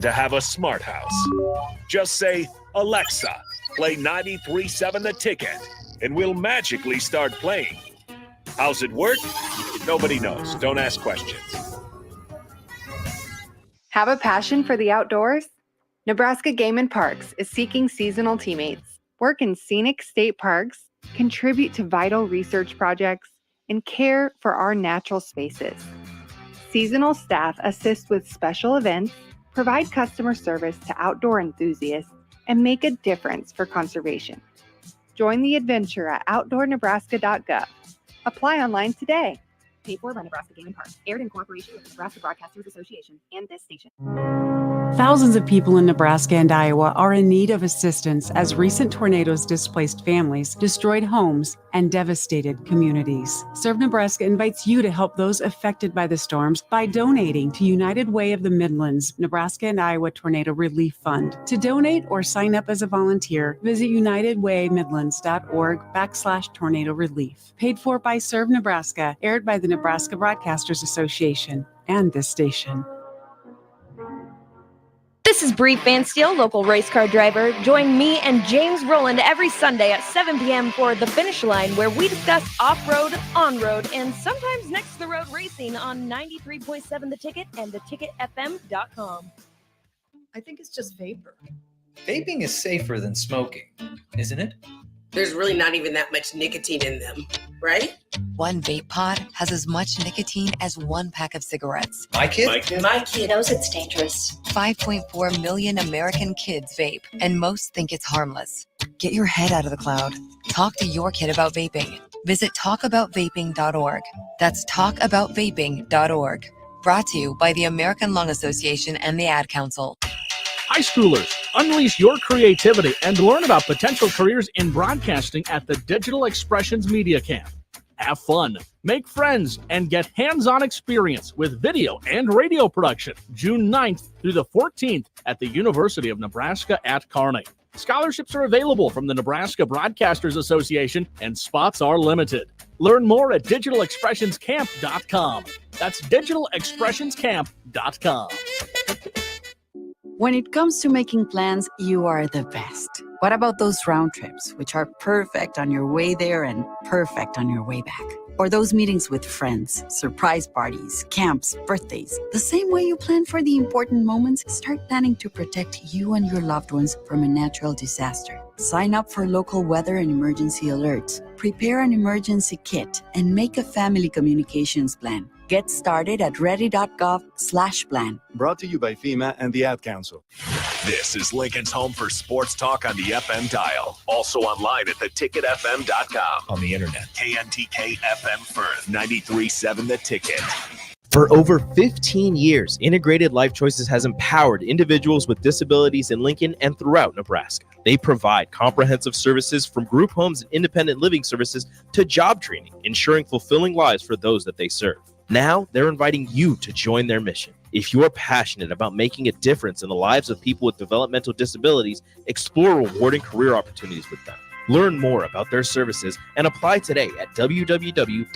to have a smart house. Just say, Alexa, play 93.7 The Ticket, and we'll magically start playing. How's it work? Nobody knows. Don't ask questions. Have a passion for the outdoors? Nebraska Game and Parks is seeking seasonal teammates. Work in scenic state parks, contribute to vital research projects, and care for our natural spaces. Seasonal staff assist with special events, provide customer service to outdoor enthusiasts, and make a difference for conservation. Join the adventure at outdoornebraska.gov. Apply online today. Paid for by Nebraska Game and Parks. Aired in cooperation with the Nebraska Broadcasters Association and this station. Thousands of people in Nebraska and Iowa are in need of assistance as recent tornadoes displaced families, destroyed homes, and devastated communities. Serve Nebraska invites you to help those affected by the storms by donating to United Way of the Midlands, Nebraska and Iowa Tornado Relief Fund. To donate or sign up as a volunteer, visit unitedwaymidlands.org/tornado relief. Paid for by Serve Nebraska, aired by the Nebraska Broadcasters Association and this station. This is Bree Fansteel, local race car driver. Join me and James Rowland every Sunday at 7 p.m. for The Finish Line, where we discuss off-road, on-road, and sometimes next-to-the-road racing on 93.7 The Ticket and theticketfm.com. I think it's just vapor. Vaping is safer than smoking, isn't it? There's really not even that much nicotine in them, right? One vape pod has as much nicotine as one pack of cigarettes. My kid knows it's dangerous. 5.4 million American kids vape, and most think it's harmless. Get your head out of the cloud. Talk to your kid about vaping. Visit talkaboutvaping.org. That's talkaboutvaping.org. Brought to you by the American Lung Association and the Ad Council. High schoolers, unleash your creativity and learn about potential careers in broadcasting at the Digital Expressions Media Camp. Have fun, make friends, and get hands-on experience with video and radio production June 9th through the 14th at the University of Nebraska at Kearney. Scholarships are available from the Nebraska Broadcasters Association, and spots are limited. Learn more at digitalexpressionscamp.com. That's digitalexpressionscamp.com. When it comes to making plans, you are the best. What about those round trips, which are perfect on your way there and perfect on your way back? Or those meetings with friends, surprise parties, camps, birthdays. The same way you plan for the important moments, start planning to protect you and your loved ones from a natural disaster. Sign up for local weather and emergency alerts. Prepare an emergency kit and make a family communications plan. Get started at ready.gov/plan. Brought to you by FEMA and the Ad Council. This is Lincoln's home for sports talk on the FM dial. Also online at theticketfm.com. On the internet, KNTK FM Firth, 93.7 The Ticket. For over 15 years, Integrated Life Choices has empowered individuals with disabilities in Lincoln and throughout Nebraska. They provide comprehensive services from group homes and independent living services to job training, ensuring fulfilling lives for those that they serve. Now, they're inviting you to join their mission. If you're passionate about making a difference in the lives of people with developmental disabilities, explore rewarding career opportunities with them. Learn more about their services and apply today at www.ilc.net.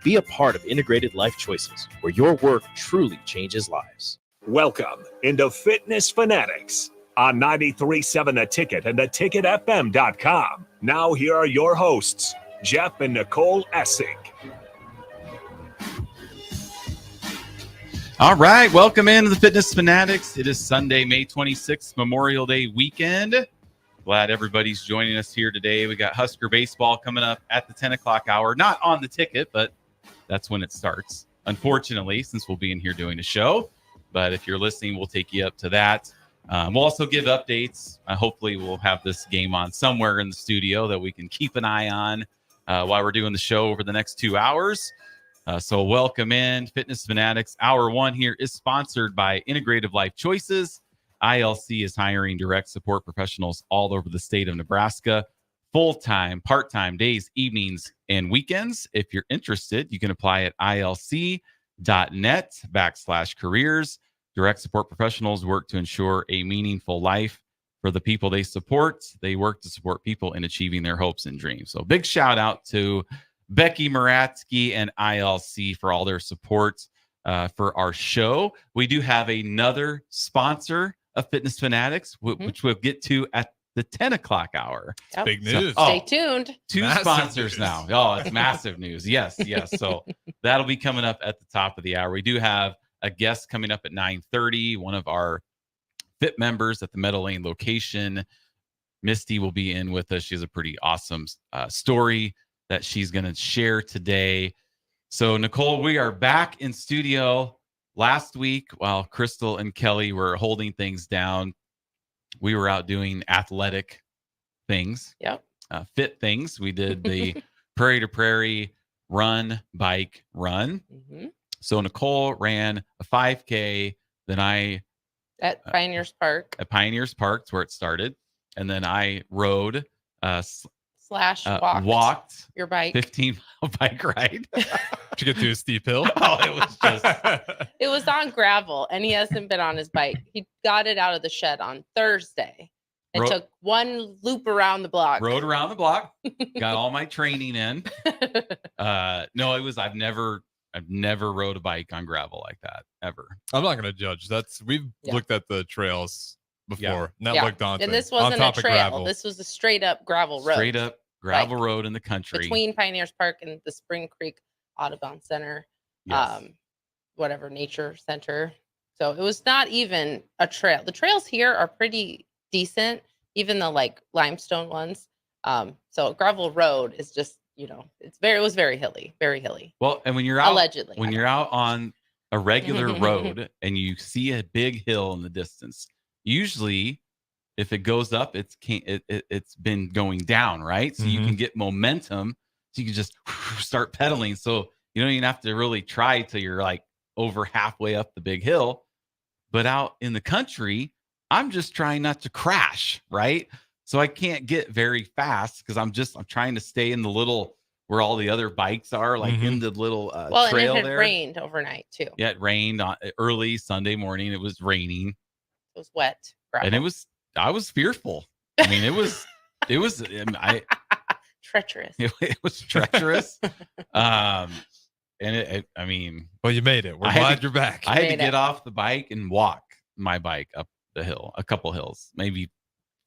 Be a part of Integrated Life Choices, where your work truly changes lives. Welcome into Fitness Fanatics on 93.7 The Ticket and theticketfm.com. Now here are your hosts, Jeff and Nicole Essig. All right, welcome into the Fitness Fanatics. It is Sunday, May 26th, Memorial Day weekend. Glad everybody's joining us here today. We got Husker baseball coming up at the 10 o'clock hour. Not on the ticket, but that's when it starts, unfortunately, since we'll be in here doing a show. But if you're listening, we'll take you up to that. We'll also give updates. Hopefully, we'll have this game on somewhere in the studio that we can keep an eye on while we're doing the show over the next 2 hours. So welcome in, Fitness Fanatics. Hour one here is sponsored by Integrative Life Choices. ILC is hiring direct support professionals all over the state of Nebraska, full-time, part-time, days, evenings, and weekends. If you're interested, you can apply at ilc.net/careers. Direct support professionals work to ensure a meaningful life for the people they support. They work to support people in achieving their hopes and dreams. So big shout out to Becky Maratsky and ILC for all their support for our show. We do have another sponsor of Fitness Fanatics, which we'll get to at the 10 o'clock hour. Yep. Big news. Stay tuned. Two Massive sponsors news. now. Oh, it's massive news. Yes. So that'll be coming up at the top of the hour. We do have a guest coming up at 9:30. One of our FIT members at the Meadow Lane location. Misty will be in with us. She has a pretty awesome story that she's going to share today. So, Nicole, we are back in studio. Last week, while Crystal and Kelly were holding things down, we were out doing athletic things. Yep. Fit things. We did the Prairie to Prairie run, bike, run. Mm-hmm. So Nicole ran a 5K. Then I At Pioneers Park. At Pioneers Park, that's where it started. And then I rode Slash walked your bike. 15-mile bike ride. Did you get to a steep hill? Oh, it was just It was on gravel, and he hasn't been on his bike. He got it out of the shed on Thursday. It took one loop around the block. Rode around the block. Got all my training in. No, it was I've never rode a bike on gravel like that ever. I'm not gonna judge. We've looked at the trails before. And that looked daunting. And this wasn't a trail. This was a straight up gravel road. Straight up gravel road in the country. Between Pioneers Park and the Spring Creek Audubon Center. Yes. Whatever, nature center. So it was not even a trail. The trails here are pretty decent, even the like limestone ones. So gravel road is just, it was very hilly, very hilly. Well, and when you're out allegedly, when you're out on a regular road and you see a big hill in the distance, usually if it goes up, it's been going down, right? So you can get momentum, so you can just start pedaling. So you don't even have to really try till you're like over halfway up the big hill. But out in the country, I'm just trying not to crash, right? So I can't get very fast because I'm trying to stay in the little where all the other bikes are, like in the little trail and it had there. rained overnight too. Yeah, it rained on early Sunday morning. It was raining. It was wet. And I was fearful. I mean, it was treacherous. It was treacherous. And well, you made it. We're glad you're back. I had to get off the bike and walk my bike up the hill, a couple hills, maybe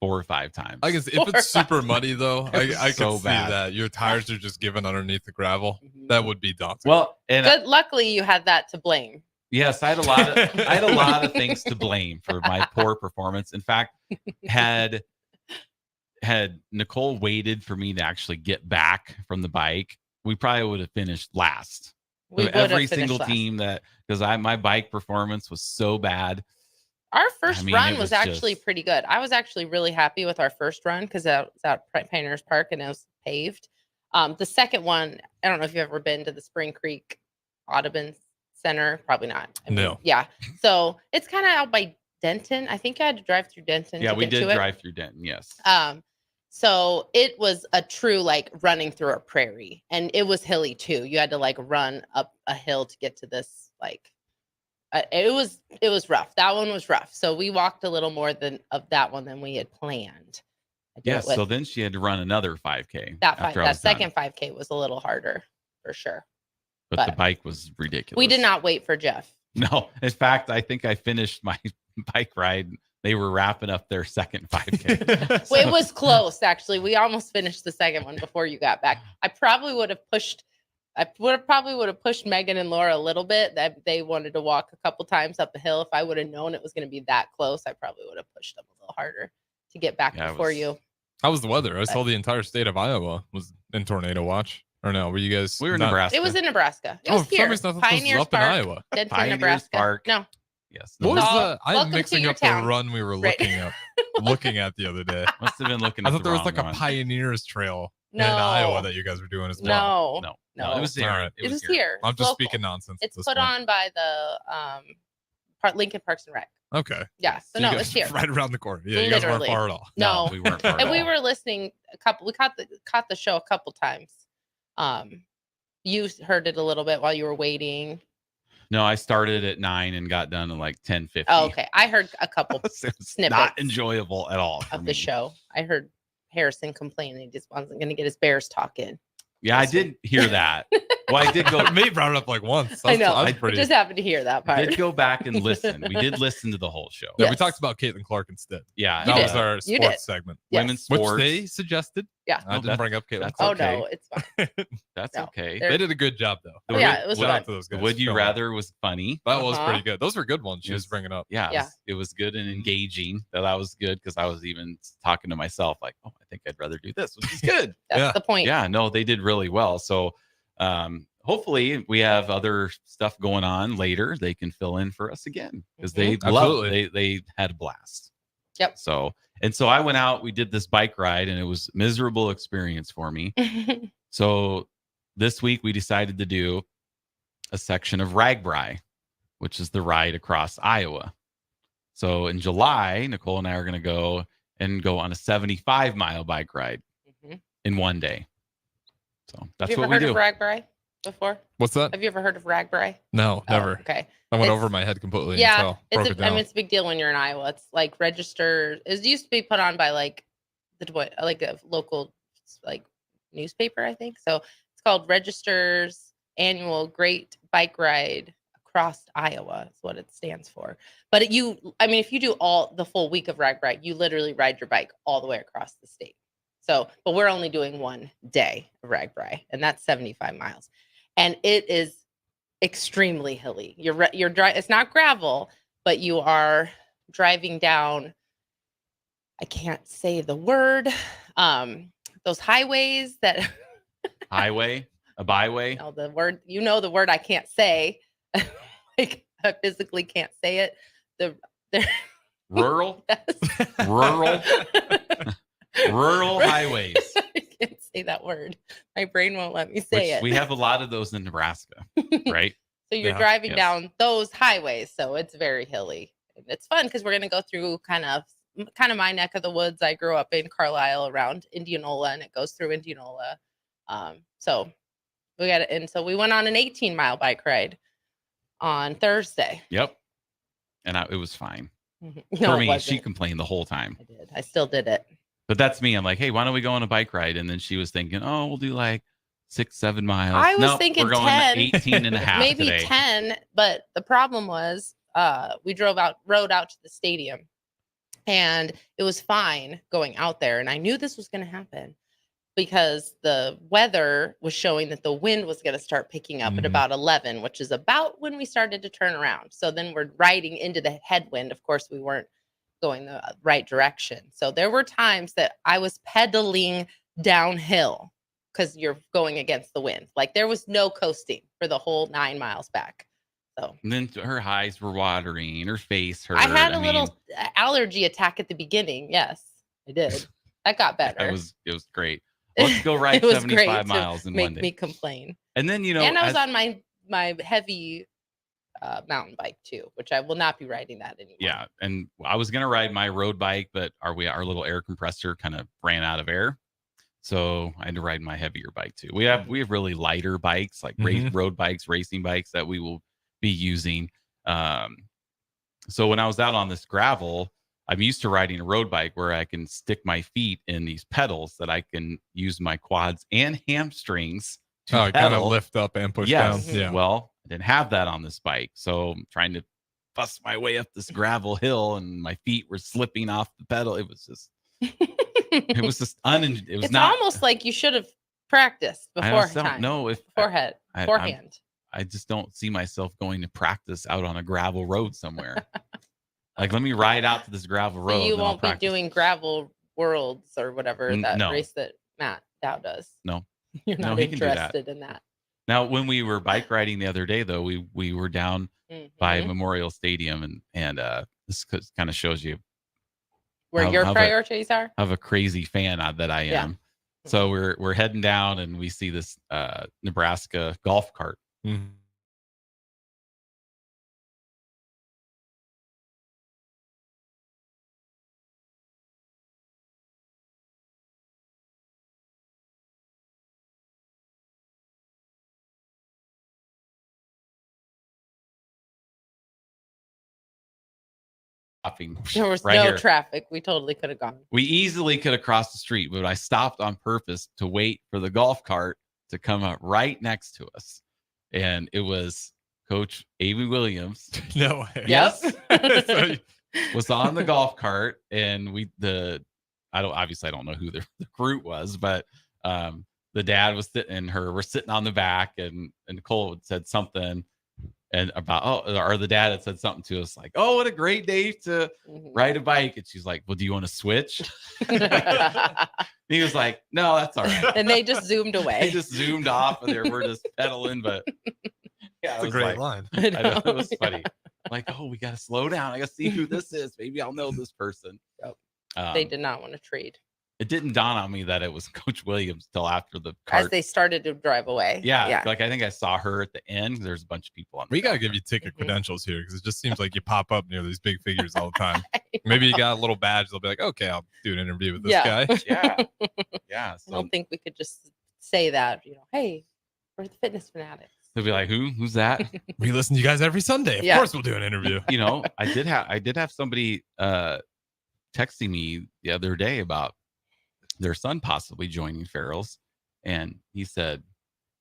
4 or 5 times. I guess if it's super muddy though, I can see bad. that your tires are just giving underneath the gravel. That would be daunting. Well, and luckily you had that to blame. Yes, I had a lot of things to blame for my poor performance. In fact, had Nicole waited for me to actually get back from the bike, we probably would have finished last. Every single team because my bike performance was so bad. Our first run was actually pretty good. I was actually really happy with our first run because it was out Pioneers Park and it was paved. The second one, I don't know if you've ever been to the Spring Creek Audubon Center. Probably not. No. Yeah. So it's kind of out by Denton. I think I had to drive through Denton. Yeah, to we get did to drive through Denton. Yes. So it was a true like running through a prairie, and it was hilly too. You had to like run up a hill to get to this like. It was rough. That one was rough. So we walked a little more of that one than we had planned. Yes. So then she had to run another 5K. That second 5K was a little harder for sure. But the bike was ridiculous. We did not wait for Jeff. No. In fact, I think I finished my bike ride. They were wrapping up their second 5K. Well, it was close, actually. We almost finished the second one before you got back. I probably would have pushed Megan and Laura a little bit. That they wanted to walk a couple times up a hill. If I would have known it was going to be that close, I probably would have pushed them a little harder to get back before you. How was the weather? I saw the entire state of Iowa was in tornado watch. Or no, were you guys? We were in Nebraska. It was in Nebraska. It was for some reason I thought this was up in Iowa. Denton, Pioneers Nebraska. Park. No. Yes. What was the? I'm welcome mixing to up your town. the run we were looking at the other day. Must have been looking. I at thought the there was wrong like a one. Pioneers Trail No. in Iowa that you guys were doing as well. No. It was here. All right. It was here. I'm It's just local. speaking nonsense. It's at this put point. on by the Lincoln Parks and Rec. Okay. Yeah. So you no, guys it's here. right around the corner. Yeah, you guys weren't Literally. far at all. No, we weren't far at And we all. were listening we caught the show a couple times. You heard it a little bit while you were waiting. No, I started at 9 and got done at like 10:50. Oh, okay. I heard a couple It's snippets not enjoyable at all for of me. the show. I heard Harrison complain that he just wasn't going to get his Bears talk in. Yeah, I did hear that. Well, I did go. May brought it up like once. I know. That's I pretty. just happened to hear that part. I did go back and listen. We did listen to the whole show. Yeah, Yes. we talked about Caitlin Clark instead. Yeah, that You was did. our You sports did. segment. Yes. Women's sports. Which they suggested. Yeah. I didn't bring up Caitlin that's Clark. Oh okay. no, it's fine. That's No, okay. they're- They did a good job though. Oh, yeah, it was Shout fun. out to those The guys. Would You Filming. Rather was funny. That was Uh-huh. pretty good. Those were good ones she It was was- bringing up. Yeah, Yeah. it was good and engaging. That was good because I was even talking to myself like, oh, I think I'd rather do this, which is good. That's Yeah. the point. Yeah, no, they did really well. So hopefully we have other stuff going on later. They can fill in for us again because they loved they had a blast. Yep. So I went out, we did this bike ride and it was a miserable experience for me. So this week we decided to do a section of Ragbri, which is the ride across Iowa. So in July, Nicole and I are going to go on a 75-mile bike ride in one day. So that's Have you what ever we heard do. of Ragbri before? What's that? Have you ever heard of Ragbri? No, Oh, never. okay. I went It's- over my head completely. Yeah, until I broke it I mean, down. it's a big deal when you're in Iowa. It's like registered. It used to be put on by like a local like newspaper, I think. So it's called Register's Annual Great Bike Ride Across Iowa. Is what it stands for. But if you do the full week of Ragbri, you literally ride your bike all the way across the state. So, but we're only doing one day of Ragbri, and that's 75 miles, and it is extremely hilly. You're driving. It's not gravel, but you are driving down. I can't say the word. Those highways that Highway, a byway. no, the word the word I can't say. Like I physically can't say it. The Rural, Yes. rural highways. I can't say that word. My brain won't let me say Which it. we have a lot of those in Nebraska, right? So you're Yeah. driving Yes. down those highways, so it's very hilly. And it's fun because we're going to go through kind of my neck of the woods. I grew up in Carlisle around Indianola, and it goes through Indianola. So we got it, and so we went on an 18-mile bike ride on Thursday. Yep. And it was fine. No, For it me, she wasn't. complained the whole time. I did. I still did it. But that's me. I'm like, hey, why don't we go on a bike ride? And then she was thinking, oh, we'll do like 6-7 miles. I was Nope, thinking we're going 10, 18 and a half maybe today. 10. But the problem was, we rode out to the stadium, and it was fine going out there. And I knew this was going to happen because the weather was showing that the wind was going to start picking up at about 11, which is about when we started to turn around. So then we're riding into the headwind. Of course, we weren't going the right direction. So there were times that I was pedaling downhill because you're going against the wind. Like there was no coasting for the whole 9 miles back. So And then her eyes were watering, her face hurt. I had a mean, little allergy attack at the beginning. Yes, I did. That got better. It was great. Let's go ride It was 75 great to miles in make one day. me complain. And then, And I was on my heavy mountain bike too, which I will not be riding that anymore. Yeah, and I was gonna ride my road bike, but our little air compressor kind of ran out of air, so I had to ride my heavier bike too. We have really lighter bikes, like road bikes, racing bikes that we will be using. So when I was out on this gravel, I'm used to riding a road bike where I can stick my feet in these pedals that I can use my quads and hamstrings to kind of pedal. lift up and push Yes. down. Yeah. Well, I didn't have that on this bike. So I'm trying to bust my way up this gravel hill and my feet were slipping off the pedal. It was just it was It's not almost like you should have practiced I just beforehand. don't know if beforehand. I just don't see myself going to practice out on a gravel road somewhere. Like, let me ride out to this gravel road. So you and then I'll won't be practice. doing gravel worlds or whatever that no. race that Matt Dow does. No. You're No, not he can do that. interested in that. Now, when we were bike riding the other day, though, we were down by Mhm. Memorial Stadium, and this kind of shows you Where your priorities are. of a crazy fan that I am. Yeah. So we're heading down, and we see this Nebraska golf cart. There was right no here. traffic. We totally could have gone. We easily could have crossed the street, but I stopped on purpose to wait for the golf cart to come up right next to us, and it was Coach Amy Williams. No way. Yes. So- was on the golf cart, and I don't know who the group was, but the dad was sitting and we're sitting on the back, and Nicole had said something and about or the dad had said something to us like, "Oh, what a great day to ride a bike," and she's like, "Well, do you want to switch?" He was like, "No, that's all right." And they just zoomed away. They just zoomed off, and we're just pedaling, but yeah, That's a great line. I know, it was funny. Like, oh, we got to slow down. I got to see who this is. Maybe I'll know this person. They did not want to trade. It didn't dawn on me that it was Coach Williams till after the cart. As they started to drive away. Yeah. Like I think I saw her at the end. There's a bunch of people on. We got to give you ticket credentials here because it just seems like you pop up near these big figures all the time. Maybe you got a little badge. They'll be like, okay, I'll do an interview with this guy. Yeah. Yeah. I don't think we could just say that, hey, we're the Fitness Fanatics. They'll be like, who's that? We listen to you guys every Sunday. Of course we'll do an interview. I did have somebody texting me the other day about their son possibly joining Farrell's, and he said,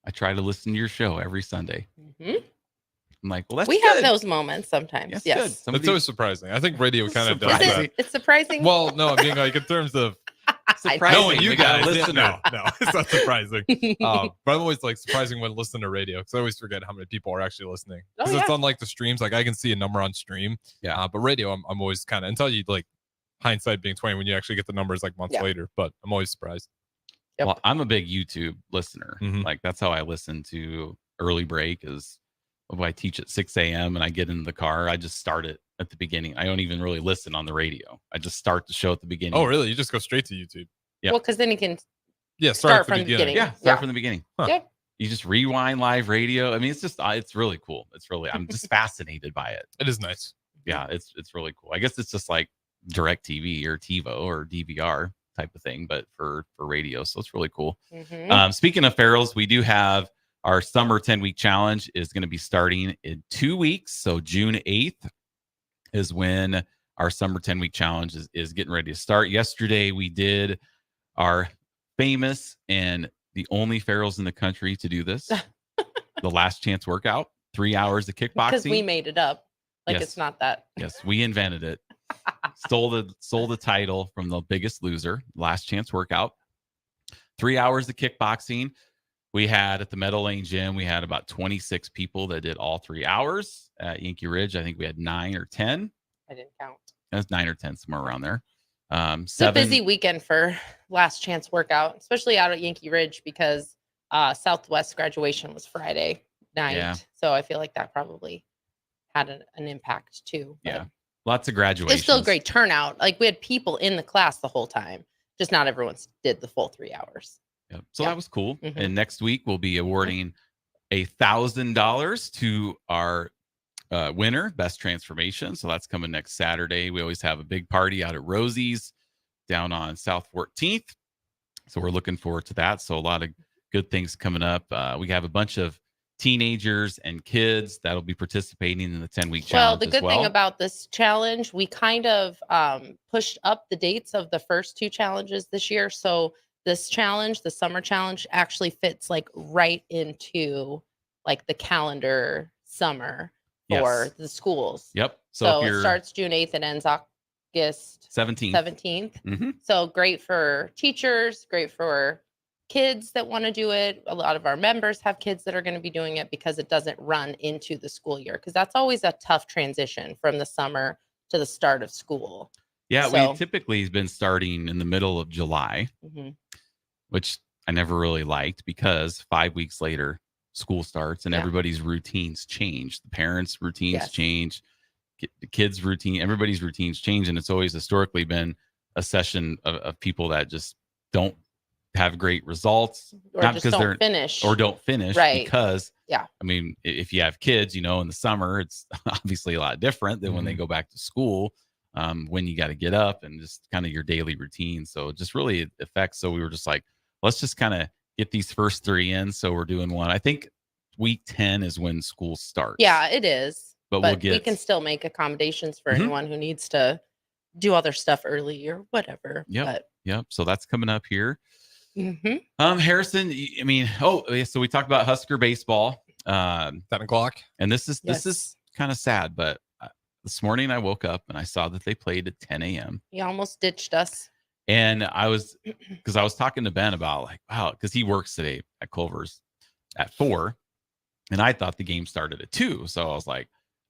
"I try to listen to your show every Sunday." Mm-hmm. I'm like, well, that's we good. have those moments sometimes. Yes. It's always surprising. I think radio kind of does that. It's surprising. Well, no, I mean, like in terms of surprising. knowing you guys, listen. No, it's not surprising. But I'm always like surprising when listening to radio because I always forget how many people are actually listening. Because it's unlike the streams. Like I can see a number on stream. Yeah. But radio, I'm always kind of until you like hindsight being 20 when you actually get the numbers like months later. But I'm always surprised. Yep. Well, I'm a big YouTube listener. Mhm. Like that's how I listen to Early Break. Is I teach at 6 a.m. and I get in the car. I just start it at the beginning. I don't even really listen on the radio. I just start the show at the beginning. Oh, really? You just go straight to YouTube? Yeah. Well, because then you can start from the beginning. Yeah, start from the beginning. Huh. Yep. You just rewind live radio. I mean, it's really cool. I'm just fascinated by it. It is nice. Yeah, it's really cool. I guess it's just like direct TV or TiVo or DVR type of thing, but for radio. So it's really cool. Mhm. Speaking of Farrell's, we do have our summer 10-week challenge is going to be starting in 2 weeks. So June 8th is when our summer 10-week challenge is getting ready to start. Yesterday, we did our famous and the only Farrell's in the country to do this, the last chance workout, 3 hours of kickboxing. Because we made it up. Like Yes. it's not that. Yes, we invented it. Stole the title from The Biggest Loser, Last Chance Workout. 3 hours of kickboxing. We had at the Meadow Lane Gym, we had about 26 people that did all 3 hours. At Yankee Ridge, I think we had 9 or 10. I didn't count. It was 9 or 10, somewhere around there. It's a busy weekend for last chance workout, especially out at Yankee Ridge because Southwest graduation was Friday night. Yeah. So I feel like that probably had an impact too. But Yeah, lots of graduations. it's still a great turnout. Like we had people in the class the whole time, just not everyone did the full 3 hours. Yep. So that was cool. Mhm. And next week we'll be awarding $1,000 to our winner, Best Transformation. So that's coming next Saturday. We always have a big party out at Rosie's down on South 14th. So we're looking forward to that. So a lot of good things coming up. We have a bunch of teenagers and kids that'll be participating in the 10-week challenge. Well, the good thing about this challenge, we kind of pushed up the dates of the first 2 challenges this year. So this challenge, the summer challenge, actually fits like right into like the calendar summer for the schools. Yep. So it starts June 8th and ends August 17th. 17th. Mhm. So great for teachers, great for kids that want to do it. A lot of our members have kids that are going to be doing it because it doesn't run into the school year, because that's always a tough transition from the summer to the start of school. Yeah, So- we typically have been starting in the middle of July, Mhm. which I never really liked because 5 weeks later school starts and Yeah. everybody's routines change. The parents' routines Yes. change, the kids' routine, everybody's routines change. And it's always historically been a session of people that just don't have great results. Or just don't finish. Or don't finish Right. because Yeah. I mean, if you have kids, in the summer, it's obviously a lot different than when they go back to school, when you got to get up and just kind of your daily routine. So it just really affects. So we were just like, let's just kind of get these first 3 in. So we're doing one. I think week 10 is when school starts. Yeah, it is. But we can still make accommodations for Mhm. anyone who needs to do other stuff early or whatever. Yep. But Yep. So that's coming up here. Harrison, I mean, so we talked about Husker baseball. 10 o'clock. And this is kind of sad, but this morning I woke up and I saw that they played at 10 a.m. He almost ditched us. And I was talking to Ben about like, wow, because he works today at Culver's at 4. And I thought the game started at 2. So I was like,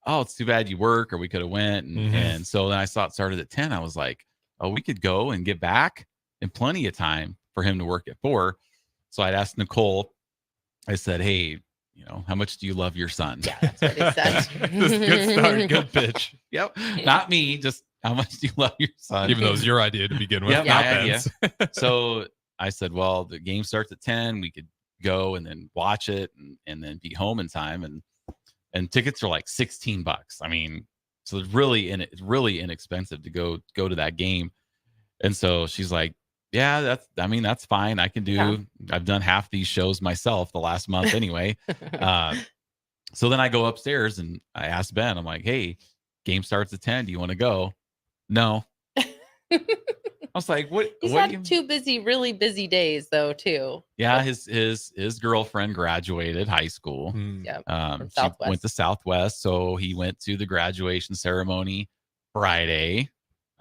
oh, it's too bad you work, or we could have went. And so then I saw it started at 10. I was like, oh, we could go and get back in plenty of time for him to work at 4. So I'd asked Nicole, I said, hey, how much do you love your son? Yeah, that's what he said. Good start, good pitch. Yep. Not me, just how much do you love your son? Even though it was your idea to begin with. Yeah, my idea. So I said, well, the game starts at 10. We could go and then watch it and then be home in time. And tickets are like $16. I mean, so it's really inexpensive to go to that game. And so she's like, yeah, that's fine. I can do, I've done half these shows myself the last month anyway. So then I go upstairs and I ask Ben, I'm like, hey, game starts at 10. Do you want to go? No. I was like, what? He's had 2 really busy days though, too. Yeah. His girlfriend graduated high school. She went to Southwest. So he went to the graduation ceremony Friday,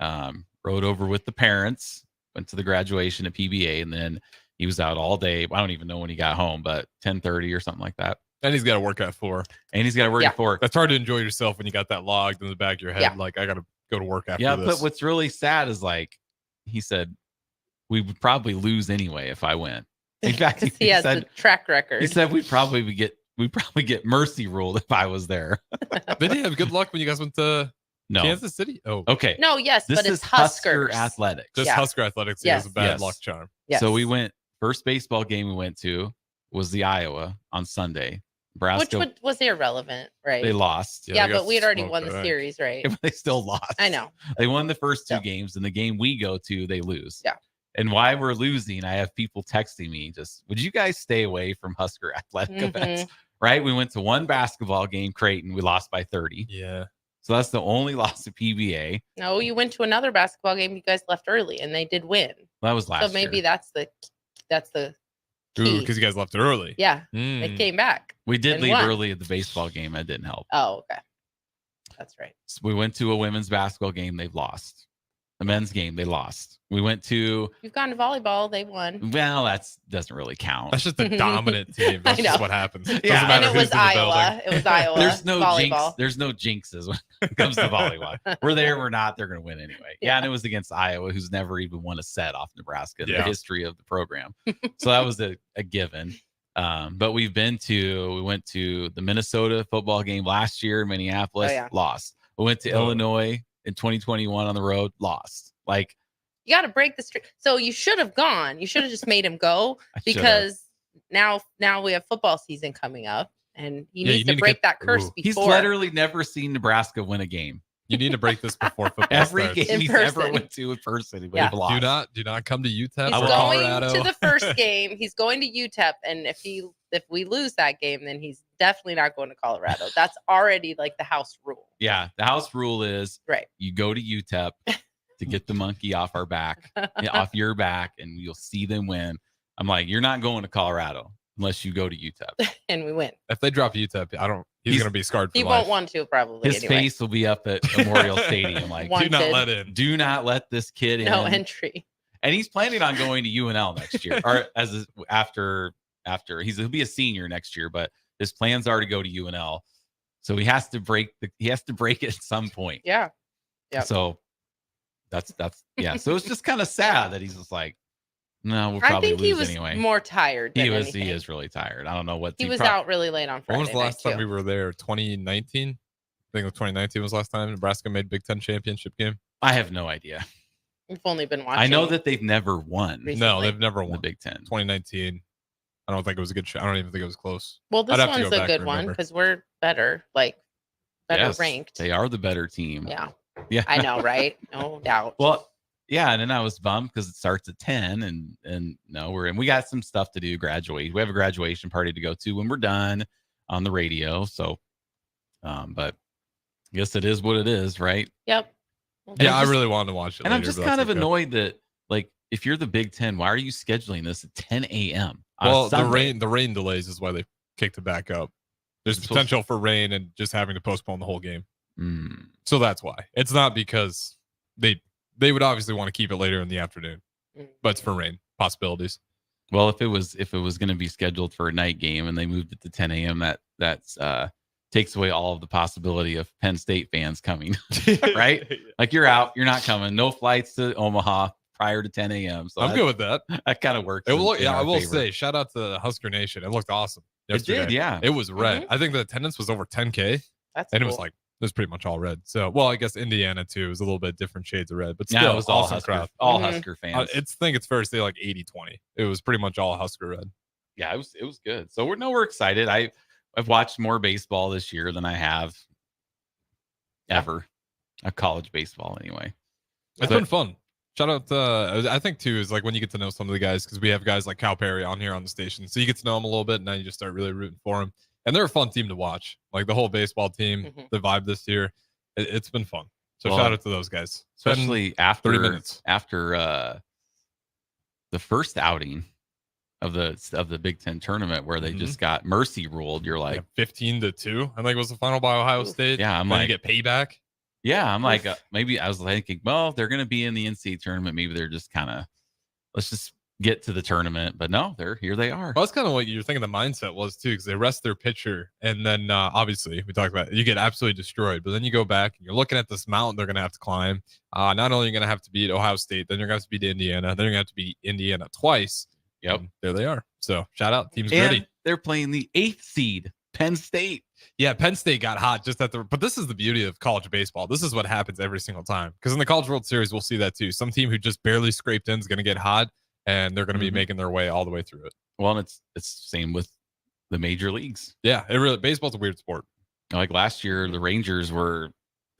rode over with the parents, went to the graduation at PBA, and then he was out all day. I don't even know when he got home, but 10:30 or something like that. And he's got to work at 4. At 4. That's hard to enjoy yourself when you got that logged in the back of your head. Yeah. Like, I got to go to work after this. But what's really sad is like, he said, we would probably lose anyway if I went. In fact, he has the track record. He said we'd probably get mercy ruled if I was there. Did he have good luck when you guys went to Kansas City? Oh, okay. No, yes, this but is it's Huskers. Athletics. Just Husker Athletics. Yes. Has a bad luck charm. Yes. So we went, first baseball game we went to was the Iowa on Sunday. Nebraska, which was irrelevant, right? They lost. Yeah, but we had already won the series, right? They still lost. I know. They won the first 2 games, and the game we go to, they lose. Yeah. And why we're losing, I have people texting me, just, would you guys stay away from Husker athletic events? Right? We went to 1 basketball game, Creighton. We lost by 30. Yeah. So that's the only loss to PBA. No, you went to another basketball game. You guys left early, and they did win. That was last year. So maybe that's the Ooh, because you guys left early. Yeah. They came back. We did leave early at the baseball game. That didn't help. Oh, okay. That's right. So we went to a women's basketball game. They've lost. The men's game, they lost. We went to... You've gone to volleyball. They won. Well, that doesn't really count. That's just a dominant team. That's just what happens. Yeah. And it was Iowa. It was Iowa. There's no volleyball. jinx. There's no jinxes when it comes to volleyball. We're there. We're not. They're going to win anyway. Yeah. And it was against Iowa, who's never even won a set off Nebraska in the history of the program. So that was a given. But we went to the Minnesota football game last year in Minneapolis, lost. We went to Illinois in 2021 on the road, lost. Like, you got to break the streak. So you should have gone. You should have just made him go because now we have football season coming up, and he needs to break that curse before. He's literally never seen Nebraska win a game. You need to break this before football Every starts. game he's ever went to in person, they've lost. Do not come to UTEP He's or going Colorado. to the first game. He's going to UTEP, and if we lose that game, then he's definitely not going to Colorado. That's already like the house rule. Yeah, the house rule is you go to UTEP to get the monkey off our back, off your back, and you'll see them win. I'm like, you're not going to Colorado unless you go to UTEP. And we win. If they drop UTEP, he's going to be scarred for life. He won't want to, probably. His face will be up at Memorial Stadium. Like, do not let in. Do not let this kid in. No entry. And he's planning on going to UNL next year, or after he'll be a senior next year, but his plans are to go to UNL. So he has to break it at some point. Yeah. Yeah. So that's yeah. So it's just kind of sad that he's just like, no, we'll probably lose anyway. More tired. Than he anything. is really tired. I don't know what he was out really late on Friday. When was the last time too. we were there? 2019. I think it was 2019 was the last time Nebraska made Big Ten championship game. I have no idea. We've only been watching. I know that they've never won. Recently. No, they've never won the Big Ten. 2019. I don't think it was a good shot. I don't even think it was close. Well, this one's a good one because we're better, better ranked. They are the better team. Yeah. Yeah. I know, right? No doubt. Well, yeah, and then I was bummed because it starts at 10 and no, we got some stuff to do, graduate. We have a graduation party to go to when we're done on the radio. So but I guess it is what it is, right? Yep. I really wanted to watch it. And I'm just kind of annoyed that if you're the Big Ten, why are you scheduling this at 10 a.m.? Well, the rain delays is why they kicked it back up. There's potential for rain and just having to postpone the whole game. So that's why. It's not because they would obviously want to keep it later in the afternoon, but it's for rain possibilities. Well, if it was going to be scheduled for a night game and they moved it to 10 a.m., that takes away all of the possibility of Penn State fans coming, right? Like you're out, you're not coming. No flights to Omaha prior to 10 a.m. So I'm good with that. That kind of works. I will say, shout out to Husker Nation. It looked awesome yesterday. It did, yeah. It was red. I think the attendance was over 10K. That's and cool. it was pretty much all red. So, well, I guess Indiana too. It was a little bit different shades of red, but still, it was all awesome Husker, crowd. all Husker fans. I think it's fair to say like 80-20. It was pretty much all Husker red. Yeah, it was good. So we're excited. I've watched more baseball this year than I have ever. College baseball anyway. It's been fun. Shout out I think too is like when you get to know some of the guys, because we have guys like Cal Perry on here on the station, so you get to know them a little bit and now you just start really rooting for them, and they're a fun team to watch. Like the whole baseball team, the vibe this year, it's been fun. So shout out to those guys, especially after 30 minutes after the first outing of the Big Ten tournament where they just got mercy ruled. You're like 15-2. I think it was the final by Ohio State. Yeah, I'm then like, you get payback. Yeah, I'm like, maybe I was thinking, well, they're going to be in the NCAA tournament. Maybe they're just kind of, let's just get to the tournament. But no, here they are. Well, that's kind of what you're thinking the mindset was too, because they rest their pitcher. And then obviously we talked about it, you get absolutely destroyed. But then you go back and you're looking at this mountain they're going to have to climb. Not only are you going to have to beat Ohio State, then you're going to have to beat Indiana. Then you're going to have to beat Indiana twice. Yep. There they are. So shout out. Team's and ready. They're playing the 8th seed, Penn State. Yeah, Penn State got hot just at but this is the beauty of college baseball. This is what happens every single time. Because in the College World Series, we'll see that too. Some team who just barely scraped in is going to get hot, and they're going to be making their way all the way through it. Well, and it's same with the major leagues. Yeah, baseball's a weird sport. Like last year, the Rangers were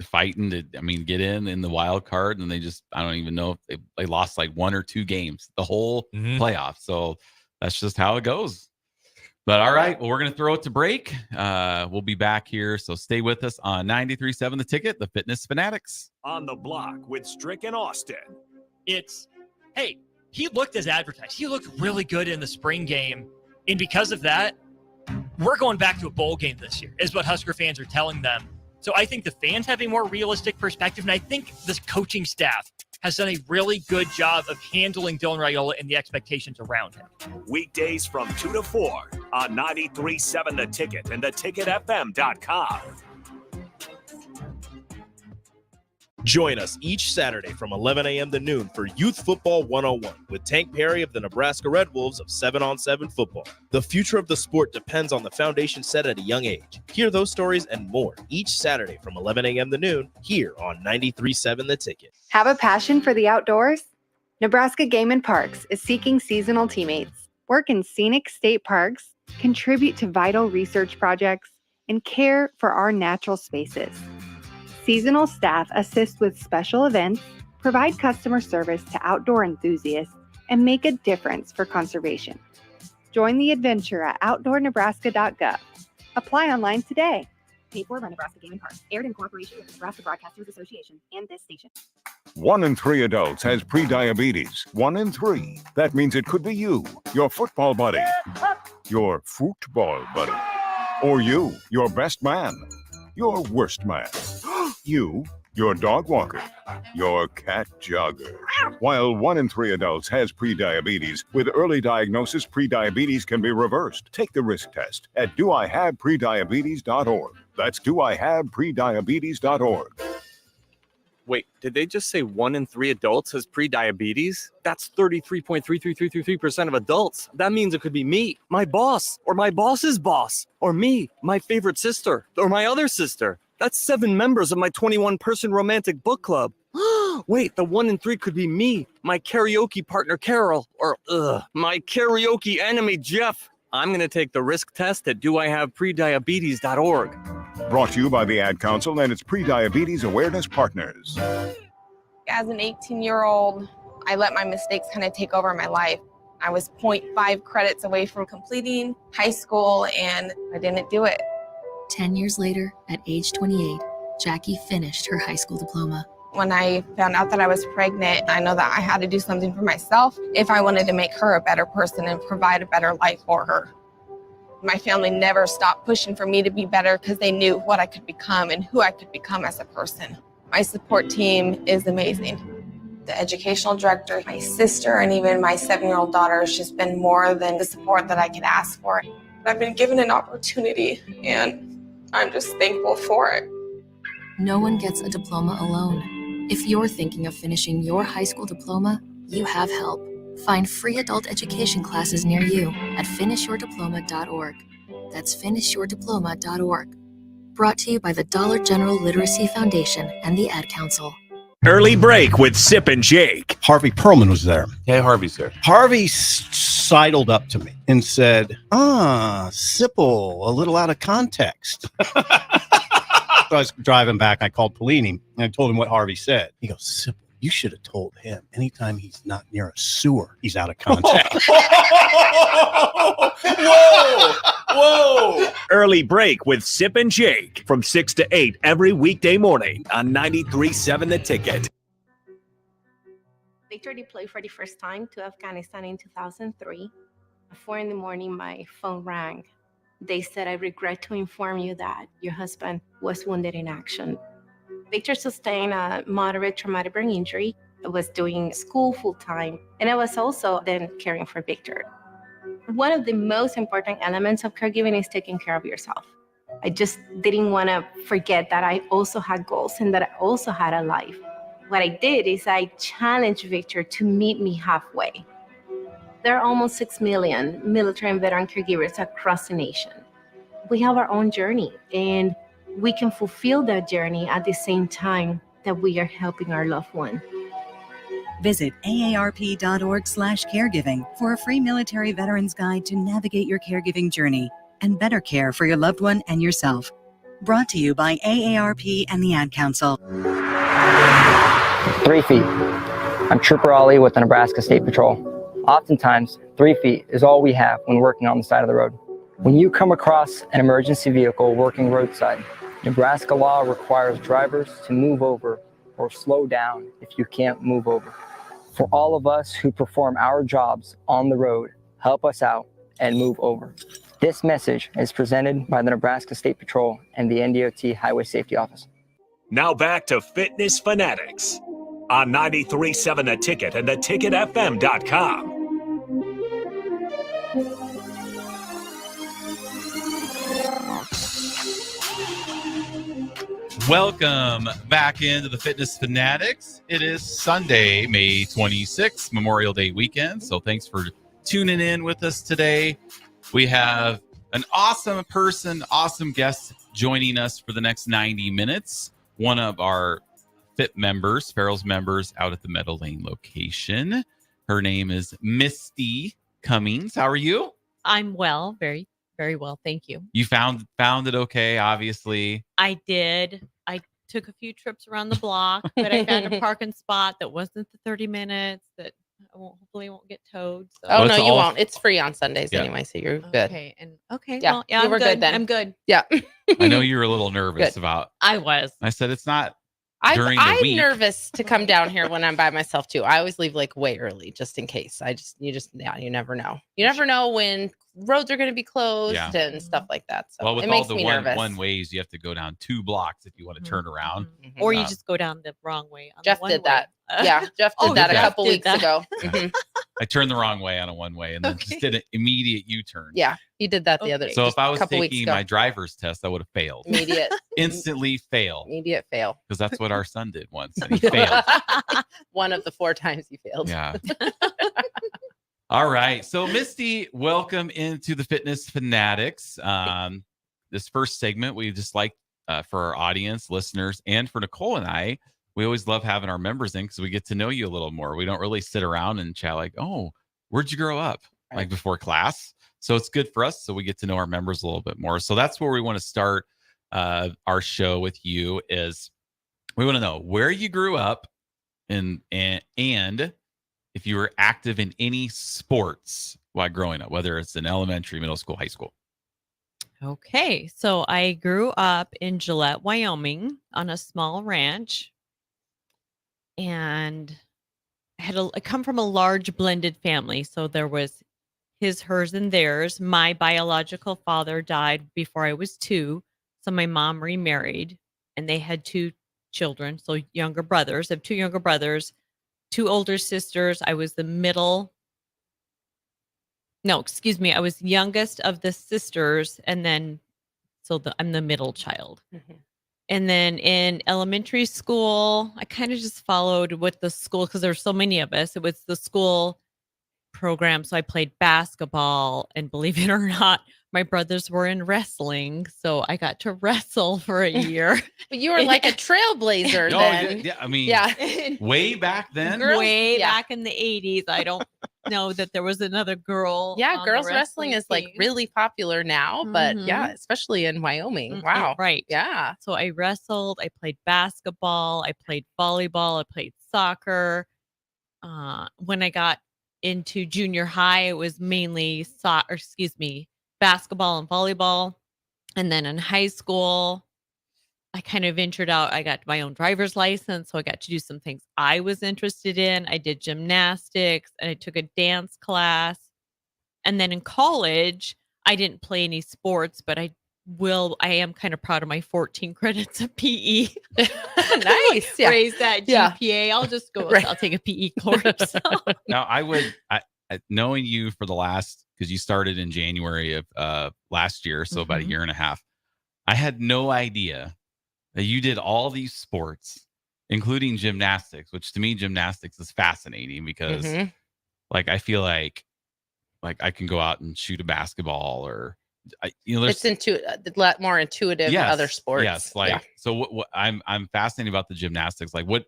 fighting to, get in the wild card, and they just, I don't even know if they lost like 1 or 2 games the whole playoff. So that's just how it goes. But all right, well, we're going to throw it to break. We'll be back here, so stay with us on 93.7 The Ticket, the Fitness Fanatics. On the block with Strick and Austin. Hey, he looked as advertised. He looked really good in the spring game. And because of that, we're going back to a bowl game this year, is what Husker fans are telling them. So I think the fans have a more realistic perspective, and I think this coaching staff has done a really good job of handling Dylan Raiola and the expectations around him. Weekdays from 2 to 4 on 93.7 The Ticket and theticketfm.com. Join us each Saturday from 11 a.m. to noon for Youth Football 101 with Tank Perry of the Nebraska Red Wolves of 7-on-7 football. The future of the sport depends on the foundation set at a young age. Hear those stories and more each Saturday from 11 a.m. to noon here on 93.7 The Ticket. Have a passion for the outdoors? Nebraska Game and Parks is seeking seasonal teammates, work in scenic state parks, contribute to vital research projects, and care for our natural spaces. Seasonal staff assist with special events, provide customer service to outdoor enthusiasts, and make a difference for conservation. Join the adventure at outdoornebraska.gov. Apply online today. Paid for by Nebraska Game and Parks. Aired in cooperation with the Nebraska Broadcasters Association and this station. 1 in 3 adults has prediabetes. 1 in 3. That means it could be you, your football buddy, your football buddy, or you, your best man, your worst man, you, your dog walker, your cat jogger. While 1 in 3 adults has prediabetes, with early diagnosis, prediabetes can be reversed. Take the risk test at doihaveprediabetes.org. That's doihaveprediabetes.org. Wait, did they just say 1 in 3 adults has prediabetes? That's 33.33333% of adults. That means it could be me, my boss, or my boss's boss, or me, my favorite sister, or my other sister. That's 7 members of my 21-person romantic book club. Wait, the 1 in 3 could be me, my karaoke partner Carol, or my karaoke enemy Jeff. I'm going to take the risk test at doihaveprediabetes.org. Brought to you by the Ad Council and its Prediabetes Awareness Partners. As an 18-year-old, I let my mistakes kind of take over my life. I was 0.5 credits away from completing high school, and I didn't do it. 10 years later, at age 28, Jackie finished her high school diploma. When I found out that I was pregnant, I know that I had to do something for myself if I wanted to make her a better person and provide a better life for her. My family never stopped pushing for me to be better because they knew what I could become and who I could become as a person. My support team is amazing. The educational director, my sister, and even my 7-year-old daughter has just been more than the support that I could ask for. I've been given an opportunity, and I'm just thankful for it. No one gets a diploma alone. If you're thinking of finishing your high school diploma, you have help. Find free adult education classes near you at finishyourdiploma.org. That's finishyourdiploma.org. Brought to you by the Dollar General Literacy Foundation and the Ad Council. Early break with Sip and Jake. Harvey Perlman was there. Hey, Harvey's there. Harvey sidled up to me and said, Sipple, a little out of context. So I was driving back. I called Polini and I told him what Harvey said. He goes, Sipple, you should have told him anytime he's not near a sewer, he's out of context. Whoa! Early break with Sip and Jake from 6 to 8 every weekday morning on 93.7 The Ticket. Victor deployed for the first time to Afghanistan in 2003. At 4 a.m, my phone rang. They said, I regret to inform you that your husband was wounded in action. Victor sustained a moderate traumatic brain injury. I was doing school full-time, and I was also then caring for Victor. One of the most important elements of caregiving is taking care of yourself. I just didn't want to forget that I also had goals and that I also had a life. What I did is I challenged Victor to meet me halfway. There are almost 6 million military and veteran caregivers across the nation. We have our own journey, and we can fulfill that journey at the same time that we are helping our loved one. Visit aarp.org/caregiving for a free military veterans guide to navigate your caregiving journey and better care for your loved one and yourself. Brought to you by AARP and the Ad Council. 3 feet. I'm Trooper Ollie with the Nebraska State Patrol. Oftentimes, 3 feet is all we have when working on the side of the road. When you come across an emergency vehicle working roadside, Nebraska law requires drivers to move over or slow down if you can't move over. For all of us who perform our jobs on the road, help us out and move over. This message is presented by the Nebraska State Patrol and the NDOT Highway Safety Office. Now back to Fitness Fanatics on 93.7 The Ticket and theticketfm.com. Welcome back into the Fitness Fanatics. It is Sunday, May 26th, Memorial Day weekend. So thanks for tuning in with us today. We have an awesome person, awesome guest joining us for the next 90 minutes. One of our FIT members, Farrell's members out at the Meadow Lane location. Her name is Misty Cummings. How are you? I'm well, very, very well. Thank you. You found it okay, obviously. I did. I took a few trips around the block, but I found a parking spot that wasn't the 30 minutes that I hopefully won't get towed. So. Oh, no, you won't. It's free on Sundays anyway, so you're good. Okay. Okay. Yeah, Well, yeah, you I'm were good then. I'm good. Yeah. I know you were a little nervous about. I was. I said it's not during the I'm week. nervous to come down here when I'm by myself too. I always leave like way early just in case. You never know. You never know when roads are going to be closed and stuff like that. So Well, with it all makes the me nervous. one ways, you have to go down 2 blocks if you want to turn around. Or you just go down the wrong way. On Jeff the did one-way. that. Yeah, Jeff did that a Jeff couple did weeks that. ago. Yeah. Mhm. I turned the wrong way on a one-way and then just did an immediate U-turn. Yeah, he did that the other. So just if I a was couple weeks taking ago. my driver's test, I would have failed. Immediate, Instantly fail. immediate fail. Because that's what our son did once. And he failed. One of the 4 times he failed. Yeah. All right. So Misty, welcome into the Fitness Fanatics. This first segment, we just like for our audience, listeners, and for Nicole and I, we always love having our members in because we get to know you a little more. We don't really sit around and chat like, oh, where'd you grow up? Like before class. So it's good for us. So we get to know our members a little bit more. So that's where we want to start our show with you is we want to know where you grew up and if you were active in any sports while growing up, whether it's in elementary, middle school, high school. Okay. So I grew up in Gillette, Wyoming on a small ranch. and I come from a large blended family. So there was his, hers, and theirs. My biological father died before I was 2. So my mom remarried and they had 2 children. So younger brothers. I have 2 younger brothers, 2 older sisters. I was the middle. No, excuse me. I was youngest of the sisters. And then, I'm the middle child. And then in elementary school, I kind of just followed what the school, because there were so many of us. It was the school program. So I played basketball, and believe it or not, my brothers were in wrestling. So I got to wrestle for a year. But you were like a trailblazer Oh, then. yeah, I mean, Yeah. way back then. Way back in the 80s. I don't know that there was another girl. Yeah, on the girls wrestling is like team. really popular now, but yeah, Mhm. especially in Wyoming. Mm, Wow. Right. Yeah. So I wrestled, I played basketball, I played volleyball, I played soccer. When I got into junior high, it was mainly basketball and volleyball. And then in high school, I kind of ventured out. I got my own driver's license, so I got to do some things I was interested in. I did gymnastics and I took a dance class. And then in college, I didn't play any sports, but I am kind of proud of my 14 credits of PE. Nice. Yeah. Raise that Yeah. GPA. I'll just go, Right. I'll take a PE course. Now, knowing you for the last, because you started in January of last year, so about a year and a half, I had no idea that you did all these sports, including gymnastics, which to me, gymnastics is fascinating because like, I feel like I can go out and shoot a basketball or, there's It's a lot more intuitive than other sports. Yes. So what I'm fascinated about the gymnastics. Like what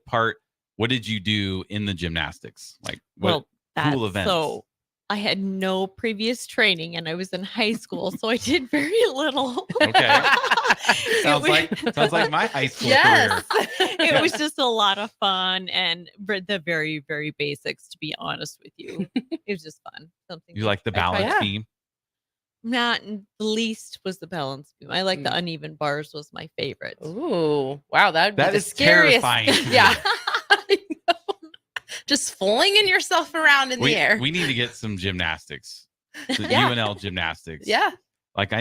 did you do in the gymnastics? Like what cool events? So I had no previous training and I was in high school, so I did very little. Okay. sounds like my high school career. It was just a lot of fun and the very, very basics, to be honest with you. It was just fun. Something You like the balance beam? Not the least was the balance beam. I like the uneven bars was my favorite. Ooh, wow, that That the is scariest. terrifying to me. Yeah. I know. Just flinging yourself around in the air. We need to get some gymnastics. The Yeah. UNL gymnastics. Yeah. Like I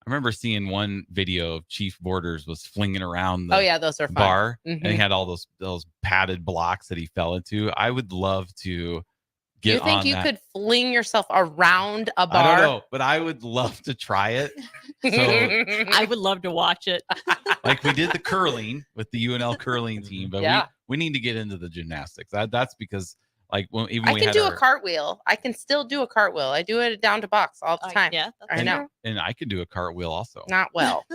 remember seeing one video of Chief Borders was flinging around the Oh yeah, those are fun. bar and he Mhm. had all those padded blocks that he fell into. I would love to get You think on you that. could fling yourself around a bar? I don't know, but I would love to try it. So I would love to watch it. like we did the curling with the UNL curling team, but Yeah. we need to get into the gymnastics. That's because like when I we can had do our, a cartwheel. I can still do a cartwheel. I do it down to box all the time. Yeah, I know. and I can do a cartwheel also. Not well.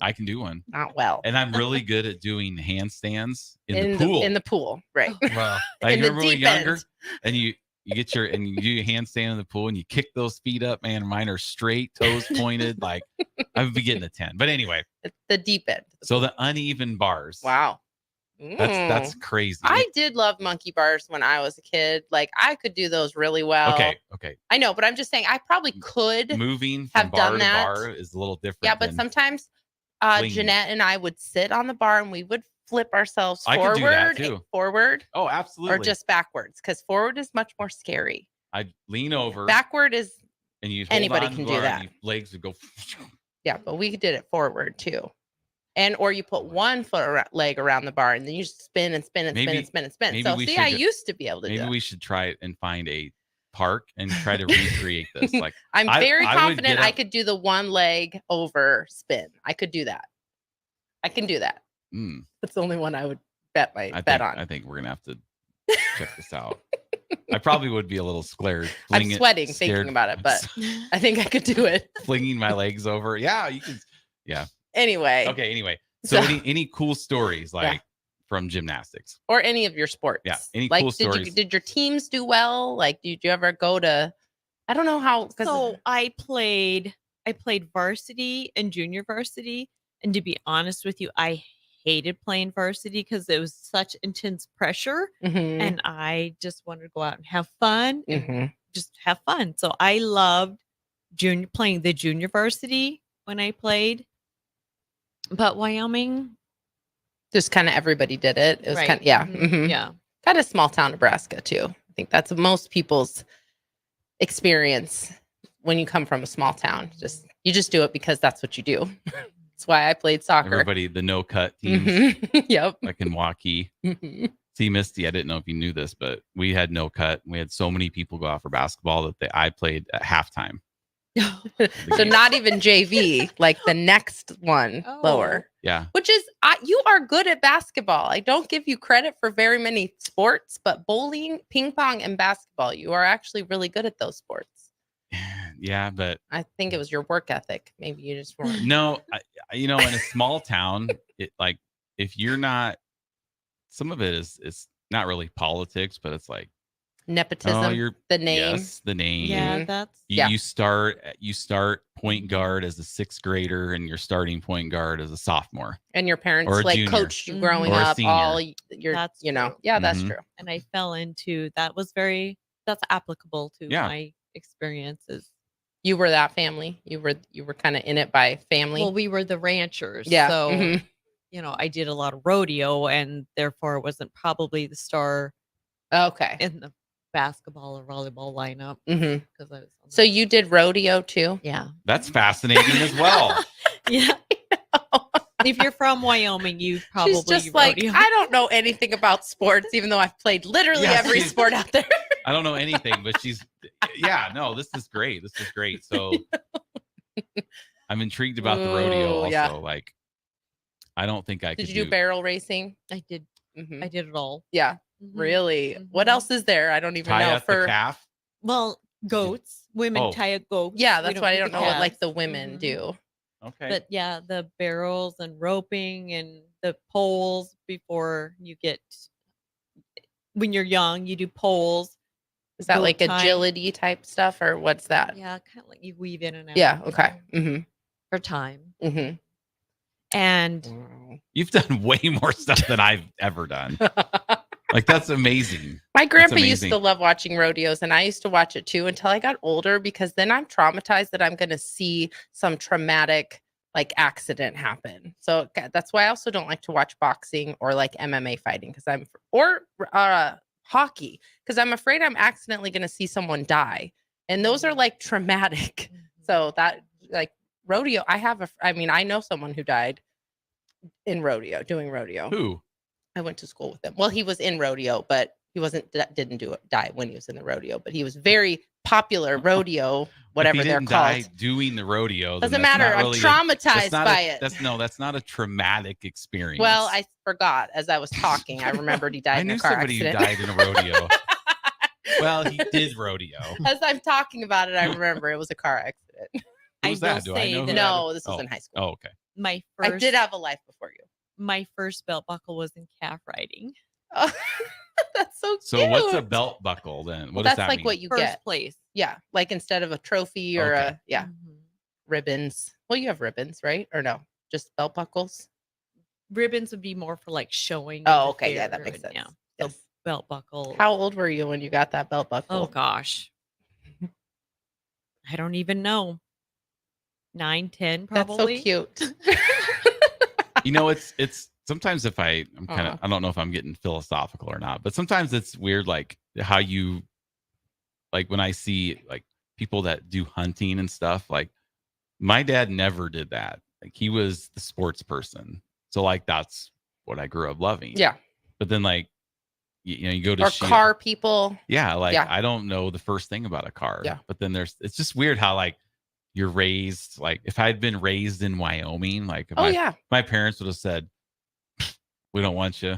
I can do one. Not well. And I'm really good at doing handstands in the pool. In the pool, right? Wow. Like In the remember when we were deep younger end. and you get your and you do your handstand in the pool and you kick those feet up, man. Mine are straight, toes pointed. Like I would be getting a 10. But anyway, It's the deep end. so the uneven bars. Wow. That's crazy. I did love monkey bars when I was a kid. Like I could do those really well. Okay. I know, but I'm just saying I probably could Moving have from bar done to that. bar is a little different. Yeah, but than sometimes swinging. Jeanette and I would sit on the bar and we would flip ourselves I could do that, forward, too. forward, Oh, absolutely. or just backwards, because forward is much more scary. I'd lean over Backward is and you anybody can do that. Legs would go. Yeah, but we did it forward too. And or you put one leg around the bar and then you just spin and spin and spin Maybe- and spin and spin. maybe So we see, should I go- used to be able to do Maybe it. we should try it and find a park and try to recreate this. Like I'm very I would confident get I up- could do the one leg over spin. I could do that. I can do that. Mm, That's the only one I would bet I on. think we're gonna have to check this out. I probably would be a little scared. I'm sweating thinking about it, but I think I could do it. flinging my legs over. Yeah, you can. Yeah. Anyway. Okay. Anyway, so So- any cool stories like from gymnastics? Or any of your sports. Yeah, any like, cool did stories. did your teams do well? Like, did you ever go to? I don't know how. So I played varsity and junior varsity, and to be honest with you, I hated playing varsity because it was such intense pressure, Mhm. and I just wanted to go out and have fun and Mhm. just have fun. So I loved playing the junior varsity when I played, but Wyoming Just kind of everybody did it. It was Right. kind of, yeah. Mhm. Yeah. Kind of small town Nebraska too. I think that's most people's experience when you come from a small town. You just do it because that's what you do. That's why I played soccer. Everybody, the no cut teams. Yep. Like in Waukee. See, Misty, I didn't know if you knew this, but we had no cut. We had so many people go out for basketball that I played at halftime. So not even JV, like the next one lower. Yeah. Which is, you are good at basketball. I don't give you credit for very many sports, but bowling, ping pong, and basketball, you are actually really good at those sports. Yeah, but I think it was your work ethic. Maybe you just weren't. no, in a small town, it like if you're not, some of it is not really politics, but it's like nepotism. The name. Yes, the name. Yeah, that's You start point guard as a sixth grader, and you're starting point guard as a sophomore. And your parents Or a like junior. coached you growing Or a up. senior. All your, That's yeah, that's Mhm. true. And I fell into that's applicable to Yeah. my experiences. You were that family. You were kind of in it by family. Well, we were the ranchers. Yeah. So, Mhm. I did a lot of rodeo and therefore wasn't probably the star Okay. in the basketball or volleyball lineup. Mhm. Because I was So you did rodeo too? Yeah. That's fascinating as well. Yeah. If you're from Wyoming, you probably She's just like, rodeo. I don't know anything about sports, even though I've played literally Yeah, every she's- sport out there. I don't know anything, but this is great. This is great. So I'm intrigued about the rodeo Ooh, also. yeah. Like, I don't think I could Did you do barrel racing? I did. Mhm. I did it all. Yeah. Really? What else is there? I don't even tie know. up the calf. Well, goats. Women Oh. tie a goat. Yeah, We that's why I do don't the know what like calves. the women do. Okay. But yeah, the barrels and roping and the poles before you get when you're young, you do poles. Is that goat like tying. agility type stuff or what's that? Yeah, kind of like you weave in and out. Yeah. Okay. Mm-hmm. For time. Mm-hmm. And You've done way more stuff than I've ever done. Like, that's amazing. My grandpa That's used to amazing. love watching rodeos, and I used to watch it too until I got older because then I'm traumatized that I'm going to see some traumatic like accident happen. So that's why I also don't like to watch boxing or like MMA fighting or hockey because I'm afraid I'm accidentally going to see someone die, and those are like traumatic. So that like rodeo, I know someone who died in rodeo doing rodeo. Who? I went to school with him. Well, he was in rodeo, but he didn't die when he was in the rodeo, but he was very popular rodeo, whatever If he they're didn't called. die doing the rodeo. then Doesn't that's matter. not I'm really traumatized by it. That's not a traumatic experience. Well, I forgot as I was talking. I remembered he died I in knew a car somebody accident. who died in a rodeo. Well, he did rodeo. As I'm talking about it, I remember it was a car accident. Who was that? Do I know who that No, is? this was in high school. Oh, okay. my I first did have a life before you. my first belt buckle was in calf riding. Oh, that's so cute. So what's a belt buckle then? What does That's that like mean? what you First get. place. Yeah, like instead of a trophy or Okay. ribbons. Well, you have ribbons, right? Or no, just belt buckles. Ribbons would be more for like showing. Oh, in the okay, yeah, that fair makes and, sense. Yeah. So belt buckle. How old were you when you got that belt buckle? Oh gosh. I don't even know. 9, 10 probably. That's so cute. You know, it's sometimes if I'm kind of I don't know if I'm getting philosophical or not, but sometimes it's weird like how you like when I see like people that do hunting and stuff, like my dad never did that. Like he was the sports person. So like that's what I grew up loving. Yeah. But then like you go to Or shoot- car people. Yeah, like Yeah. I don't know the first thing about a car. Yeah. But then it's just weird how like you're raised like if I had been raised in Wyoming, like Oh, yeah. my parents would have said, "We don't want you.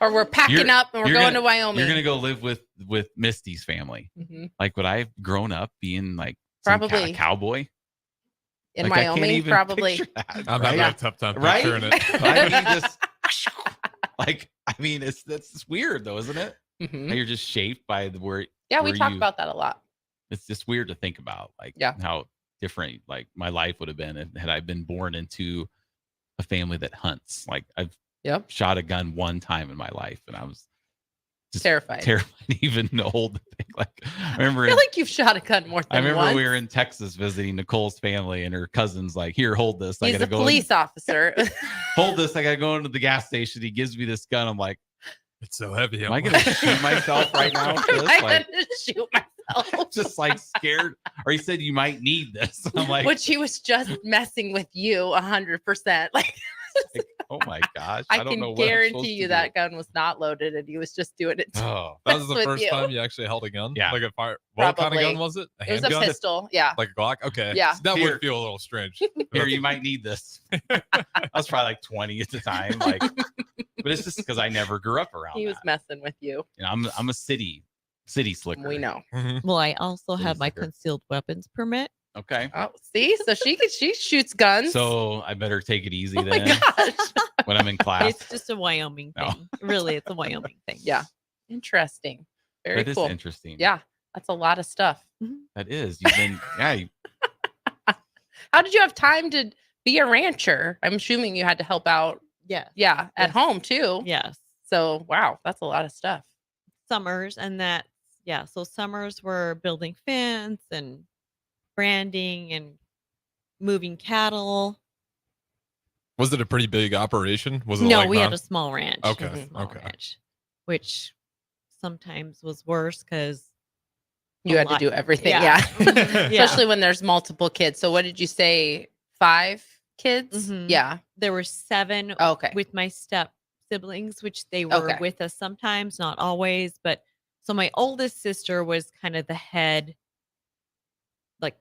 Or we're packing up and we're going to Wyoming. You're gonna go live with Misty's family." Mhm. Like would I have grown up being like some Probably. cowboy In Like, I can't Wyoming, even probably. picture that, I'm right? having a tough time Right? picturing it. I mean, just I mean, it's weird though, isn't it? Mhm. How you're just shaped by the word. Yeah, we talk about that a lot. It's just weird to think about, like how different like my life would have been had I been born into a family that hunts. Like I've shot a gun one time in my life, and I was Terrified. Terrified to even hold the thing. Like, I remember I feel like you've shot a gun more than I remember once. we were in Texas visiting Nicole's family, and her cousin's like, "Here, hold this. I He's gotta a go. police officer. Hold this. I gotta go into the gas station." He gives me this gun. I'm like, it's so heavy. Am I gonna shoot myself right now? With this? I Like, had to shoot myself. just like scared. Or he said you might need this. I'm like, Which he was just messing with you 100%. Like, oh my gosh. I don't can know what I'm supposed guarantee to you do. that gun was not loaded and he was just doing it. To Oh, that was mess the with first you. time you actually held a gun? Yeah. Like a fire. What kind of Probably. gun was it? It was a handgun? pistol. Yeah. Like a Glock? Okay. Yeah. That Here. would feel a little strange. Here, you might need this. I was probably like 20 at the time. Like, but it's just because I never grew up around He was that. messing with you. You know, I'm a city slicker. We know. Well, I also City have my slicker. concealed weapons permit. Okay. Oh, see? So she shoots guns. So I better take it easy oh my then gosh. when I'm in class. It's just a Wyoming No. thing. Really, it's a Wyoming thing. Yeah. Interesting. Very That is cool. interesting. Yeah. That's a lot of stuff. That is. You've been, yeah. How did you have time to be a rancher? I'm assuming you had to help out. Yeah. Yeah. At Yes. home too. Yes. So, wow. That's a lot of stuff. Summers and that, yeah. So summers were building fence and branding and moving cattle. Was it a pretty big operation? Was it No, like we had not- a small ranch. Okay. Small Okay. ranch, which sometimes was worse because You had to do everything. Yeah. Yeah. Especially when there's multiple kids. So, what did you say? 5 kids? Mhm. Yeah. There were 7 Okay. with my step siblings, which they were Okay. with us sometimes, not always. But so my oldest sister was kind of the head, like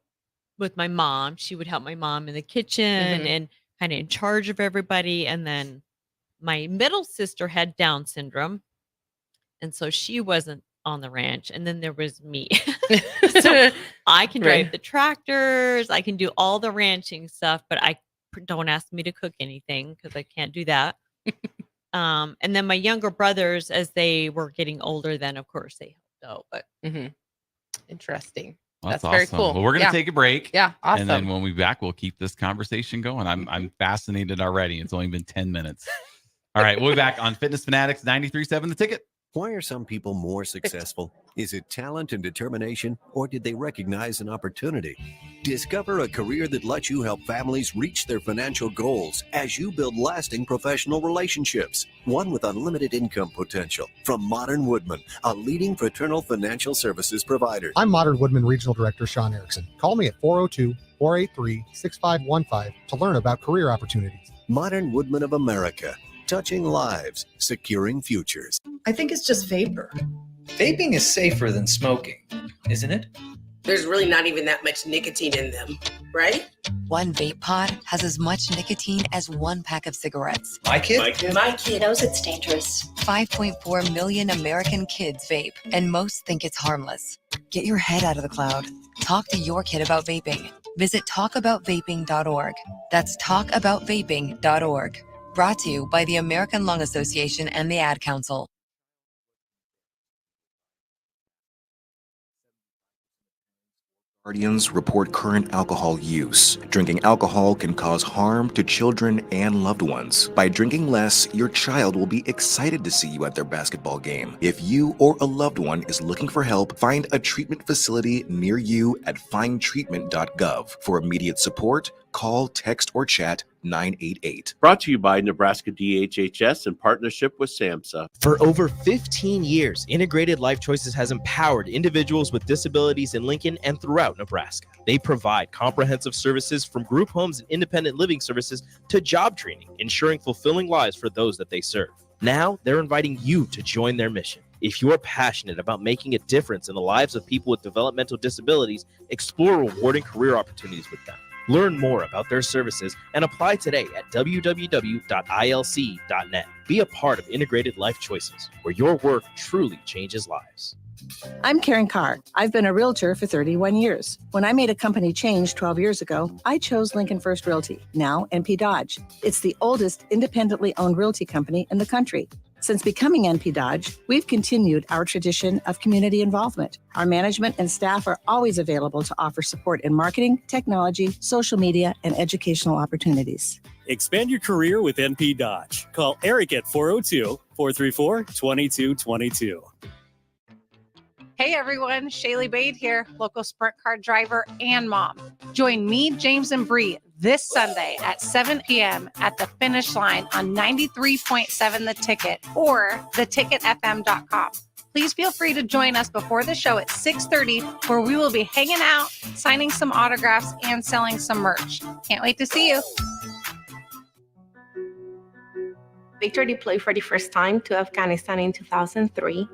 with my mom. She would help my mom in the kitchen Mhm. and kind of in charge of everybody. And then my middle sister had Down syndrome. And so she wasn't on the ranch. And then there was me. So I can drive Right. the tractors, I can do all the ranching stuff, but don't ask me to cook anything because I can't do that. And then my younger brothers, as they were getting older, then of course they helped out. But Mhm. Interesting. Well, That's awesome. very cool. Well, we're going to Yeah. take a break. Yeah. Awesome. And then when we back, we'll keep this conversation going. I'm fascinated already. It's only been 10 minutes. All right. We'll be back on Fitness Fanatics 93.7 The Ticket. Why are some people more successful? Is it talent and determination, or did they recognize an opportunity? Discover a career that lets you help families reach their financial goals as you build lasting professional relationships. One with unlimited income potential. From Modern Woodman, a leading fraternal financial services provider. I'm Modern Woodman Regional Director Sean Erickson. Call me at 402-483-6515 to learn about career opportunities. Modern Woodman of America. Touching lives, securing futures. I think it's just vapor. Vaping is safer than smoking, isn't it? There's really not even that much nicotine in them, right? One vape pod has as much nicotine as one pack of cigarettes. My kid? My kid knows it's dangerous. 5.4 million American kids vape, and most think it's harmless. Get your head out of the cloud. Talk to your kid about vaping. Visit talkaboutvaping.org. That's talkaboutvaping.org. Brought to you by the American Lung Association and the Ad Council. Guardians report current alcohol use. Drinking alcohol can cause harm to children and loved ones. By drinking less, your child will be excited to see you at their basketball game. If you or a loved one is looking for help, find a treatment facility near you at findtreatment.gov. For immediate support, call, text, or chat 988. Brought to you by Nebraska DHHS in partnership with SAMHSA. For over 15 years, Integrated Life Choices has empowered individuals with disabilities in Lincoln and throughout Nebraska. They provide comprehensive services from group homes and independent living services to job training, ensuring fulfilling lives for those that they serve. Now, they're inviting you to join their mission. If you're passionate about making a difference in the lives of people with developmental disabilities, explore rewarding career opportunities with them. Learn more about their services and apply today at www.ilc.net. Be a part of Integrated Life Choices, where your work truly changes lives. I'm Karen Carr. I've been a realtor for 31 years. When I made a company change 12 years ago, I chose Lincoln First Realty, now NP Dodge. It's the oldest independently owned realty company in the country. Since becoming NP Dodge, we've continued our tradition of community involvement. Our management and staff are always available to offer support in marketing, technology, social media, and educational opportunities. Expand your career with NP Dodge. Call Eric at 434-2222. Hey everyone, Shaylee Bade here, local sprint car driver and mom. Join me, James, and Bree this Sunday at 7 p.m. at the finish line on 93.7 The Ticket or theticketfm.com. Please feel free to join us before the show at 6:30, where we will be hanging out, signing some autographs, and selling some merch. Can't wait to see you. Victor deployed for the first time to Afghanistan in 2003.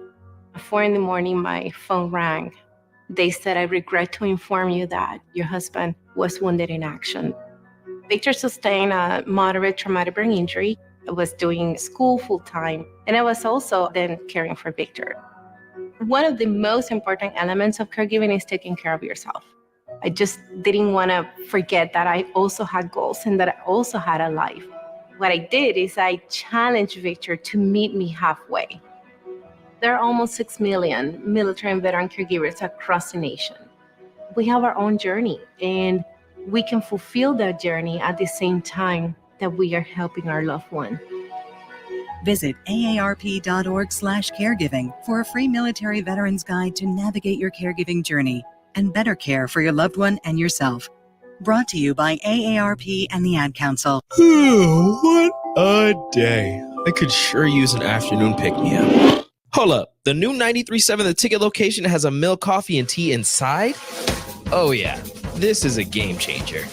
At 4 in the morning, my phone rang. They said, I regret to inform you that your husband was wounded in action. Victor sustained a moderate traumatic brain injury. I was doing school full time, and I was also then caring for Victor. One of the most important elements of caregiving is taking care of yourself. I just didn't want to forget that I also had goals and that I also had a life. What I did is I challenged Victor to meet me halfway. There are almost 6 million military and veteran caregivers across the nation. We have our own journey, and we can fulfill that journey at the same time that we are helping our loved one. Visit aarp.org/caregiving for a free military veterans guide to navigate your caregiving journey and better care for your loved one and yourself. Brought to you by AARP and the Ad Council. What a day. I could sure use an afternoon pick-me-up. Hold up. The new 93.7 The Ticket location has a milk, coffee, and tea inside? Oh, yeah. This is a game changer.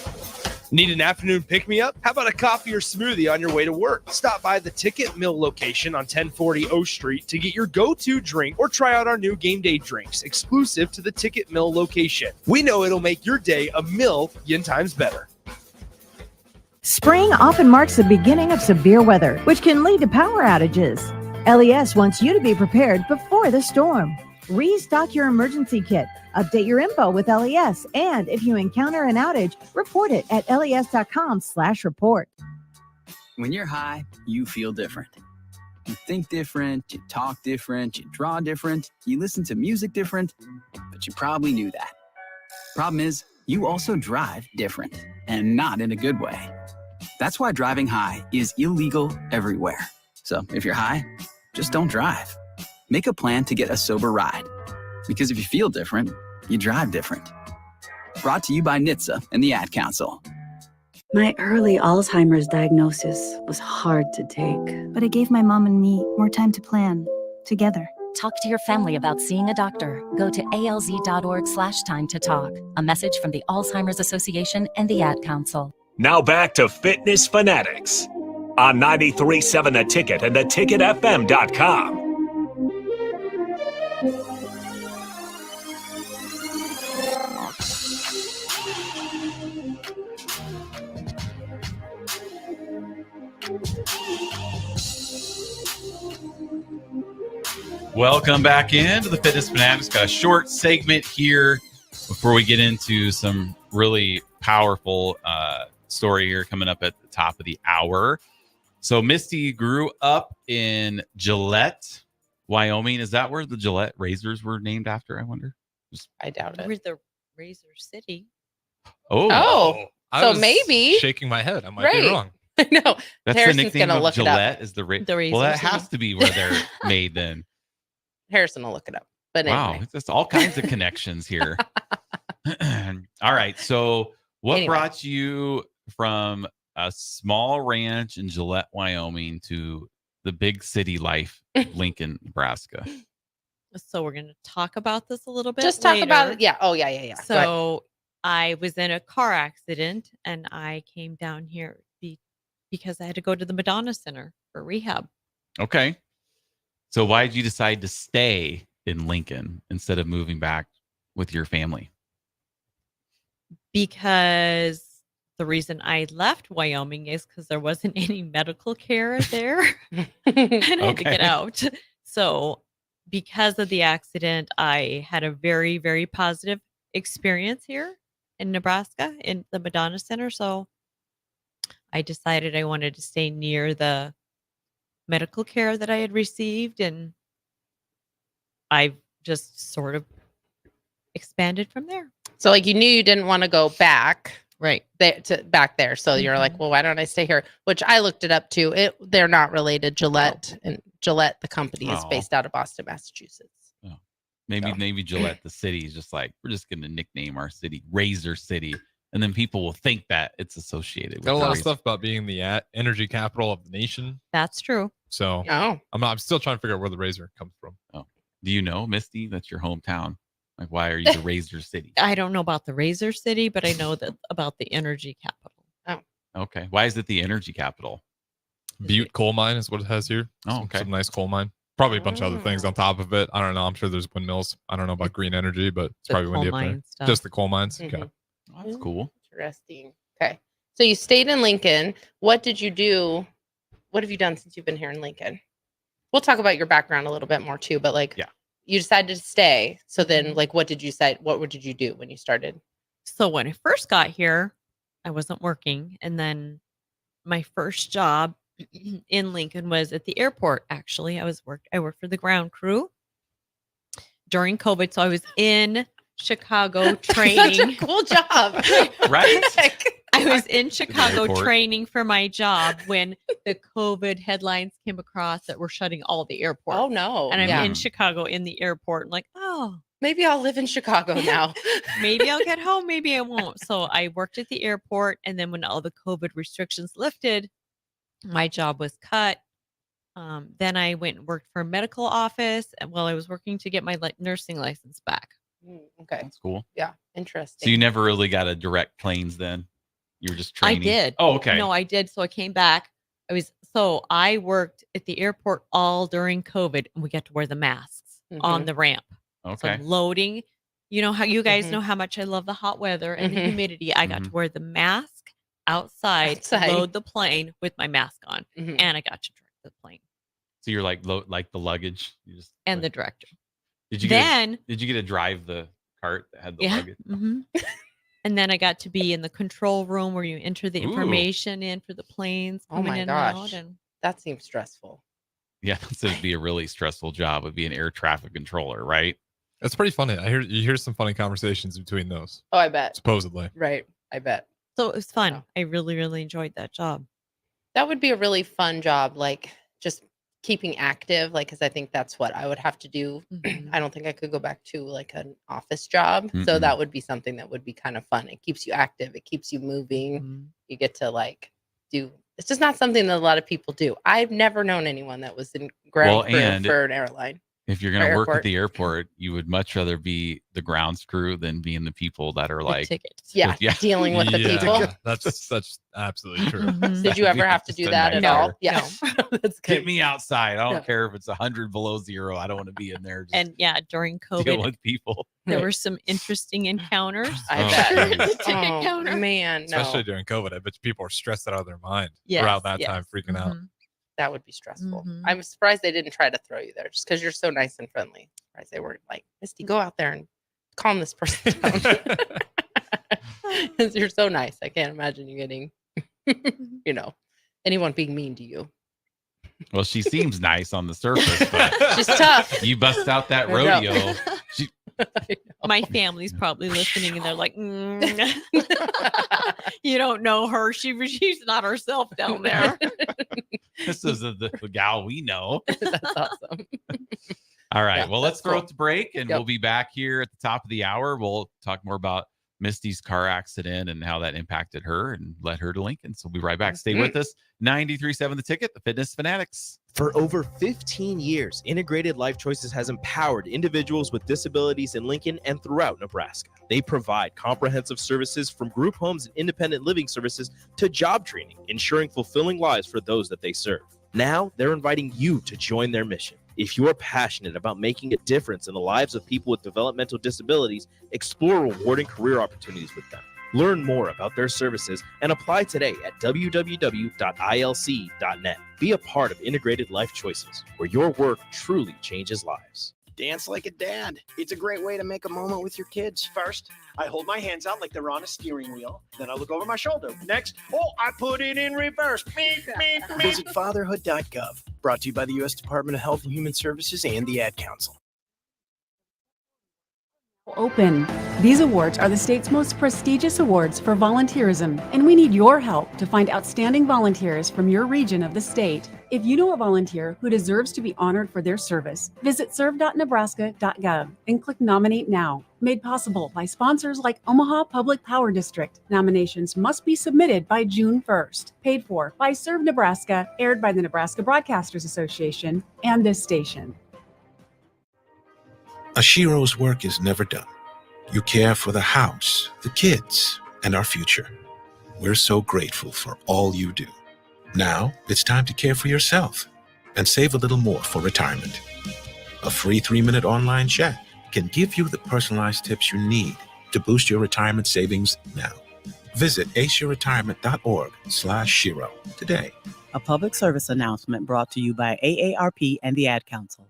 Need an afternoon pick-me-up? How about a coffee or smoothie on your way to work? Stop by the Ticket Mill location on 1040 O Street to get your go-to drink or try out our new game day drinks exclusive to the Ticket Mill location. We know it'll make your day a million times better. Spring often marks the beginning of severe weather, which can lead to power outages. LES wants you to be prepared before the storm. Restock your emergency kit, update your info with LES, and if you encounter an outage, report it at les.com/report. When you're high, you feel different. You think different, you talk different, you draw different, you listen to music different, but you probably knew that. Problem is, you also drive different, and not in a good way. That's why driving high is illegal everywhere. So if you're high, just don't drive. Make a plan to get a sober ride. Because if you feel different, you drive different. Brought to you by NHTSA and the Ad Council. My early Alzheimer's diagnosis was hard to take. But it gave my mom and me more time to plan together. Talk to your family about seeing a doctor. Go to alz.org/time to talk. A message from the Alzheimer's Association and the Ad Council. Now back to Fitness Fanatics on 93.7 The Ticket and theticketfm.com. Welcome back into the Fitness Fanatics. Got a short segment here before we get into some really powerful story here coming up at the top of the hour. So Misty grew up in Gillette, Wyoming. Is that where the Gillette razors were named after, I wonder? I doubt it. We're the Razor City. Oh. I So was maybe. shaking my head. I might be Right. wrong. I know. That's Harrison's the nickname gonna of look Gillette it up. is the razor. The Razor Well, that City. has to be where they're made then. Harrison will look it up. But Wow, anyway. it's all kinds of connections here. All right. So what Anyway. brought you from a small ranch in Gillette, Wyoming to the big city life, Lincoln, Nebraska? So we're going to talk about this a little bit. Just talk about later. it. Yeah. Oh, yeah. Go ahead. So I was in a car accident and I came down here because I had to go to the Madonna Center for rehab. Okay. So why did you decide to stay in Lincoln instead of moving back with your family? Because the reason I left Wyoming is because there wasn't any medical care there and I had to get Okay. out. So because of the accident, I had a very, very positive experience here in Nebraska in the Madonna Center. So I decided I wanted to stay near the medical care that I had received, and I've just sort of expanded from there. So, like, you knew you didn't want to go back, right there to back there. So you're like, well, why don't I stay here? Which I looked it up too. They're not related. Gillette and Gillette, the company, is based out of Boston, Massachusetts. Oh. Maybe Gillette, the city, is just like, we're just going to nickname our city Razor City. And then people will think that it's associated with Got a lot of Razor. stuff about being the energy capital of the nation. That's true. So I'm still trying to figure out where the razor comes from. Oh, do you know, Misty? That's your hometown. Like, why are you the Razor City? I don't know about the Razor City, but I know that about the energy capital. Oh, okay. Why is it the energy capital? Butte coal mine is what it has here. Oh, okay. Some nice coal mine. Probably a bunch of other things on top of it. I don't know. I'm sure there's windmills. I don't know about green energy, but it's probably windy up there. Stuff. Just the coal mines. Mhm. Okay. Oh, that's cool. Interesting. Okay. So you stayed in Lincoln. What did you do? What have you done since you've been here in Lincoln? We'll talk about your background a little bit more too, but like, you decided to stay. So then like, what did you say? What did you do when you started? So when I first got here, I wasn't working. And then my first job in Lincoln was at the airport. Actually, I worked for the ground crew during COVID. So I was in Chicago training. Such a cool job. Right? I was in Chicago airport. training for my job when the COVID headlines came across that we're shutting all the airports. Oh no. And I'm in Chicago in the airport. I'm like, oh, maybe I'll live in Chicago now. maybe I'll get home, maybe I won't. So I worked at the airport, and then when all the COVID restrictions lifted, my job was cut. Then I went and worked for a medical office while I was working to get my nursing license back. Okay. That's cool. Yeah. Interesting. So you never really got a direct planes then? You were just training? I did. Oh, okay. No, I did. So I came back. I worked at the airport all during COVID, and we got to wear the masks on the ramp. Okay. So loading, you know how you guys know how much I love the hot weather and the humidity. I got to wear the mask outside. Load the plane with my mask on, and I got to direct the plane. So you're like the luggage, you just and the director. Did you get to drive the cart that had the luggage? And then I got to be in the control room where you enter the information in for the planes Oh coming my in gosh. and out. And that seems stressful. Yeah, this would be a really stressful job. Would be an air traffic controller, right? That's pretty funny. You hear some funny conversations between those. Oh, I bet. Supposedly. Right. I bet. So it was fun. I really, really enjoyed that job. That would be a really fun job, like just keeping active, like, because I think that's what I would have to do. I don't think I could go back to like an office job. So that would be something that would be kind of fun. It keeps you active. It keeps you moving. You get to like do. It's just not something that a lot of people do. I've never known anyone that was in ground crew for an airline. If you're going to work at the airport, you would much rather be the grounds crew than being the people that are like dealing with the people. That's absolutely true. Did you ever have to do that at all? Yeah. That's Get me outside. I don't care if it's 100 below zero. I don't want to be in there. Just and during COVID, deal with people. There were some interesting encounters. I bet. Man, especially during COVID, I bet people are stressed out of their mind throughout that time, freaking out. That would be stressful. I'm surprised they didn't try to throw you there just because you're so nice and friendly. Surprised they weren't like, Misty, go out there and calm this person down. You're so nice. I can't imagine you getting, anyone being mean to you. Well, she seems nice on the surface, but she's tough. You bust out that rodeo. My family's probably listening and they're like, you don't know her. She's not herself down there. This is the gal we know. That's awesome. All right. Yeah, well, let's throw cool. it to break and we'll be back here at the top of the hour. We'll talk more about Misty's car accident and how that impacted her and led her to Lincoln. So we'll be right back. Stay with us. 93.7 The Ticket, the Fitness Fanatics. For over 15 years, Integrated Life Choices has empowered individuals with disabilities in Lincoln and throughout Nebraska. They provide comprehensive services from group homes and independent living services to job training, ensuring fulfilling lives for those that they serve. Now, they're inviting you to join their mission. If you're passionate about making a difference in the lives of people with developmental disabilities, explore rewarding career opportunities with them. Learn more about their services and apply today at www.ilc.net. Be a part of Integrated Life Choices, where your work truly changes lives. Dance like a dad. It's a great way to make a moment with your kids. First, I hold my hands out like they're on a steering wheel. Then I look over my shoulder. Next, I put it in reverse. Visit fatherhood.gov. Brought to you by the U.S. Department of Health and Human Services and the Ad Council. Open. These awards are the state's most prestigious awards for volunteerism, and we need your help to find outstanding volunteers from your region of the state. If you know a volunteer who deserves to be honored for their service, visit serve.nebraska.gov and click Nominate Now. Made possible by sponsors like Omaha Public Power District. Nominations must be submitted by June 1st. Paid for by Serve Nebraska, aired by the Nebraska Broadcasters Association and this station. Ashiro's work is never done. You care for the house, the kids, and our future. We're so grateful for all you do. Now it's time to care for yourself and save a little more for retirement. A free 3-minute online chat can give you the personalized tips you need to boost your retirement savings now. Visit aceyourretirement.org/Shiro today. A public service announcement brought to you by AARP and the Ad Council.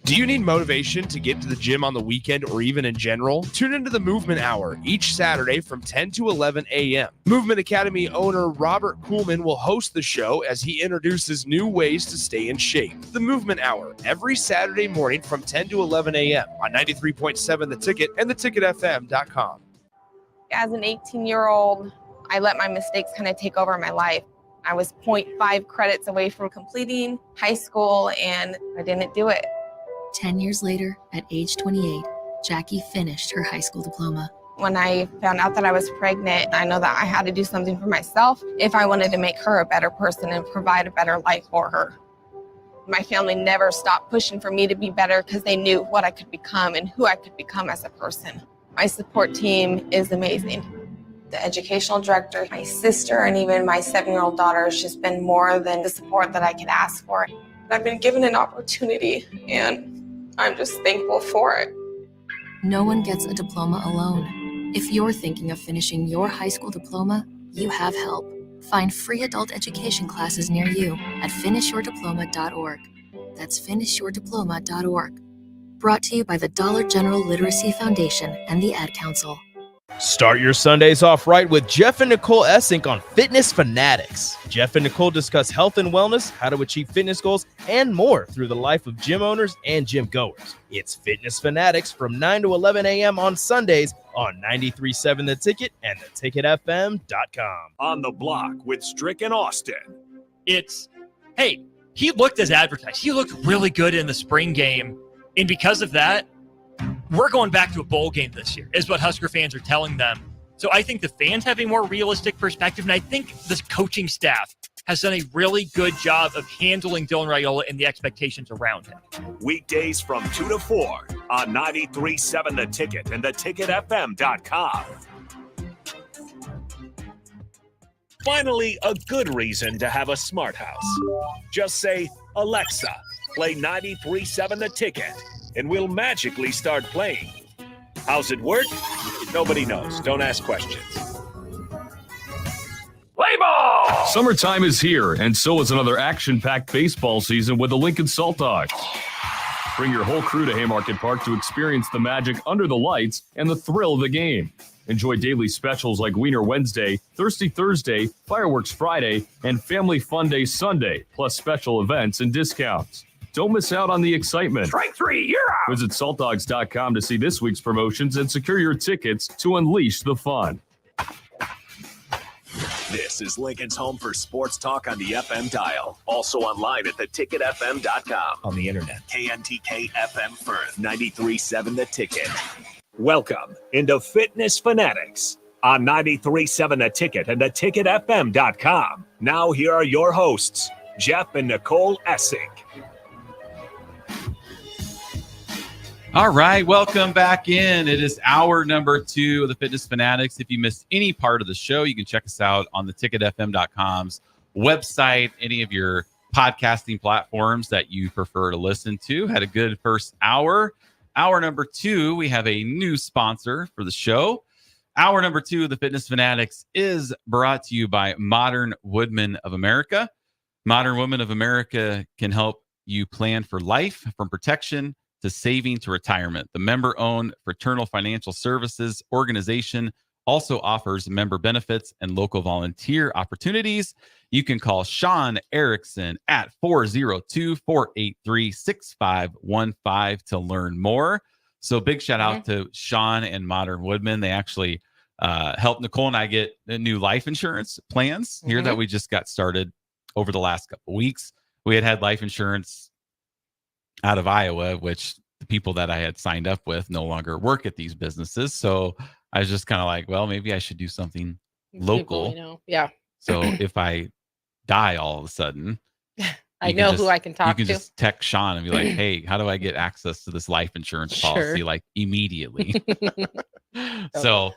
Do you need motivation to get to the gym on the weekend or even in general? Tune into the Movement Hour each Saturday from 10 to 11 a.m. Movement Academy owner Robert Kuhlman will host the show as he introduces new ways to stay in shape. The Movement Hour, every Saturday morning from 10 to 11 a.m. on 93.7 The Ticket and theticketfm.com. As an 18-year-old, I let my mistakes kind of take over my life. I was 0.5 credits away from completing high school, and I didn't do it. 10 years later, at age 28, Jackie finished her high school diploma. When I found out that I was pregnant, I know that I had to do something for myself if I wanted to make her a better person and provide a better life for her. My family never stopped pushing for me to be better because they knew what I could become and who I could become as a person. My support team is amazing. The educational director, my sister, and even my 7-year-old daughter has just been more than the support that I could ask for. I've been given an opportunity, and I'm just thankful for it. No one gets a diploma alone. If you're thinking of finishing your high school diploma, you have help. Find free adult education classes near you at finishyourdiploma.org. That's finishyourdiploma.org. Brought to you by the Dollar General Literacy Foundation and the Ad Council. Start your Sundays off right with Jeff and Nicole Essink on Fitness Fanatics. Jeff and Nicole discuss health and wellness, how to achieve fitness goals, and more through the life of gym owners and gym goers. It's Fitness Fanatics from 9 to 11 a.m. on Sundays on 93.7 The Ticket and theticketfm.com. On the Block with Strick and Austin. It's, hey, he looked as advertised. He looked really good in the spring game. And because of that, we're going back to a bowl game this year, is what Husker fans are telling them. So I think the fans have a more realistic perspective, and I think this coaching staff has done a really good job of handling Dylan Raiola and the expectations around him. Weekdays from 2 to 4 on 93.7 The Ticket and theticketfm.com. Finally, a good reason to have a smart house. Just say, Alexa, play 93.7 The Ticket, and we'll magically start playing. How's it work? Nobody knows. Don't ask questions. Play ball! Summertime is here, and so is another action-packed baseball season with the Lincoln Salt Dogs. Bring your whole crew to Haymarket Park to experience the magic under the lights and the thrill of the game. Enjoy daily specials like Wiener Wednesday, Thirsty Thursday, Fireworks Friday, and Family Fun Day Sunday, plus special events and discounts. Don't miss out on the excitement. Strike three, you're out! Visit saltdogs.com to see this week's promotions and secure your tickets to unleash the fun. This is Lincoln's home for sports talk on the FM dial. Also online at theticketfm.com. On the internet. KNTK FM Firth, 93.7 The Ticket. Welcome into Fitness Fanatics on 93.7 The Ticket and theticketfm.com. Now here are your hosts, Jeff and Nicole Essink. All right, welcome back in. It is hour number 2 of the Fitness Fanatics. If you missed any part of the show, you can check us out on the ticketfm.com's website, any of your podcasting platforms that you prefer to listen to. Had a good first hour. Hour number 2, we have a new sponsor for the show. Hour number 2 of the Fitness Fanatics is brought to you by Modern Woodmen of America. Modern Women of America can help you plan for life, from protection to saving to retirement. The member-owned Fraternal Financial Services organization also offers member benefits and local volunteer opportunities. You can call Sean Erickson at 402-483-6515 to learn more. So big shout out to Sean and Modern Woodman. They actually helped Nicole and I get new life insurance plans here that we just got started over the last couple of weeks. We had life insurance out of Iowa, which the people that I had signed up with no longer work at these businesses. So I was just kind of like, well, maybe I should do something local. People, you know. Yeah. So if I die all of a sudden, I know who I can talk You can to. just text Sean and be like, hey, how do I get access to this life insurance policy? Sure. Like immediately. So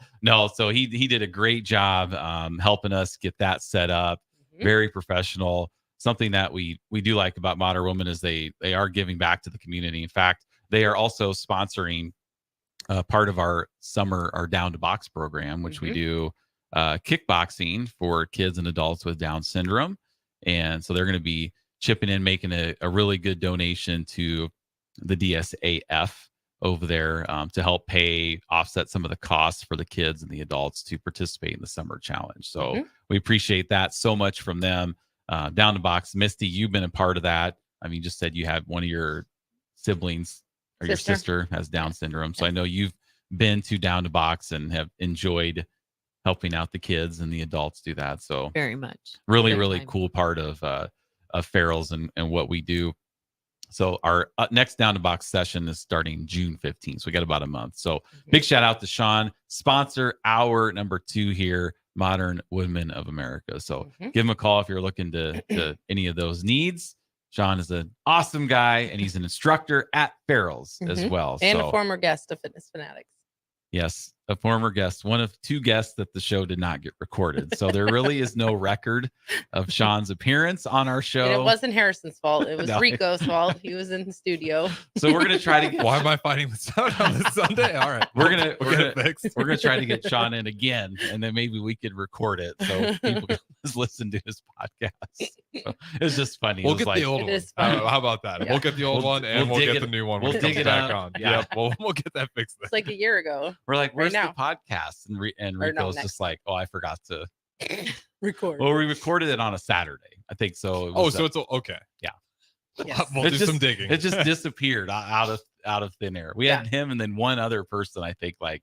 he did a great job helping us get that set up. Very professional. Something that we do like about Modern Woman is they are giving back to the community. In fact, they are also sponsoring part of our Down to Box program, which we do kickboxing for kids and adults with Down syndrome. And so they're going to be chipping in, making a really good donation to the DSAF over there to help offset some of the costs for the kids and the adults to participate in the summer challenge. So we appreciate that so much from them. Down to Box. Misty, you've been a part of that. I mean, you just said you had one of your siblings or your sister has Down syndrome. So I know you've been to Down to Box and have enjoyed helping out the kids and the adults do that. So Very much. Really cool part of Ferals and what we do. So our next Down to Box session is starting June 15th. So we got about a month. So big shout out to Sean, sponsor hour number 2 here, Modern Woodmen of America. So give him a call if you're looking to any of those needs. Sean is an awesome guy, and he's an instructor at Ferals as well. And a former guest of Fitness Fanatics. Yes, a former guest, one of 2 guests that the show did not get recorded. So there really is no record of Sean's appearance on our show. And it wasn't Harrison's fault. It was No. Rico's fault. He was in the studio. So we're gonna try to get. Why am I finding this out on this Sunday? All right, We're gonna fixed. we're gonna try to get Sean in again, and then maybe we could record it so people can just listen to his podcast. So it was just funny. We'll It was get the old one. How about that? Yeah. We'll get the old one, and we'll get the new one. We'll when it dig comes it back up. on. Yeah. Yep, we'll get that fixed. It's like a year ago. We're like, where's now. the podcast? And Or no, Rico's next. just like, oh, I forgot to record. Well, we recorded it on a Saturday, I think. So. So it's okay. Yeah. Yes. We'll do some digging. It just disappeared out of thin air. We had him and then one other person, I think, like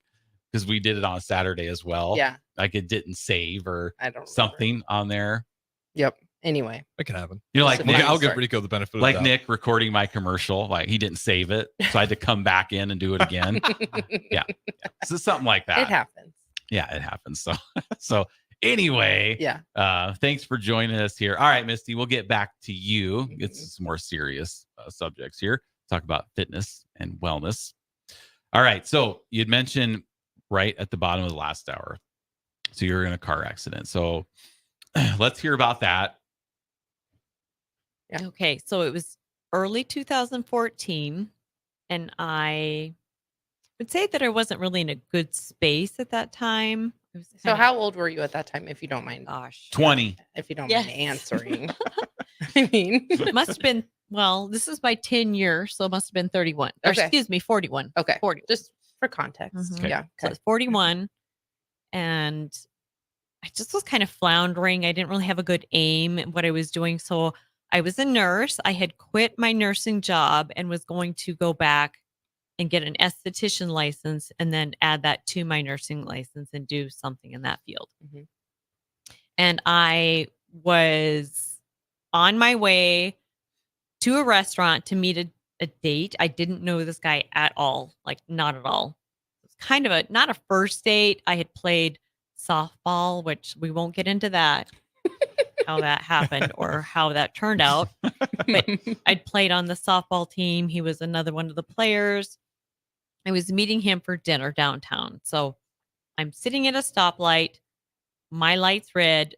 because we did it on a Saturday as well. Yeah. Like it didn't save or I don't something on there. Yep. Anyway, it can happen. You know, like Nick, I'll give Rico the benefit of like the doubt. Nick recording my commercial, like he didn't save it, so I had to come back in and do it again. yeah. So something like that. it happens. Yeah, it happens. So anyway, Yeah. Thanks for joining us here. All right, Misty, we'll get back to you. Get some more serious subjects here. Talk about fitness and wellness. All right, so you'd mentioned right at the bottom of the last hour, so you're in a car accident. So let's hear about that. Yeah. Okay, so it was early 2014, and I would say that I wasn't really in a good space at that time. It was So how old were you at that time, if you don't mind? Gosh. 20. If you don't Yes. mind answering. I mean, must have been, well, this is my 10 year, so it must have been 31. Or Okay. excuse me, 41. Okay. 40. Just for context. Mhm. Yeah. So it's 41. And I just was kind of floundering. I didn't really have a good aim at what I was doing. So I was a nurse. I had quit my nursing job and was going to go back and get an esthetician license and then add that to my nursing license and do something in that field. Mhm. And I was on my way to a restaurant to meet a date. I didn't know this guy at all, like not at all. It's kind of not a first date. I had played softball, which we won't get into that, how that happened or how that turned out. But I'd played on the softball team. He was another one of the players. I was meeting him for dinner downtown. So I'm sitting at a stoplight. My light's red.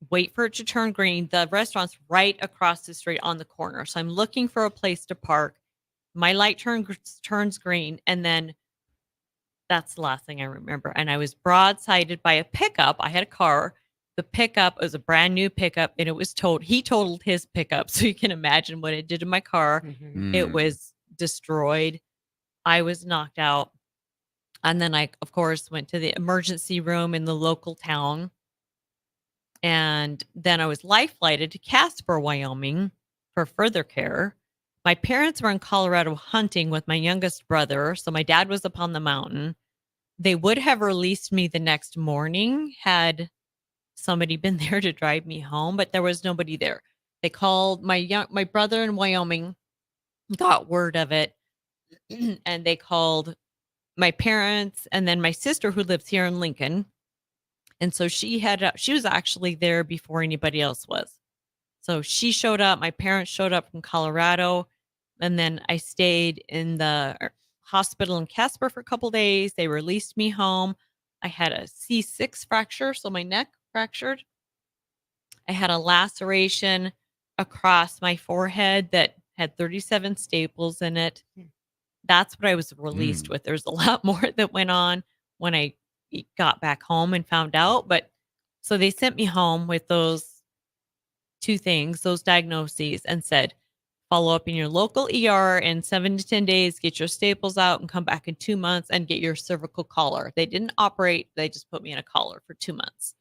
Wait for it to turn green. The restaurant's right across the street on the corner. So I'm looking for a place to park. My light turns green. And then that's the last thing I remember. And I was broadsided by a pickup. I had a car. The pickup was a brand new pickup and it was he totaled his pickup. So you can imagine what it did to my car. It was destroyed. I was knocked out. And then I, of course, went to the emergency room in the local town. And then I was life flighted to Casper, Wyoming for further care. My parents were in Colorado hunting with my youngest brother. So my dad was up on the mountain. They would have released me the next morning had somebody been there to drive me home, but there was nobody there. They called my brother in Wyoming, got word of it, and they called my parents and then my sister who lives here in Lincoln. And so she was actually there before anybody else was. So she showed up, my parents showed up from Colorado, and then I stayed in the hospital in Casper for a couple days. They released me home. I had a C6 fracture, so my neck fractured. I had a laceration across my forehead that had 37 staples in it. That's what I was released with. There's a lot more that went on when I got back home and found out. But so they sent me home with those two things, those diagnoses, and said, follow up in your local ER in 7 to 10 days, get your staples out and come back in 2 months and get your cervical collar. They didn't operate. They just put me in a collar for 2 months.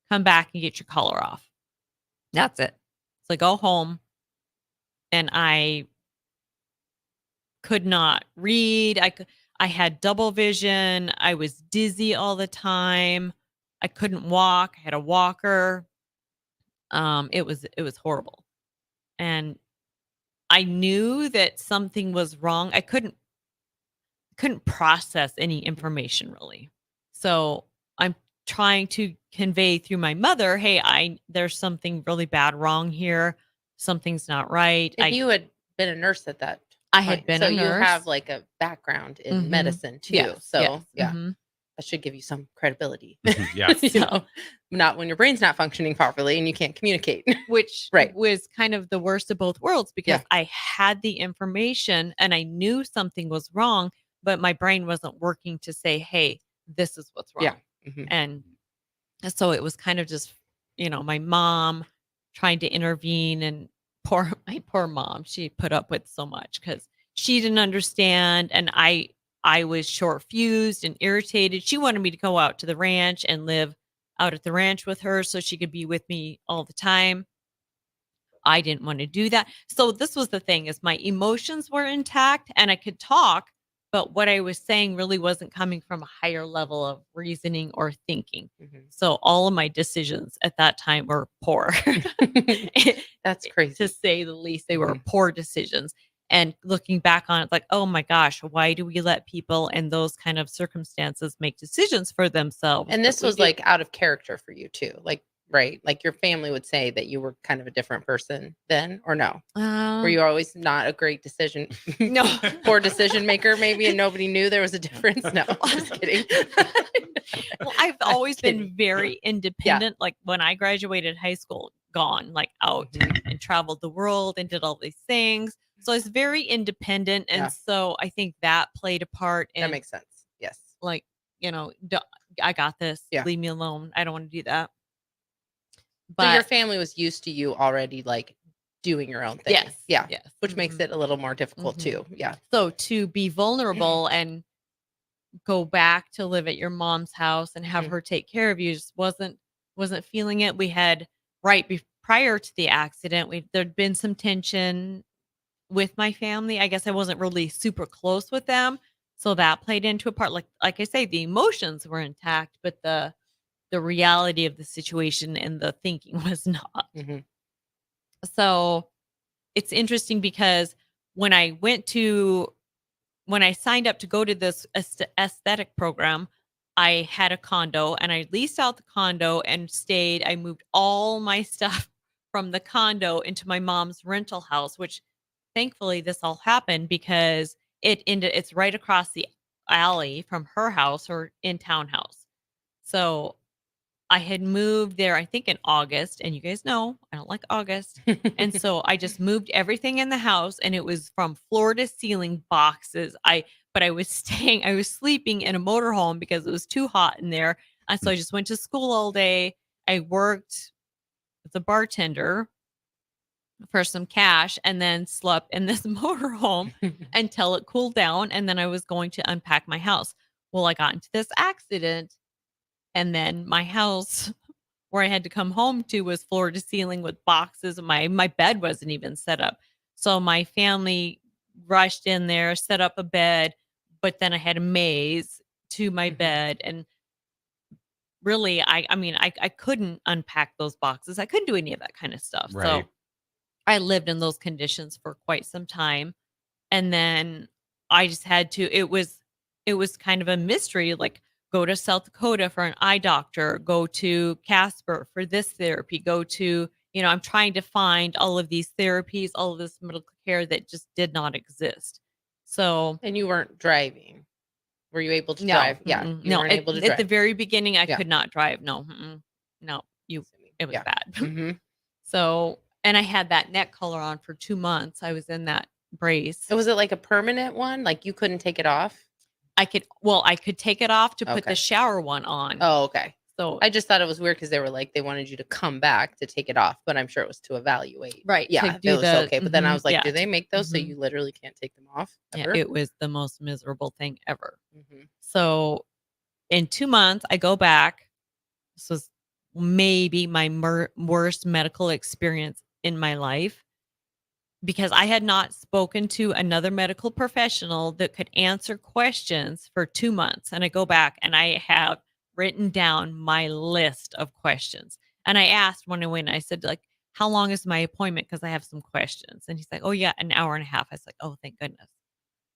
Come back and get your collar off. That's it. So I go home and I could not read. I had double vision. I was dizzy all the time. I couldn't walk. I had a walker. It was horrible. And I knew that something was wrong. I couldn't process any information really. So I'm trying to convey through my mother, hey, there's something really bad wrong here. Something's not right. If you had been a nurse at that I had been so a nurse. you have like a background in Mhm. medicine too. Yes, So yes. yeah, Mhm. that should give you some credibility. Yeah. You know, not when your brain's not functioning properly and you can't communicate. Which Right. was kind of the worst of both worlds because Yeah. I had the information and I knew something was wrong, but my brain wasn't working to say, hey, this is what's wrong. Yeah. Mhm. And so it was kind of just, my mom trying to intervene, and my poor mom, she put up with so much because she didn't understand. And I was short fused and irritated. She wanted me to go out to the ranch and live out at the ranch with her so she could be with me all the time. I didn't want to do that. So this was the thing, is my emotions were intact and I could talk, but what I was saying really wasn't coming from a higher level of reasoning or thinking. Mhm. So all of my decisions at that time were poor. That's crazy. To say the least. They were poor decisions. And looking back on it, like, oh my gosh, why do we let people in those kind of circumstances make decisions for themselves? And But this we was do. like out of character for you too. Like, right? Like your family would say that you were kind of a different person then, or no? Were you always not a great decision? No. Poor decision maker, maybe, and nobody knew there was a difference? No, just kidding. Well, I've always been kidding. very independent. Like when I graduated high school, gone, like out and traveled the world and did all these things. So I was very independent. And Yeah. so I think that played a part in, That makes sense. Yes. like, I got this. Yeah. Leave me alone. I don't want to do that. So your But family was used to you already like doing your own thing. yes. Yeah. Yes. Which makes Mhm. it a little more difficult Mhm. too. Yeah. So to be vulnerable and go back to live at your mom's house and have Mhm. her take care of you just wasn't feeling it. We had prior to the accident, there'd been some tension with my family. I guess I wasn't really super close with them, so that played into a part. Like I say, the emotions were intact, but the reality of the situation and the thinking was not. Mhm. So it's interesting because when I signed up to go to this aesthetic program, I had a condo and I leased out the condo and stayed. I moved all my stuff from the condo into my mom's rental house, which thankfully this all happened because it's right across the alley from her house, her in-town house. So I had moved there, I think in August, and you guys know I don't like August. And so I just moved everything in the house and it was from floor to ceiling boxes. But I was sleeping in a motorhome because it was too hot in there. And so I just went to school all day. I worked as a bartender for some cash and then slept in this motorhome until it cooled down. And then I was going to unpack my house. Well, I got into this accident and then my house where I had to come home to was floor to ceiling with boxes. My bed wasn't even set up. So my family rushed in there, set up a bed, but then I had a maze to my bed. And really, I couldn't unpack those boxes. I couldn't do any of that kind of stuff. Right. So I lived in those conditions for quite some time. And then I just had to, it was kind of a mystery, like go to South Dakota for an eye doctor, go to Casper for this therapy, go to, I'm trying to find all of these therapies, all of this medical care that just did not exist. So, And you weren't driving. Were you able to no, drive? Yeah. You no, weren't able to at drive. the very beginning, I Yeah. could not drive. No, no, it was Yeah. bad. Mhm. So, and I had that neck collar on for 2 months. I was in that brace. So was it like a permanent one? Like you couldn't take it off? I could take it off to put Okay. the shower one on. Oh, okay. So I just thought it was weird because they were like, they wanted you to come back to take it off, but I'm sure it was to evaluate. Right, to Yeah. It do was the- okay. But then I was like, yeah, do they make those so mhm. you literally can't take them off? yeah, Ever? it was the most miserable thing ever. Mhm. So in 2 months, I go back. This was maybe my worst medical experience in my life because I had not spoken to another medical professional that could answer questions for 2 months. And I go back and I have written down my list of questions. And I asked when I went, I said, like, how long is my appointment? Because I have some questions. And he's like, oh, yeah, an hour and a half. I was like, oh, thank goodness.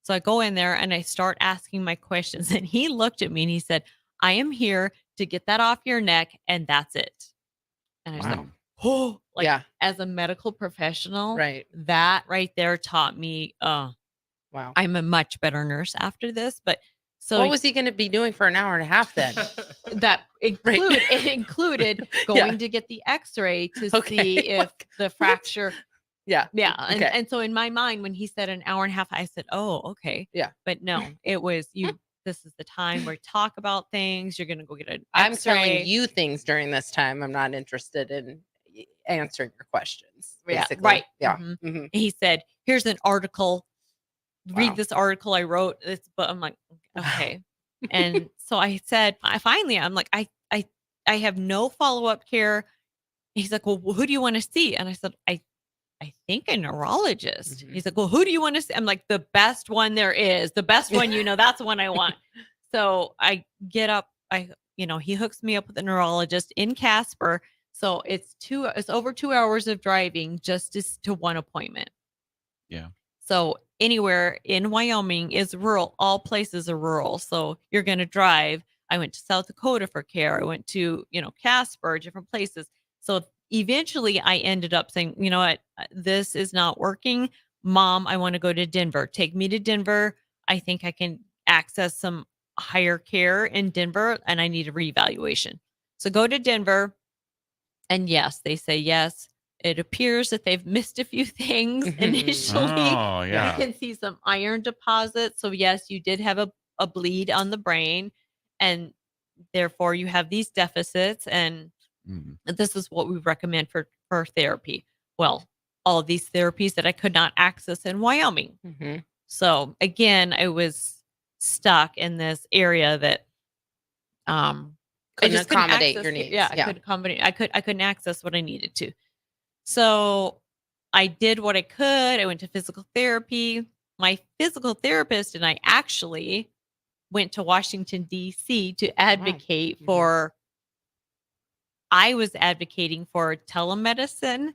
So I go in there and I start asking my questions. And he looked at me and he said, I am here to get that off your neck. And that's it. And I was like, oh, like Yeah. as a medical professional, Right. that right there taught me, Wow. I'm a much better nurse after this. But so What was he going to be doing for an hour and a half then? that included going to get the x-ray to Okay. see if the fracture. Yeah. Yeah. And, Okay. and so in my mind, when he said an hour and a half, I said, oh, okay. Yeah. But no, it was this is the time where we talk about things. You're going to go get an I'm x-ray. telling you things during this time. I'm not interested in answering your questions. Yeah, Basically. right. Yeah. Mhm. Mhm. He said, here's an article. Read Wow. this article I wrote. This, but I'm like, okay. And so I said, I'm like, I have no follow-up care. He's like, well, who do you want to see? And I said, I think a neurologist. Mhm. He's like, well, who do you want to see? I'm like, the best one there is, the best one, that's the one I want. So I get up, he hooks me up with a neurologist in Casper. So it's over 2 hours of driving just to one appointment. Yeah. So anywhere in Wyoming is rural. All places are rural. So you're going to drive. I went to South Dakota for care. I went to, Casper, different places. So eventually I ended up saying, you know what, this is not working. Mom, I want to go to Denver. Take me to Denver. I think I can access some higher care in Denver and I need a reevaluation. So go to Denver. And yes, they say yes. It appears that they've missed a few things initially. Oh, yeah. You can see some iron deposits. So yes, you did have a bleed on the brain and therefore you have these deficits. And this is what we recommend for therapy. Well, all of these therapies that I could not access in Wyoming. Mhm. So again, I was stuck in this area that I Couldn't just couldn't accommodate access your it. needs. Yeah, I could accommodate. I couldn't access what I needed to. So I did what I could. I went to physical therapy. My physical therapist and I actually went to Washington, D.C. to advocate for, I was advocating for telemedicine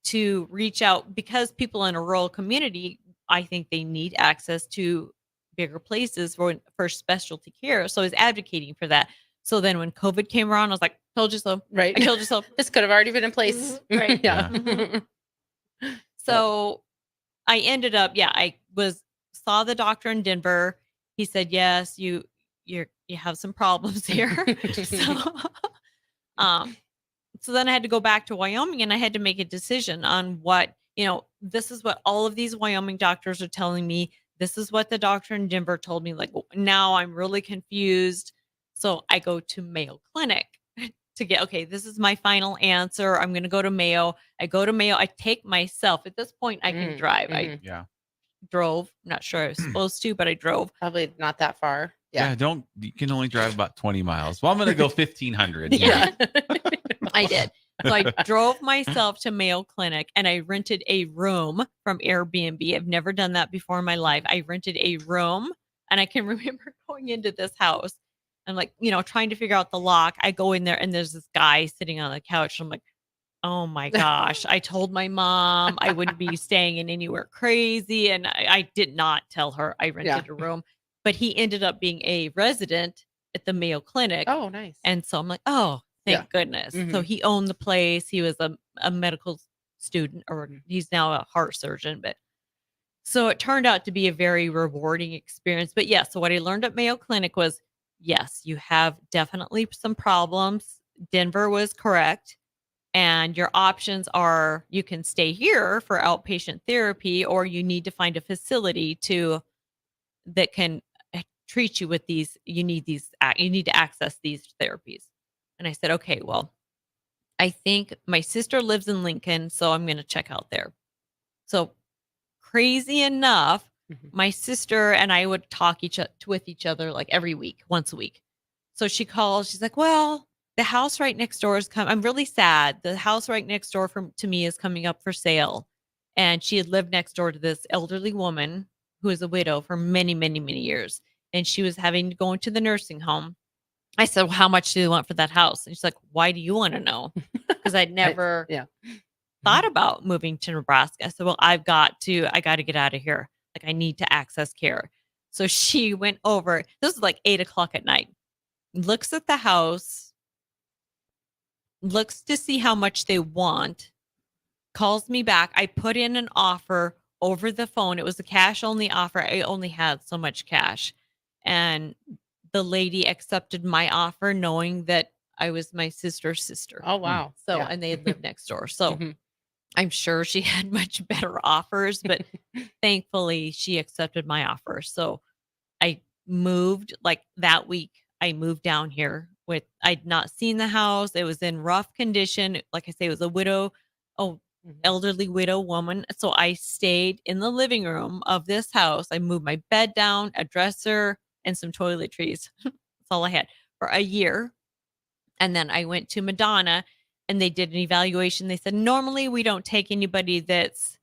to reach out because people in a rural community, I think they need access to bigger places for specialty care. So I was advocating for that. So then when COVID came around, I was like, told you so. Right. I told you so. This could have already been in place. Right. Yeah. Mhm. So I ended up, I saw the doctor in Denver. He said, yes, you have some problems here. So then I had to go back to Wyoming and I had to make a decision on what, this is what all of these Wyoming doctors are telling me. This is what the doctor in Denver told me. Like, now I'm really confused. So I go to Mayo Clinic to get, okay, this is my final answer. I'm going to go to Mayo. I go to Mayo. I take myself. At this point, I can drive. I drove. Not sure I was supposed to, but I drove. Probably not that far. Yeah. You can only drive about 20 miles. Well, I'm going to go 1,500. Yeah. I did. So I drove myself to Mayo Clinic and I rented a room from Airbnb. I've never done that before in my life. I rented a room and I can remember going into this house and like, trying to figure out the lock. I go in there and there's this guy sitting on the couch. I'm like, oh my gosh. I told my mom I wouldn't be staying in anywhere crazy. And I did not tell her I rented a room, but he ended up being a resident at the Mayo Clinic. Oh, nice. And so I'm like, oh, thank goodness. So he owned the place. He was a medical student, or he's now a heart surgeon. But so it turned out to be a very rewarding experience. But yeah, so what I learned at Mayo Clinic was, yes, you have definitely some problems. Denver was correct. And your options are you can stay here for outpatient therapy, or you need to find a facility that can treat you with these. You need to access these therapies. And I said, okay, well, I think my sister lives in Lincoln, so I'm going to check out there. So crazy enough, my sister and I would talk with each other like every week, once a week. So she calls, she's like, well, the house right next door is coming. I'm really sad. The house right next door to me is coming up for sale. And she had lived next door to this elderly woman who is a widow for many, many, many years. And she was having to go into the nursing home. I said, well, how much do you want for that house? And she's like, why do you want to know? Because I'd never thought about moving to Nebraska. I said, well, I got to get out of here. Like, I need to access care. So she went over. This was like 8:00 at night. Looks at the house, looks to see how much they want, calls me back. I put in an offer over the phone. It was a cash only offer. I only had so much cash. And the lady accepted my offer knowing that I was my sister's sister. Oh, wow. So, and they had lived next door. So I'm sure she had much better offers, but thankfully she accepted my offer. So I moved like that week. I moved down here I'd not seen the house. It was in rough condition. Like I say, it was elderly widow woman. So I stayed in the living room of this house. I moved my bed down, a dresser, and some toiletries. That's all I had for a year. And then I went to Madonna and they did an evaluation. They said, normally we don't take anybody that's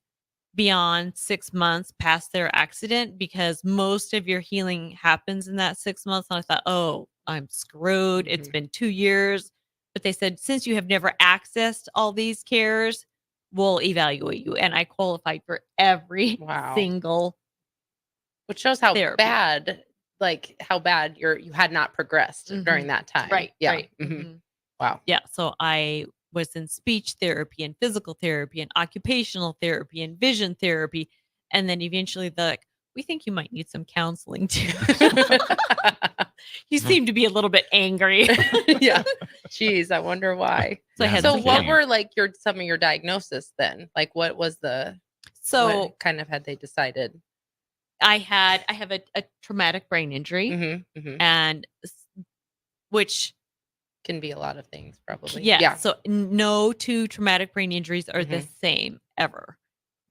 beyond 6 months past their accident because most of your healing happens in that 6 months. And I thought, oh, I'm screwed. It's been 2 years. But they said, since you have never accessed all these cares, we'll evaluate you. And I qualified for every single which shows how therapy. bad you had not progressed during that time. Right. Yeah. Right. Wow. Yeah. So I was in speech therapy and physical therapy and occupational therapy and vision therapy. And then eventually we think you might need some counseling too. You seem to be a little bit angry. Yeah. Jeez, I wonder why. So what were like some of your diagnosis then? Like what was what kind of had they decided? I have a traumatic brain injury and which can be a lot of things probably. Yeah. So no two traumatic brain injuries are the same ever,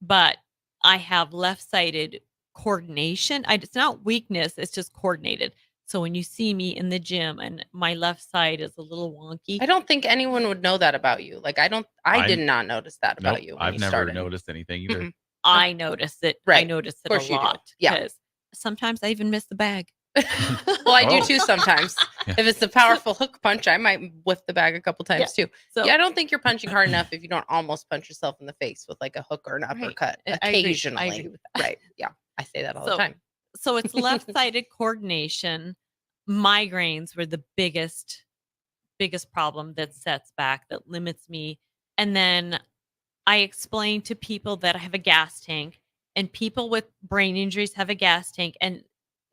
but I have left-sided coordination. It's not weakness. It's just coordinated. So when you see me in the gym and my left side is a little wonky. I don't think anyone would know that about you. Like I did not notice that about you. I've never noticed anything either. I noticed it. Right. I noticed it a lot. Yeah. Sometimes I even miss the bag. Well, I do too sometimes. If it's a powerful hook punch, I might whiff the bag a couple times too. So I don't think you're punching hard enough if you don't almost punch yourself in the face with like a hook or an uppercut occasionally. I agree with that. Right. Yeah. I say that all the time. So it's left-sided coordination. Migraines were the biggest problem that sets back, that limits me. And then I explained to people that I have a gas tank, and people with brain injuries have a gas tank, and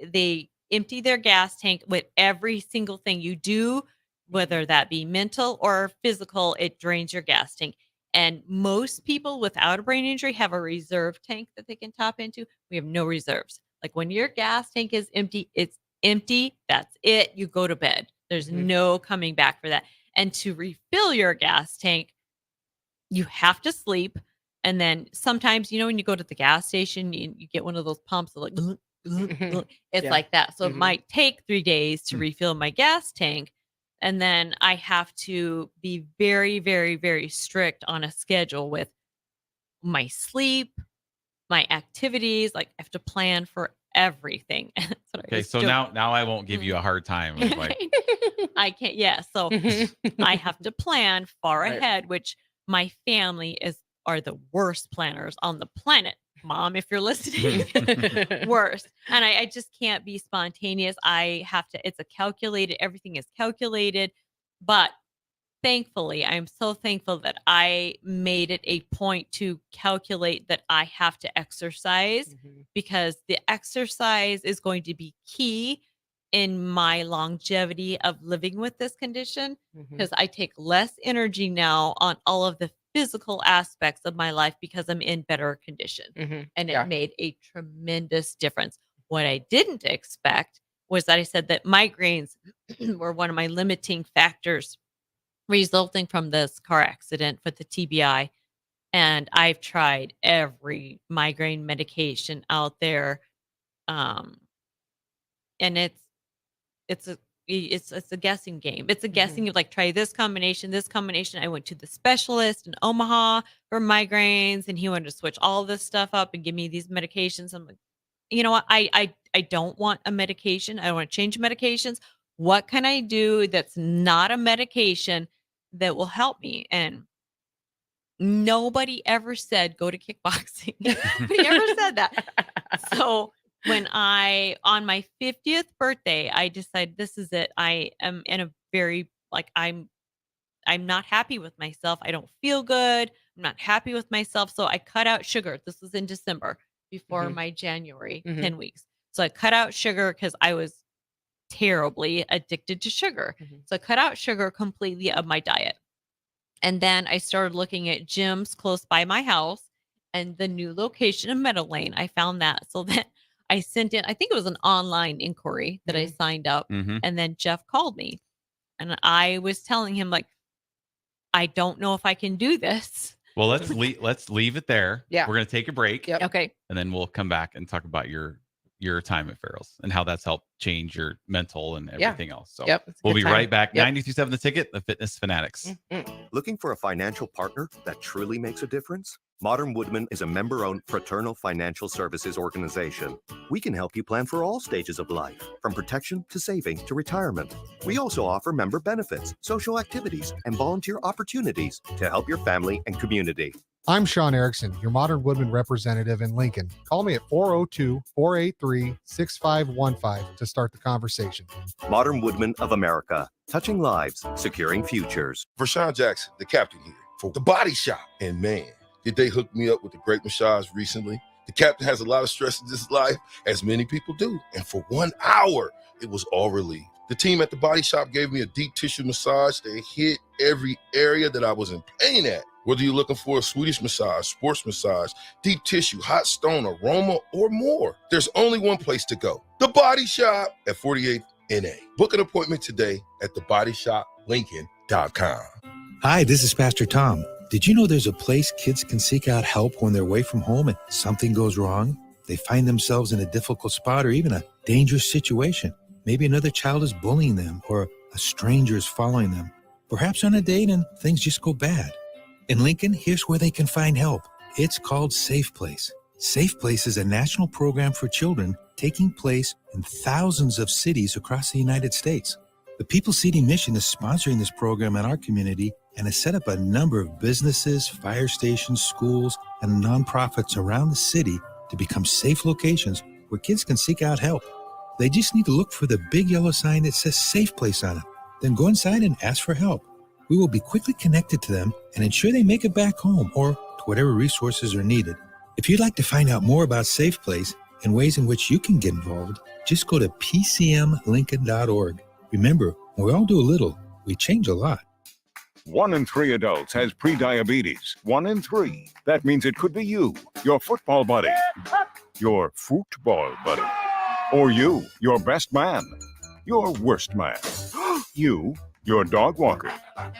they empty their gas tank with every single thing you do, whether that be mental or physical, it drains your gas tank. And most people without a brain injury have a reserve tank that they can tap into. We have no reserves. Like when your gas tank is empty, it's empty. That's it. You go to bed. There's no coming back for that. And to refill your gas tank, you have to sleep. And then sometimes, when you go to the gas station, you get one of those pumps that like, it's like that. So it might take 3 days to refill my gas tank. And then I have to be very, very, very strict on a schedule with my sleep, my activities. Like, I have to plan for everything. That's what I Okay, was so joking. now I won't give you a hard time. It's like, I can't. Yeah. So I have to plan far Right. ahead, which my family are the worst planners on the planet. Mom, if you're listening, worst. And I just can't be spontaneous. I have to, it's a calculated, everything is calculated. But thankfully, I'm so thankful that I made it a point to calculate that I have to exercise, because the exercise is going to be key in my longevity of living with this condition, because I take less energy now on all of the physical aspects of my life because I'm in better condition. And it made a tremendous difference. What I didn't expect was that I said that migraines were one of my limiting factors resulting from this car accident with the TBI. And I've tried every migraine medication out there. And it's a guessing game. It's a guessing of like, try this combination, this combination. I went to the specialist in Omaha for migraines, and he wanted to switch all this stuff up and give me these medications. I'm like, you know what? I don't want a medication. I don't want to change medications. What can I do that's not a medication that will help me? And nobody ever said go to kickboxing. Nobody ever said that. So when on my 50th birthday, I decided this is it. I am in a very, like, I'm not happy with myself. I don't feel good. I'm not happy with myself. So I cut out sugar. This was in December before my January 10 weeks. So I cut out sugar because I was terribly addicted to sugar. So I cut out sugar completely of my diet. And then I started looking at gyms close by my house and the new location in Meadow Lane. I found that. So then I sent in, I think it was an online inquiry that I signed up. And then Jeff called me, and I was telling him, like, I don't know if I can do this. well, let's leave it there. Yeah. We're gonna take a break. Okay. And then we'll come back and talk about your time at Farrell's and how that's helped change your mental and everything else. So we'll be right back. 92.7 The Ticket, the Fitness Fanatics. Looking for a financial partner that truly makes a difference? Modern Woodman is a member-owned fraternal financial services organization. We can help you plan for all stages of life, from protection to savings to retirement. We also offer member benefits, social activities, and volunteer opportunities to help your family and community. I'm Sean Erickson, your Modern Woodman representative in Lincoln. Call me at 402-483-6515 to start the conversation. Modern Woodman of America, touching lives, securing futures. Vershawn Jackson, the captain here for The Body Shop. And man, did they hook me up with a great massage recently. The captain has a lot of stress in his life, as many people do. And for 1 hour, it was all relieved. The team at The Body Shop gave me a deep tissue massage that hit every area that I was in pain at. Whether you're looking for a Swedish massage, sports massage, deep tissue, hot stone, aroma, or more, there's only one place to go. The Body Shop at 48th NA. Book an appointment today at thebodyshoplincoln.com. Hi, this is Pastor Tom. Did you know there's a place kids can seek out help when they're away from home and something goes wrong? They find themselves in a difficult spot or even a dangerous situation. Maybe another child is bullying them or a stranger is following them. Perhaps on a date and things just go bad. In Lincoln, here's where they can find help. It's called Safe Place. Safe Place is a national program for children taking place in thousands of cities across the United States. The People Seeding Mission is sponsoring this program in our community and has set up a number of businesses, fire stations, schools, and nonprofits around the city to become safe locations where kids can seek out help. They just need to look for the big yellow sign that says Safe Place on it. Then go inside and ask for help. We will be quickly connected to them and ensure they make it back home or to whatever resources are needed. If you'd like to find out more about Safe Place and ways in which you can get involved, just go to pcmlincoln.org. Remember, when we all do a little, we change a lot. 1 in 3 adults has prediabetes. 1 in 3. That means it could be you, your football buddy, your football buddy, or you, your best man, your worst man, you, your dog walker,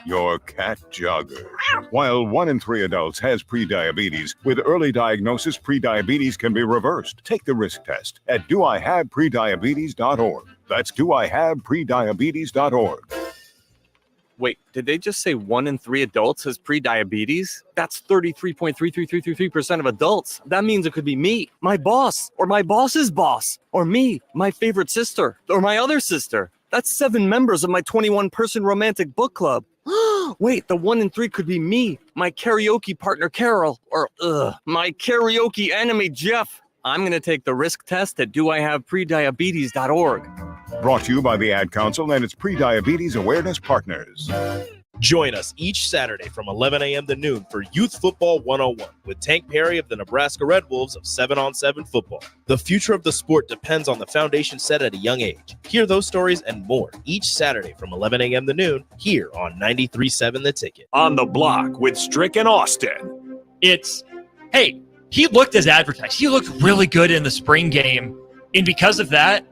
your cat jogger. While 1 in 3 adults has prediabetes, with early diagnosis, prediabetes can be reversed. Take the risk test at doihaveprediabetes.org. That's doihaveprediabetes.org. Wait, did they just say 1 in 3 adults has prediabetes? That's 33.33333% of adults. That means it could be me, my boss, or my boss's boss, or me, my favorite sister, or my other sister. That's 7 members of my 21-person romantic book club. Wait, the 1 in 3 could be me, my karaoke partner Carol, or my karaoke enemy Jeff. I'm going to take the risk test at doihaveprediabetes.org. Brought to you by the Ad Council and its pre-diabetes awareness partners. Join us each Saturday from 11 a.m. to noon for Youth Football 101 with Tank Perry of the Nebraska Red Wolves of 7-on-7 football. The future of the sport depends on the foundation set at a young age. Hear those stories and more each Saturday from 11 a.m. to noon here on 93.7 The Ticket. On the Block with Strick and Austin. It's, hey, he looked as advertised. He looked really good in the spring game. And because of that,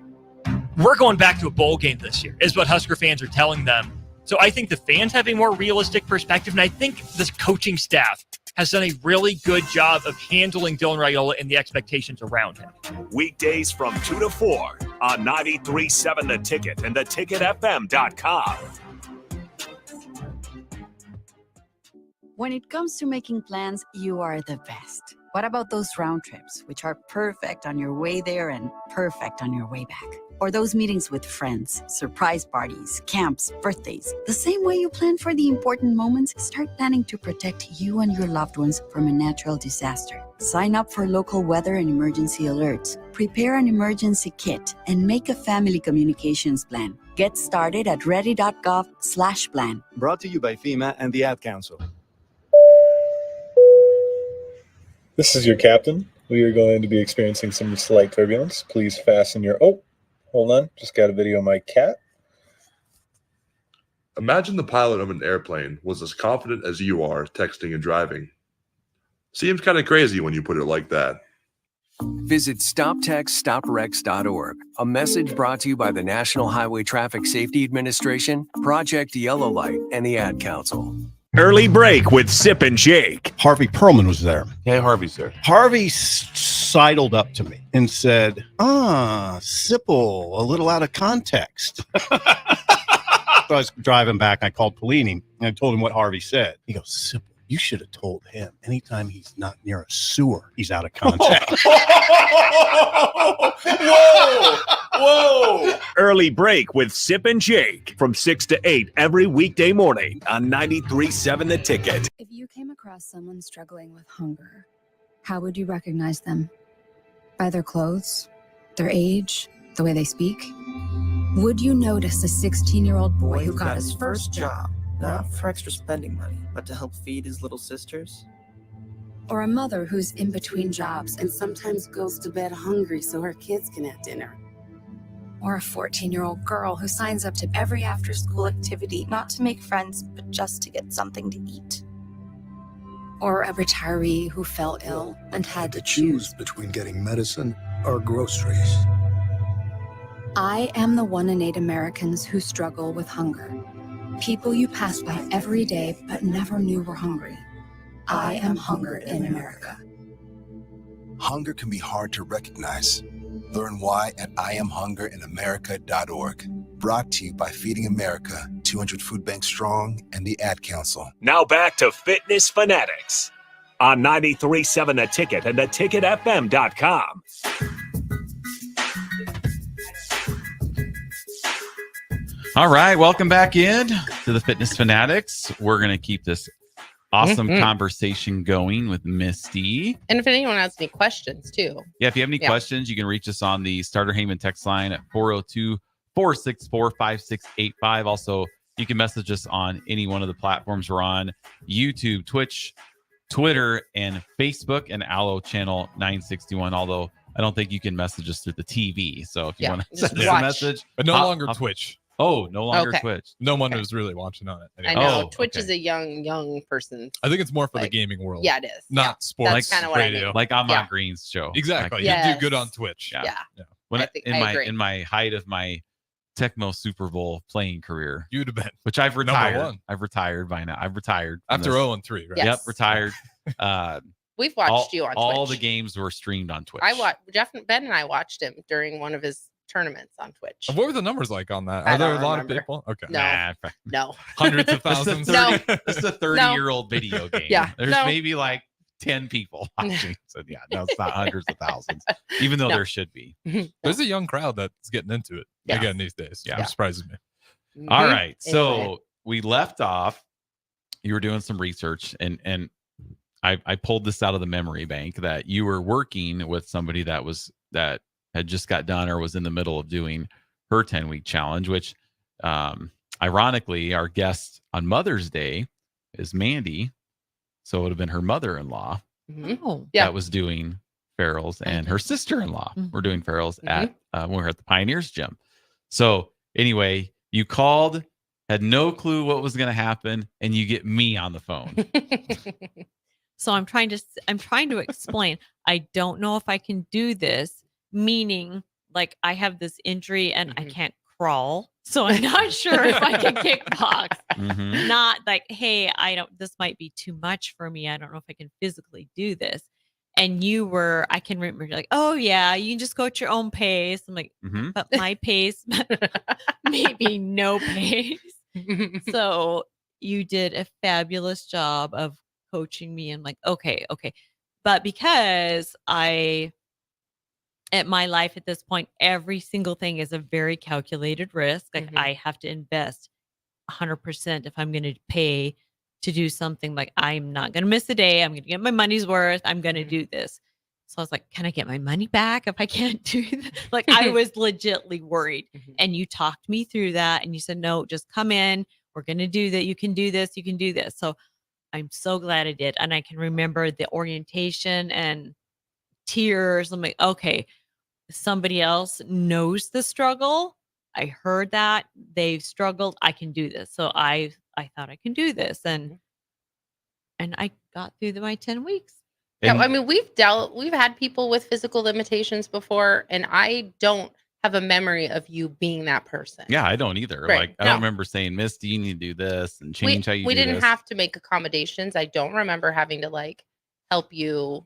we're going back to a bowl game this year, is what Husker fans are telling them. So I think the fans have a more realistic perspective, and I think this coaching staff has done a really good job of handling Dylan Raiola and the expectations around him. Weekdays from 2 to 4 on 93.7 The Ticket and theticketfm.com. When it comes to making plans, you are the best. What about those round trips, which are perfect on your way there and perfect on your way back? Or those meetings with friends, surprise parties, camps, birthdays. The same way you plan for the important moments, start planning to protect you and your loved ones from a natural disaster. Sign up for local weather and emergency alerts. Prepare an emergency kit and make a family communications plan. Get started at ready.gov/plan. Brought to you by FEMA and the Ad Council. This is your captain. We are going to be experiencing some slight turbulence. Please fasten your... Oh, hold on. Just got a video of my cat. Imagine the pilot of an airplane was as confident as you are texting and driving. Seems kind of crazy when you put it like that. Visit StopTextStopWrecks.org. A message brought to you by the National Highway Traffic Safety Administration, Project Yellow Light, and the Ad Council. Early break with Sip and Jake. Harvey Perlman was there. Hey, Harvey, sir. Harvey sidled up to me and said, Sipple, a little out of context. So I was driving back. I called Polini and I told him what Harvey said. He goes, Sipple, you should have told him anytime he's not near a sewer, he's out of context. Whoa! Early break with Sip and Jake from 6 to 8 every weekday morning on 93.7 The Ticket. If you came across someone struggling with hunger, how would you recognize them? By their clothes, their age, the way they speak? Would you notice a 16-year-old boy who got his first job, not for extra spending money, but to help feed his little sisters? or a mother who's in between jobs and sometimes goes to bed hungry so her kids can have dinner? Or a 14-year-old girl who signs up to every after-school activity, not to make friends, but just to get something to eat? Or a retiree who fell ill and had to choose between getting medicine or groceries. I am the 1 in 8 Americans who struggle with hunger. People you pass by every day but never knew were hungry. I am hunger in America. Hunger can be hard to recognize. Learn why at IamHungerInAmerica.org. Brought to you by Feeding America, 200 Food Banks Strong, and the Ad Council. Now back to Fitness Fanatics on 93.7 The Ticket and theticketfm.com. All right, welcome back in to the Fitness Fanatics. We're going to keep this awesome conversation going with Misty. And if anyone has any questions, too. Yeah, if you have any questions, you can reach us on the Starter Heyman text line at 402-464-5685. Also, you can message us on any one of the platforms we're on: YouTube, Twitch, Twitter, and Facebook, and Allo Channel 961. Although I don't think you can message us through the TV. So if you want to send us a message. But no longer Twitch. Oh, no longer Okay. Twitch. No one was really watching on it. I know Twitch is a young person. I think it's more for the gaming world. Yeah, it is. Not sports That's kind of what radio. I mean. Like Amon Green's show. Exactly. Like, You do good on Twitch. Yeah. When I think- in I my agree. in my height of my Tecmo Super Bowl playing career, you'd have been which I've number retired. one. I've retired by now. I've retired from After this. 0-3, right? Yes. Yep, retired. We've watched you on all Twitch. the games were streamed on Twitch. I watched Ben and I watched him during one of his tournaments on Twitch. What were the numbers like on that? I Are there a don't lot remember. of people? Okay. No. No. Hundreds of This is thousands. a 30 This is a 30-year-old video game. Yeah. There's No. maybe like 10 people watching. So yeah, no, it's not hundreds of thousands, even though No. there should be. There's a young crowd that's getting into it Yeah. again these days. Yeah. It surprises me. All Mhm. right. So Anyway. we left off. You were doing some research, and I pulled this out of the memory bank that you were working with somebody that had just got done or was in the middle of doing her 10-week challenge, which ironically, our guest on Mother's Day is Mandy. So it would have been her mother-in-law Oh, yeah. that was doing ferals, and her sister-in-law were doing ferals at when we were at the Pioneers gym. So anyway, you called, had no clue what was going to happen, and you get me on the phone. So I'm trying to explain. I don't know if I can do this, meaning like I have this injury and I can't crawl. So I'm not sure if I can kickbox. Mhm. Not like, hey, this might be too much for me. I don't know if I can physically do this. And I can remember you're like, oh yeah, you can just go at your own pace. I'm like, Mhm. but my pace, maybe no pace. So you did a fabulous job of coaching me. I'm like, okay. But because at my life at this point, every single thing is a very calculated risk. Like I have to invest 100% if I'm going to pay to do something. Like I'm not going to miss a day. I'm going to get my money's worth. I'm going to do this. So I was like, can I get my money back if I can't do this? Like I was legitly worried. And you talked me through that. And you said, no, just come in. We're going to do that. You can do this. You can do this. So I'm so glad I did. And I can remember the orientation and tears. I'm like, okay, somebody else knows the struggle. I heard that they've struggled. I can do this. So I thought I can do this. And I got through my 10 weeks. Yeah, I mean, we've had people with physical limitations before, and I don't have a memory of you being that person. Yeah, I don't either. Right. Like I don't remember saying, Misty, you need to do this and change how you We do didn't this. have to make accommodations. I don't remember having to like help you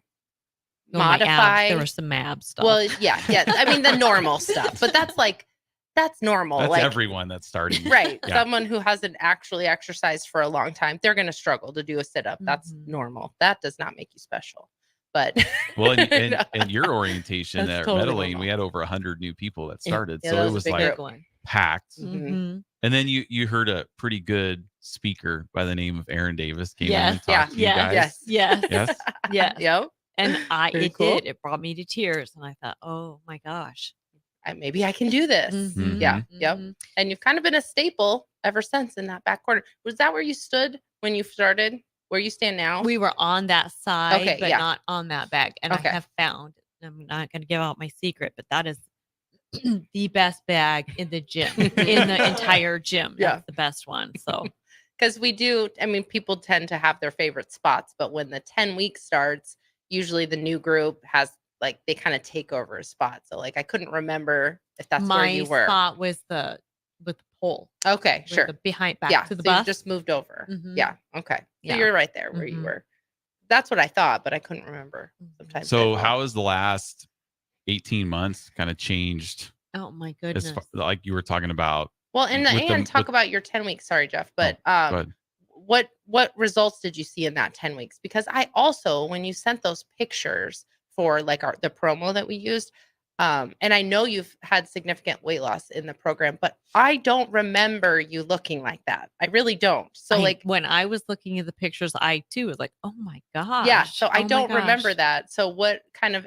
Oh, my abs. modify. There was some ab stuff. Well, yeah. I mean, the normal stuff, but that's normal. That's like everyone that's starting. right. Yeah. Someone who hasn't actually exercised for a long time, they're going to struggle to do a sit up. That's normal. That does not make you special. But Well, and your orientation That's at totally Meadow Lane, normal. we had over 100 new people that Yeah. started. Yeah, So that it was a was big like one. packed. Mhm. And then you heard a pretty good speaker by the name of Aaron Davis came in and Yes. talked to you guys. Yes. Yes. Yes. Yep. And Very it cool. did. It brought me to tears. And I thought, oh my gosh. Maybe I can do this. Mhm. Yeah. Yep. Mhm. And you've kind of been a staple ever since in that back corner. Was that where you stood when you started? Where you stand now? We were on that side, Okay, but yeah. not on that back. And Okay. I have found, I'm not going to give out my secret, but that is the best bag in the gym, in the entire gym. Yeah. That's the best one. So Because we do, I mean, people tend to have their favorite spots, but when the 10 weeks starts, usually the new group has like, they kind of take over a spot. So like, I couldn't remember if that's where my you were. spot was with the pole. Okay, with sure. The behind back Yeah, to the so you bus. just moved over. Mhm. Yeah, okay. So Yeah. you're right there where you Mhm. were. That's what I thought, but I couldn't remember. Sometimes. So how has the last 18 months kind of changed? Oh my As goodness. far, like you were talking about. Well, and with the- talk with- about your 10 weeks. Sorry, Jeff, but go ahead. what results did you see in that 10 weeks? Because I also, when you sent those pictures for like the promo that we used, and I know you've had significant weight loss in the program, but I don't remember you looking like that. I really don't. So like when I was looking at the pictures, I too was like, oh my gosh. yeah, so I Oh my don't remember gosh. that. So what kind of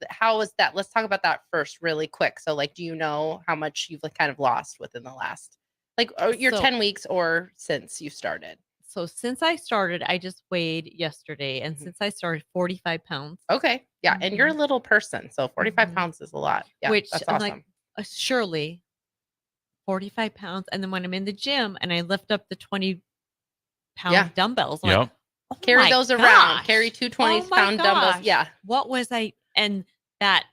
how is that? Let's talk about that first really quick. So like, do you know how much you've kind of lost within the last, like your So- 10 weeks or since you started? So since I started, I just weighed yesterday. And since I started, 45 pounds. Okay. Yeah. And you're a little person. So 45 pounds is a lot. Yeah. Which that's I'm awesome. like, surely 45 pounds. And then when I'm in the gym and I lift up the 20-pound Yeah. dumbbells, I'm like, oh Carry my those around. gosh. Carry two Oh my 20-pound dumbbells. gosh. Yeah. What was I? And that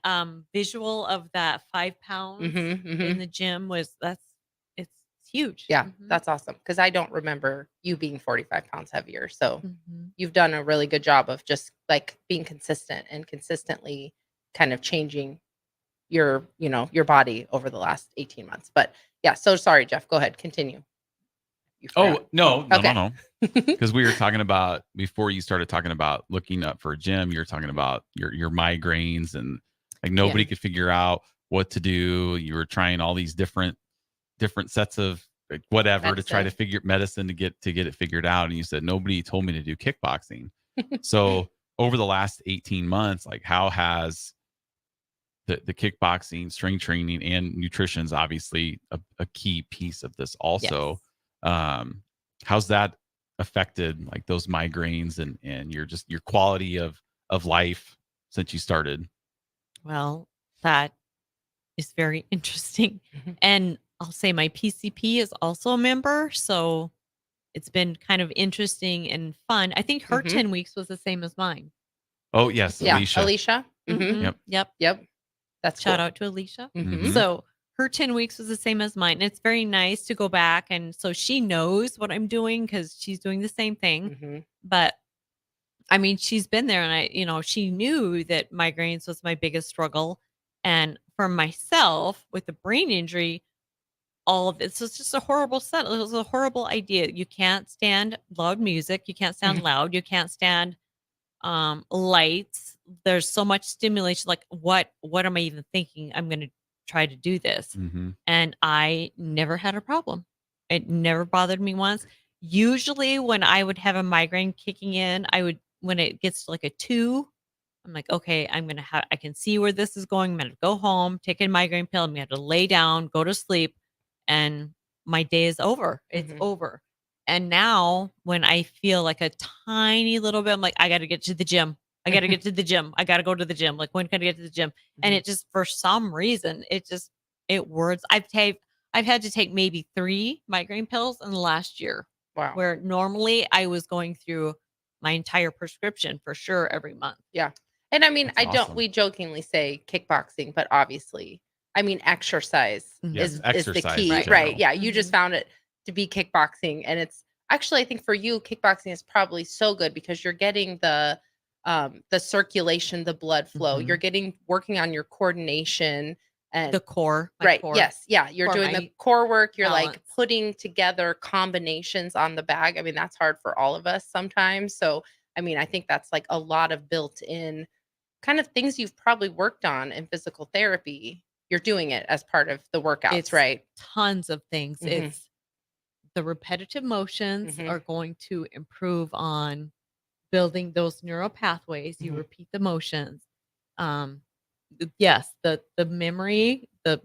visual of that 5 pounds Mhm, mhm. in the gym it's huge. Yeah. Mhm. That's awesome. Because I don't remember you being 45 pounds heavier. So Mhm. you've done a really good job of just like being consistent and consistently kind of changing your body over the last 18 months. But yeah, so sorry, Jeff. Go ahead, continue. Oh, no. Okay. Because we were talking about, before you started talking about looking up for a gym, you're talking about your migraines, and like nobody could figure out what to do. You were trying all these different sets of like, whatever to try to figure medicine to get it figured out. And you said, nobody told me to do kickboxing. So over the last 18 months, like how has the kickboxing, strength training, and nutrition is obviously a key piece of this also. How's that affected like those migraines and your quality of life since you started? Well, that is very interesting. And I'll say my PCP is also a member. So it's been kind of interesting and fun. I think her 10 weeks was the same as mine. Oh, yes. Yeah, Alicia. Alicia. Yep. That's Shout cool. out to Alicia. Mhm. So her 10 weeks was the same as mine. And it's very nice to go back. And so she knows what I'm doing because she's doing the same thing. But I mean, she's been there, and she knew that migraines was my biggest struggle. And for myself with the brain injury, all of this was just a horrible set. It was a horrible idea. You can't stand loud music. You can't stand loud. You can't stand lights. There's so much stimulation. Like what am I even thinking? I'm going to try to do this. And I never had a problem. It never bothered me once. Usually when I would have a migraine kicking in, when it gets to like a 2, I'm like, okay, I can see where this is going. I'm going to go home, take a migraine pill. I'm going to lay down, go to sleep, and my day is over. It's over. And now when I feel like a tiny little bit, I'm like, I got to get to the gym. I got to get to the gym. I got to go to the gym. Like, when can I get to the gym? And it just, for some reason, it works. I've had to take maybe 3 migraine pills in the last year. Wow. Where normally I was going through my entire prescription for sure every month. Yeah. And I mean, That's awesome. we jokingly say kickboxing, but obviously, I mean, exercise is the exercise key, in right? general. Yeah. You just found it to be kickboxing. And it's actually, I think for you, kickboxing is probably so good because you're getting the circulation, the blood flow. You're working on your coordination and The core. my right. core. Yes. Yeah. You're for doing my the core work. You're like balance. putting together combinations on the bag. I mean, that's hard for all of us sometimes. So, I mean, I think that's like a lot of built in kind of things you've probably worked on in physical therapy. You're doing it as part of the workouts, It's right? tons of things. Mhm. It's the repetitive motions are going to improve on building those neural pathways. You repeat the motions. Yes, the memory, the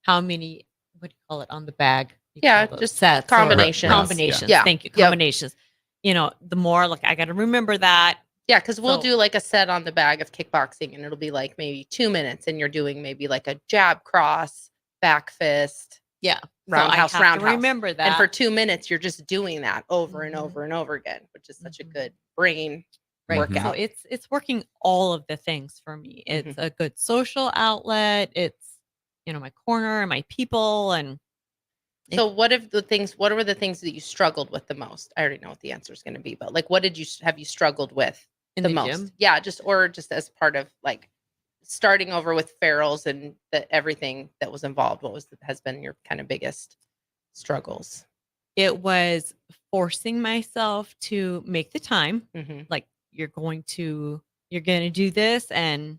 how many, what do you call it on the bag? You Yeah, call those just sets or combinations. Combinations. Yeah. Thank you. Yep. Combinations. The more like I got to remember that. Yeah, because we'll So- do like a set on the bag of kickboxing and it'll be like maybe 2 minutes and you're doing maybe like a jab cross, back fist, Yeah. roundhouse, so I have to roundhouse. remember that. And for 2 minutes, you're just doing that over and over and over again, which is such a good brain Right. workout. So it's working all of the things for me. It's a good social outlet. It's my corner and my people. And So what were the things that you struggled with the most? I already know what the answer is going to be, but like, what have you struggled with in the the most? gym, Yeah, just as part of like starting over with ferals and everything that was involved. What has been your kind of biggest struggles? it was forcing myself to make the time. Like you're going to do this, and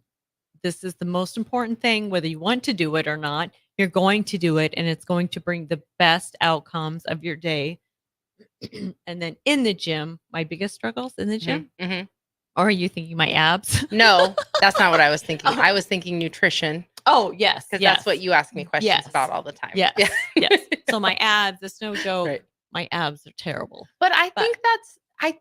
this is the most important thing, whether you want to do it or not. You're going to do it, and it's going to bring the best outcomes of your day. And then in the gym, my biggest struggles in the gym. Or are you thinking my abs? No, that's not what I was thinking. I was thinking nutrition. Oh, yes. Because that's what you ask me questions Yes. about all the time. Yes. Yeah. Yes. So my abs, it's no joke. Right. My abs are terrible. But I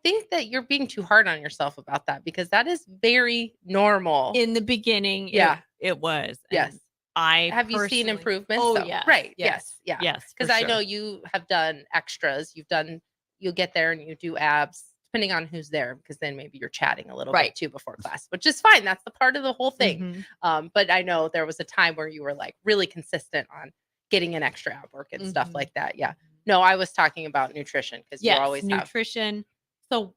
think that you're being too hard on yourself about that because that is very normal. In the beginning, Yeah. it was. Yes. And I Have you seen personally- improvements? Oh, though? yes. Right. Yes. Yeah. Yes. Because for I sure. know you have done extras. You'll get there and you do abs, depending on who's there, because then maybe you're chatting a little Right. bit too before class, which is fine. That's the part of the whole thing. Mhm. But I know there was a time where you were like really consistent on getting an extra ab work and stuff Mhm. like that. Yeah. No, I was talking about nutrition because you Yes, always have. nutrition. So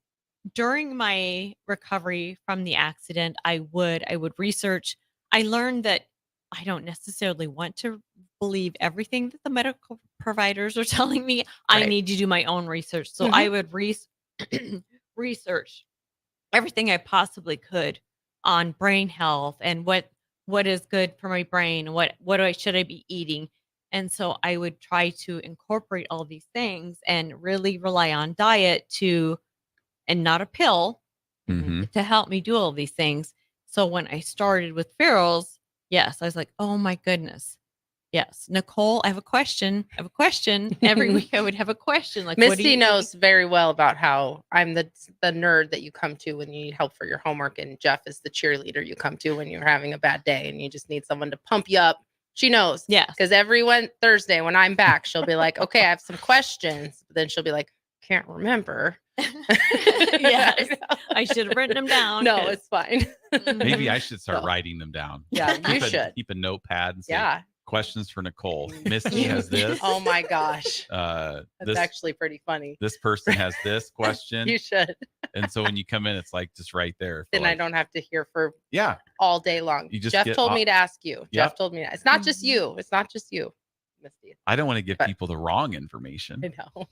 during my recovery from the accident, I would research. I learned that I don't necessarily want to believe everything that the medical providers are telling me. I Right. need to do my own research. So I would research everything I possibly could on brain health and what is good for my brain, should I be eating. And so I would try to incorporate all these things and really rely on diet and not a pill to help me do all these things. So when I started with Farrell's, yes, I was like, oh my goodness. Yes, Nicole, I have a question. Every week I would have a question. Like, what do Misty you knows very well about how I'm the nerd that you come to when you need help for your homework, and Jeff is the cheerleader you come to when you're having a bad day and you just need someone to pump you up. She knows. Yeah. Because every Thursday when I'm back, she'll be like, okay, I have some questions. But then she'll be like, can't remember. Yes, I should have written them down. No, 'cause- it's fine. Maybe I should start So- writing them down. Yeah, you should. Keep a notepad and say, Yeah. questions for Nicole. Misty has this. Oh my gosh. That's That's actually pretty funny. This person has this question. You should. And so when you come in, it's like just right there. Then I don't have to hear for Yeah. all day long. You just Jeff get told off- me to ask you. Yep. Jeff told me it's not just you. It's not just you, Misty. I don't want to give people the wrong information. I know.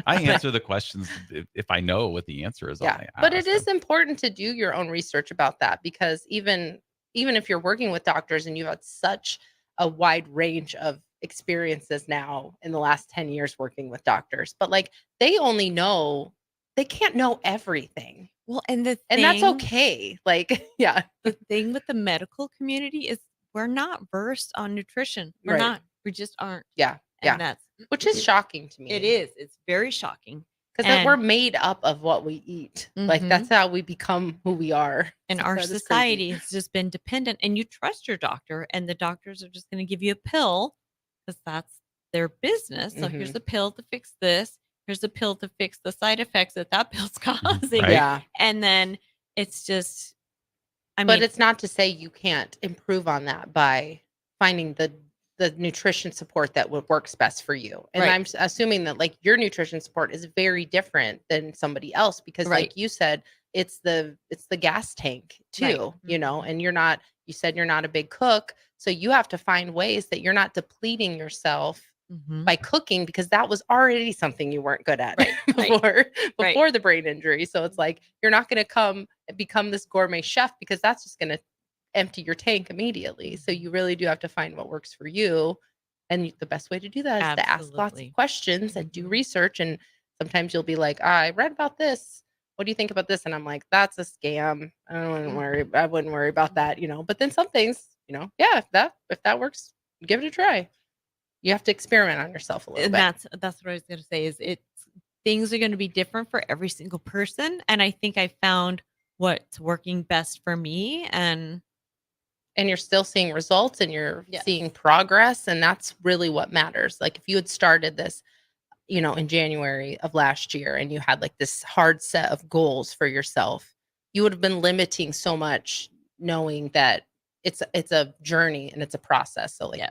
I answer the questions if I know what the answer is. Yeah, but it is important to do your own research about that, because even if you're working with doctors and you've had such a wide range of experiences now in the last 10 years working with doctors, but like they can't know everything. Well, and that's thing- okay. Like, yeah. The thing with the medical community is we're not versed on nutrition. We're Right. not. We just aren't. Yeah. And Yeah. Which is shocking to me. It is. It's very shocking. Because we're made up of what we eat. Like Mhm. that's how we become who we are. And So our that is crazy. society has just been dependent, and you trust your doctor, and the doctors are just going to give you a pill because that's their business. So here's Mhm. a pill to fix this. Here's a pill to fix the side effects that pill's causing. Right. Yeah. And then it's just, But it's not to say you can't improve on that by finding the nutrition support that works best for you. And Right. I'm assuming that like your nutrition support is very different than somebody else, because Right. like you said, it's the gas tank too, Right. you know, and you said you're not a big cook. So you have to find ways that you're not depleting yourself Mhm. by cooking, because that was already something you weren't good at Right. before the brain injury. So it's like you're not going to become this gourmet chef, because that's just going to empty your tank immediately. So you really do have to find what works for you. And the best way to do that is to ask lots Absolutely. of questions and do research. And sometimes you'll be like, I read about this. What do you think about this? And I'm like, that's a scam. I wouldn't worry about that, you know. But then some things, you know, yeah, if that works, give it a try. You have to experiment on yourself a little And bit. that's what I was going to say is things are going to be different for every single person. And I think I found what's working best for me. And you're still seeing results, and you're Yes. seeing progress, and that's really what matters. Like if you had started this, you know, in January of last year, and you had like this hard set of goals for yourself, you would have been limiting so much, knowing that it's a journey and it's a process. So like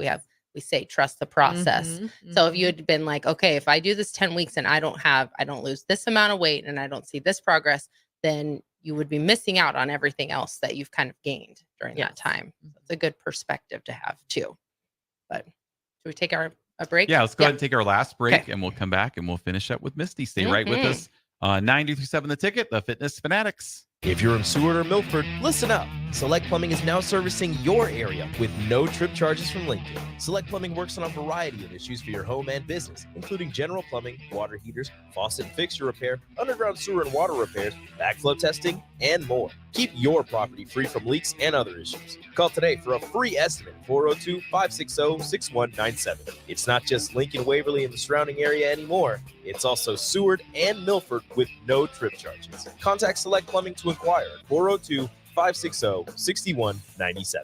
we say trust the process. Mhm, So if you had been like, okay, if I do this 10 weeks and I don't lose this amount of weight and I don't see this progress, then you would be missing out on everything else that you've kind of gained during that time. So it's a good perspective to have too. But should we take a break? Yeah, let's go ahead and take our last break, Okay. and we'll come back and we'll finish up with Misty. Stay right with Mhm. us. 93.7 The Ticket, the Fitness Fanatics. If you're in Seward or Milford, listen up. Select Plumbing is now servicing your area with no trip charges from Lincoln. Select Plumbing works on a variety of issues for your home and business, including general plumbing, water heaters, faucet and fixture repair, underground sewer and water repairs, backflow testing, and more. Keep your property free from leaks and other issues. Call today for a free estimate, 402-560-6197. It's not just Lincoln, Waverly, and the surrounding area anymore. It's also Seward and Milford with no trip charges. Contact Select Plumbing to inquire at 402-560-6197.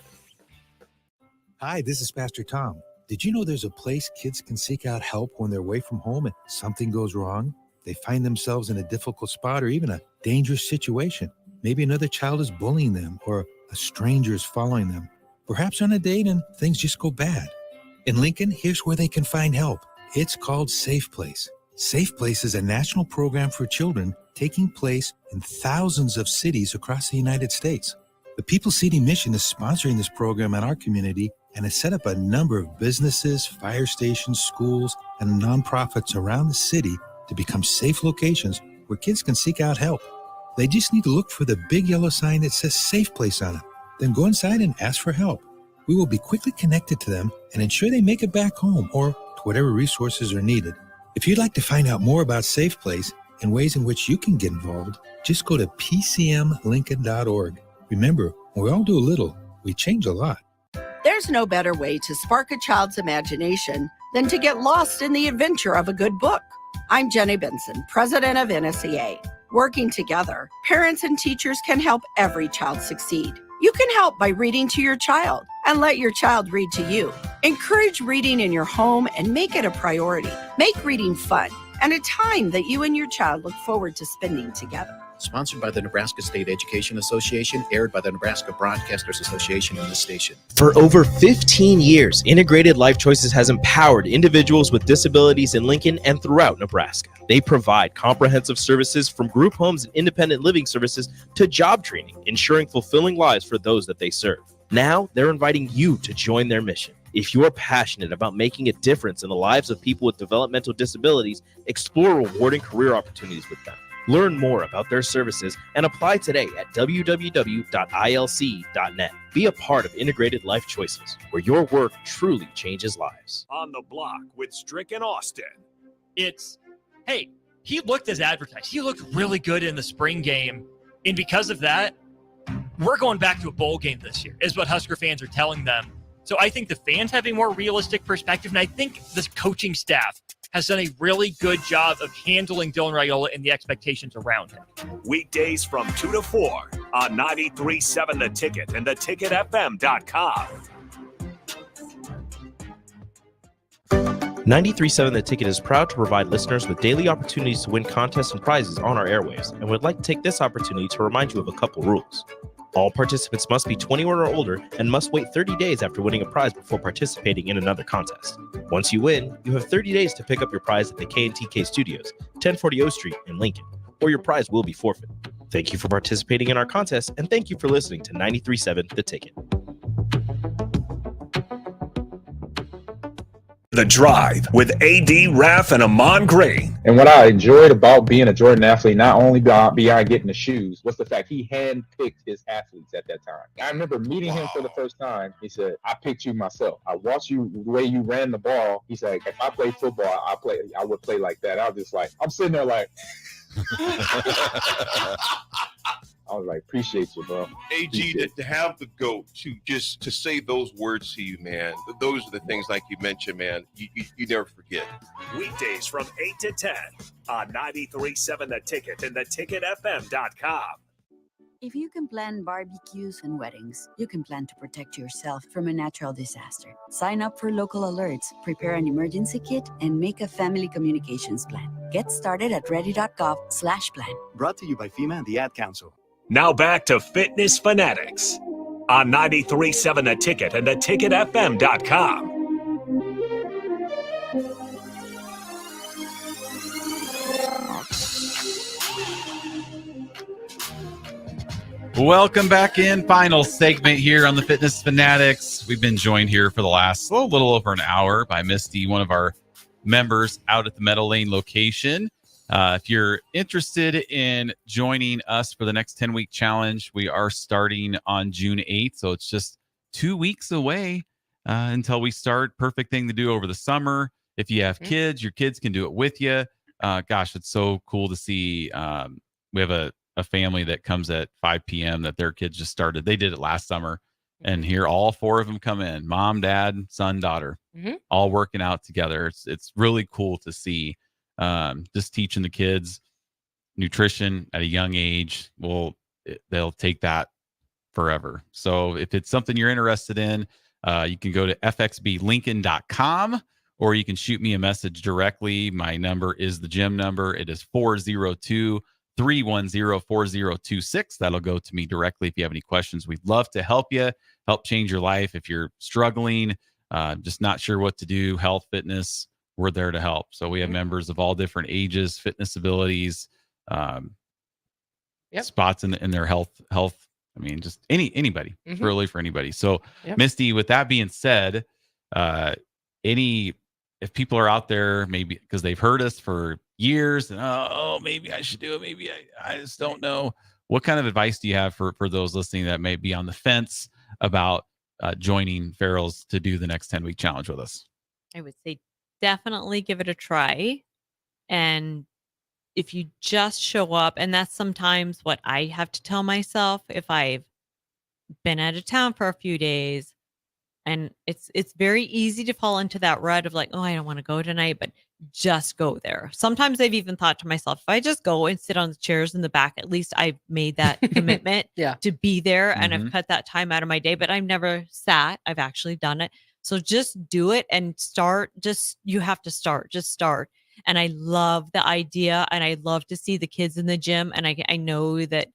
Hi, this is Pastor Tom. Did you know there's a place kids can seek out help when they're away from home and something goes wrong? They find themselves in a difficult spot or even a dangerous situation. Maybe another child is bullying them or a stranger is following them. Perhaps on a date and things just go bad. In Lincoln, here's where they can find help. It's called Safe Place. Safe Place is a national program for children taking place in thousands of cities across the United States. The People City Mission is sponsoring this program in our community and has set up a number of businesses, fire stations, schools, and nonprofits around the city to become safe locations where kids can seek out help. They just need to look for the big yellow sign that says Safe Place on it. Then go inside and ask for help. We will be quickly connected to them and ensure they make it back home or to whatever resources are needed. If you'd like to find out more about Safe Place and ways in which you can get involved, just go to pcmlincoln.org. Remember, when we all do a little, we change a lot. There's no better way to spark a child's imagination than to get lost in the adventure of a good book. I'm Jenny Benson, president of NSEA. Working together, parents and teachers can help every child succeed. You can help by reading to your child and let your child read to you. Encourage reading in your home and make it a priority. Make reading fun and a time that you and your child look forward to spending together. Sponsored by the Nebraska State Education Association, aired by the Nebraska Broadcasters Association and this station. For over 15 years, Integrated Life Choices has empowered individuals with disabilities in Lincoln and throughout Nebraska. They provide comprehensive services from group homes and independent living services to job training, ensuring fulfilling lives for those that they serve. Now, they're inviting you to join their mission. If you're passionate about making a difference in the lives of people with developmental disabilities, explore rewarding career opportunities with them. Learn more about their services and apply today at www.ilc.net. Be a part of Integrated Life Choices, where your work truly changes lives. On the Block with Strick and Austin. It's, hey, he looked as advertised. He looked really good in the spring game. And because of that, we're going back to a bowl game this year, is what Husker fans are telling them. So I think the fans have a more realistic perspective, and I think this coaching staff has done a really good job of handling Dylan Raiola and the expectations around him. Weekdays from 2 to 4 on 93.7 The Ticket and theticketfm.com. 93.7 The Ticket is proud to provide listeners with daily opportunities to win contests and prizes on our airwaves, and would like to take this opportunity to remind you of a couple rules. All participants must be 21 or older and must wait 30 days after winning a prize before participating in another contest. Once you win, you have 30 days to pick up your prize at the K&TK Studios, 1040 O Street in Lincoln, or your prize will be forfeit. Thank you for participating in our contest, and thank you for listening to 93.7 The Ticket. The Drive with AD, Raf, and Amon Green. And what I enjoyed about being a Jordan athlete, not only beyond getting the shoes, was the fact he handpicked his athletes at that time. I remember meeting him for the first time. He said, "I picked you myself. I watched you the way you ran the ball." He's like, "If I played football, I would play like that." I was just like, I'm sitting there like, I was like, appreciate you, bro. AG, to have the GOAT to say those words to you, man, those are the things like you mentioned, man, you never forget. Weekdays from 8 to 10 on 93.7 The Ticket and theticketfm.com. If you can plan barbecues and weddings, you can plan to protect yourself from a natural disaster. Sign up for local alerts, prepare an emergency kit, and make a family communications plan. Get started at ready.gov/plan. Brought to you by FEMA and the Ad Council. Now back to Fitness Fanatics on 93.7 The Ticket and theticketfm.com. Welcome back in. Final segment here on the Fitness Fanatics. We've been joined here for the last little over an hour by Misty, one of our members out at the Meadow Lane location. If you're interested in joining us for the next 10-week challenge, we are starting on June 8th. So it's just 2 weeks away until we start. Perfect thing to do over the summer. If you have kids, your kids can do it with you. Gosh, it's so cool to see. We have a family that comes at 5 p.m. that their kids just started. They did it last summer. And here all four of them come in, mom, dad, son, daughter, all working out together. It's really cool to see. Just teaching the kids nutrition at a young age. They'll take that forever. So if it's something you're interested in, you can go to fxblincoln.com, or you can shoot me a message directly. My number is the gym number. It is 402-310-4026. That'll go to me directly if you have any questions. We'd love to help you, help change your life. If you're struggling, just not sure what to do, health, fitness, we're there to help. So we have members of all different ages, fitness abilities, spots in their health I mean, just anybody. It's Mhm. really for anybody. So, Yep. Misty, with that being said, if people are out there, maybe because they've heard us for years, and maybe I should do it, maybe I just don't know. What kind of advice do you have for those listening that may be on the fence about joining Farrell's to do the next 10-week challenge with us? I would say definitely give it a try. And if you just show up, and that's sometimes what I have to tell myself if I've been out of town for a few days, and it's very easy to fall into that rut of like, oh, I don't want to go tonight, but just go there. Sometimes I've even thought to myself, if I just go and sit on the chairs in the back, at least I've made that commitment Yeah. to be there, and I've Mhm. cut that time out of my day, but I've never sat. I've actually done it. So just do it and start. You have to start. Just start. And I love the idea, and I love to see the kids in the gym. And I know that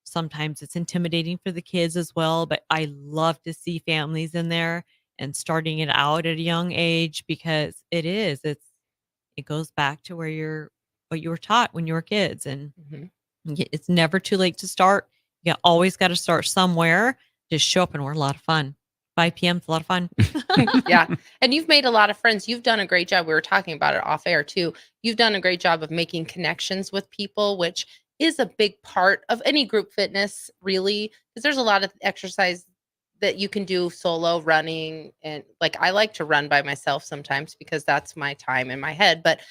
sometimes it's intimidating for the kids as well, but I love to see families in there and starting it out at a young age, because it goes back to what you were taught when you were kids. And Mhm. it's never too late to start. You always got to start somewhere. Just show up, and we're a lot of fun. 5 p.m. is a lot of fun. Yeah. And you've made a lot of friends. You've done a great job. We were talking about it off air too. You've done a great job of making connections with people, which is a big part of any group fitness, really, because there's a lot of exercise that you can do solo running. And like, I like to run by myself sometimes because that's my time in my head. But,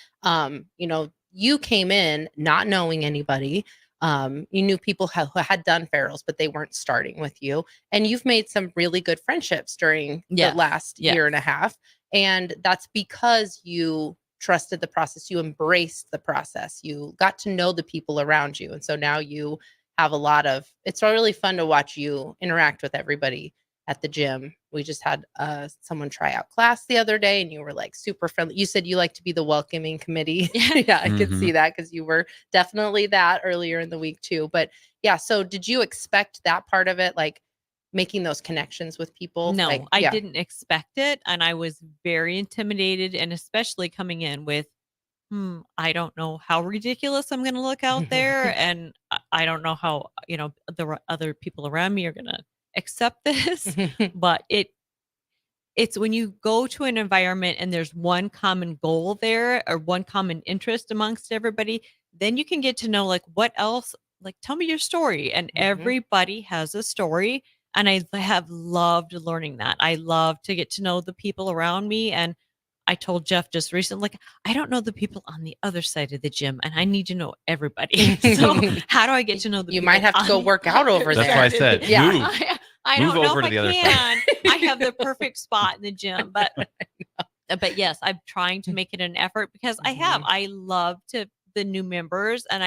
you came in not knowing anybody. You knew people who had done Farrell's, but they weren't starting with you. And you've made some really good friendships during the last year and a half. And that's because you trusted the process. You embraced the process. You got to know the people around you. And so now you have it's really fun to watch you interact with everybody at the gym. We just had someone try out class the other day, and you were like super friendly. You said you like to be the welcoming committee. Yeah, I could see that because you were definitely that earlier in the week too. But yeah, so did you expect that part of it, like making those connections with people? No, I Yeah. didn't expect it. And I was very intimidated, and especially coming in with, I don't know how ridiculous I'm going to look out there. And I don't know how, the other people around me are going to accept this. But it's when you go to an environment and there's one common goal there, or one common interest amongst everybody, then you can get to know, like, what else, like, tell me your story. And everybody has a story. And I have loved learning that. I love to get to know the people around me. And I told Jeff just recently, like, I don't know the people on the other side of the gym, and I need to know everybody. So how do I get to know the You people? might have to go on work the out other over That's there. why I said, Yeah. move. I Move don't know over if to the I other can. I have the perfect spot in the gym, but yes, I'm trying to make it an effort, because I love the new members, and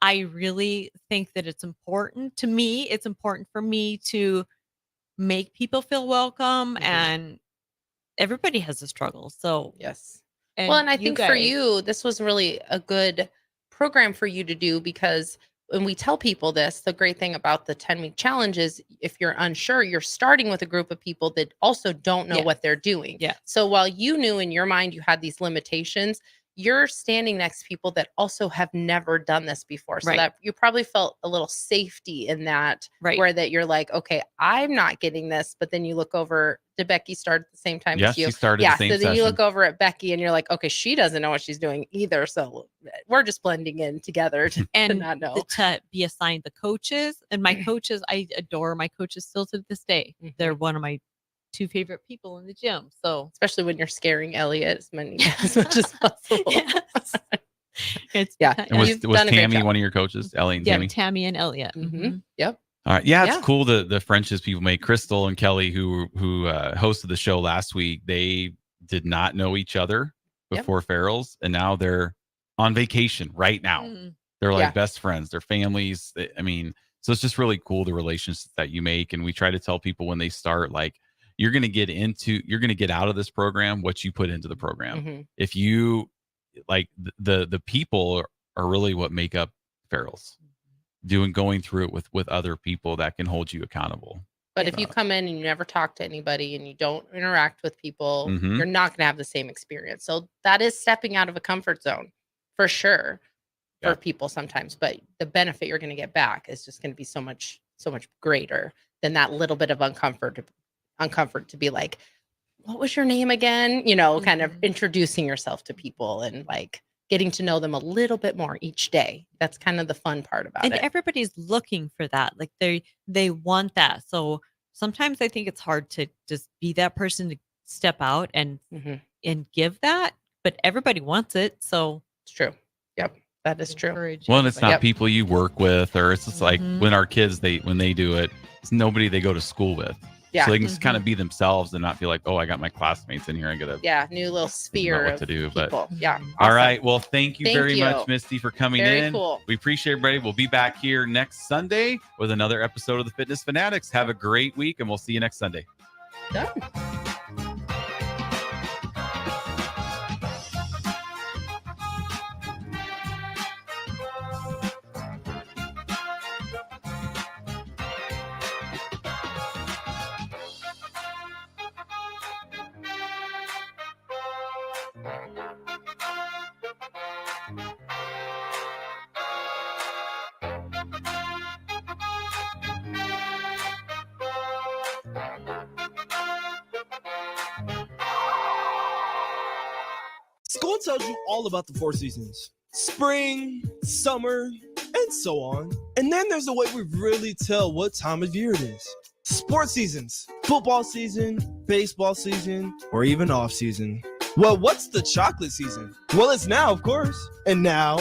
I really think that it's important to me. It's important for me to make people feel welcome, and everybody has a struggle. So yes. and Well, and I you think for guys- you, this was really a good program for you to do, because when we tell people this, the great thing about the 10-week challenge is if you're unsure, you're starting with a group of people that also don't know what they're doing. Yeah. So while you knew in your mind you had these limitations, you're standing next to people that also have never done this before. So Right. that you probably felt a little safety in that, Right. where that you're like, okay, I'm not getting this. But then you look over, did Becky start at the same time Yeah, as you? she started Yeah. the same So then you session. look over at Becky and you're like, okay, she doesn't know what she's doing either. So we're just blending in together to and not know. to be assigned the coaches. And my coaches, I adore my coaches still to this day. They're one of my 2 favorite people in the gym. So especially when you're scaring Elliot as much as possible. It's Yeah. And was You've done a great Tammy job. one of your coaches, Ellie and Tammy? Tammy and Elliot. Yep. All right. Yeah, it's Yeah. cool the friendships people make. Crystal and Kelly, who hosted the show last week, they did not know each other before Farrell's, and now they're on vacation right now. They're like best friends, they're families. I mean, so it's just really cool the relationships that you make. And we try to tell people when they start, like, you're going to get out of this program what you put into the program. If you like the people are really what make up Farrell's. Going through it with other people that can hold you accountable. But if you come in and you never talk to anybody and you don't interact with people, Mhm. you're not going to have the same experience. So that is stepping out of a comfort zone for sure for people sometimes. But the benefit you're going to get back is just going to be so much so much greater than that little bit of uncomfort to be like, what was your name again? You know, kind of introducing yourself to people and like getting to know them a little bit more each day. That's kind of the fun part about And it. everybody's looking for that. Like they want that. So sometimes I think it's hard to just be that person to step out and give that, but everybody wants it. So it's true. Yep. That is true. Well, and it's not Yep. people you work with, or it's just like when our kids, when they do it, it's nobody they go to school with. Yeah. So they can just kind of be themselves and not feel like, oh, I got my classmates in here. I got to Yeah, new little sphere what of to do. people. But Yeah. All right. Well, thank you Thank very you. much, Misty, for coming Very in. cool. We appreciate everybody. We'll be back here next Sunday with another episode of the Fitness Fanatics. Have a great week, and we'll see you next Sunday. Done. School tells you all about the 4 seasons: spring, summer, and so on. And then there's a way we really tell what time of year it is. Sports seasons: football season, baseball season, or even off season. Well, what's the chocolate season? Well, it's now, of course. And now,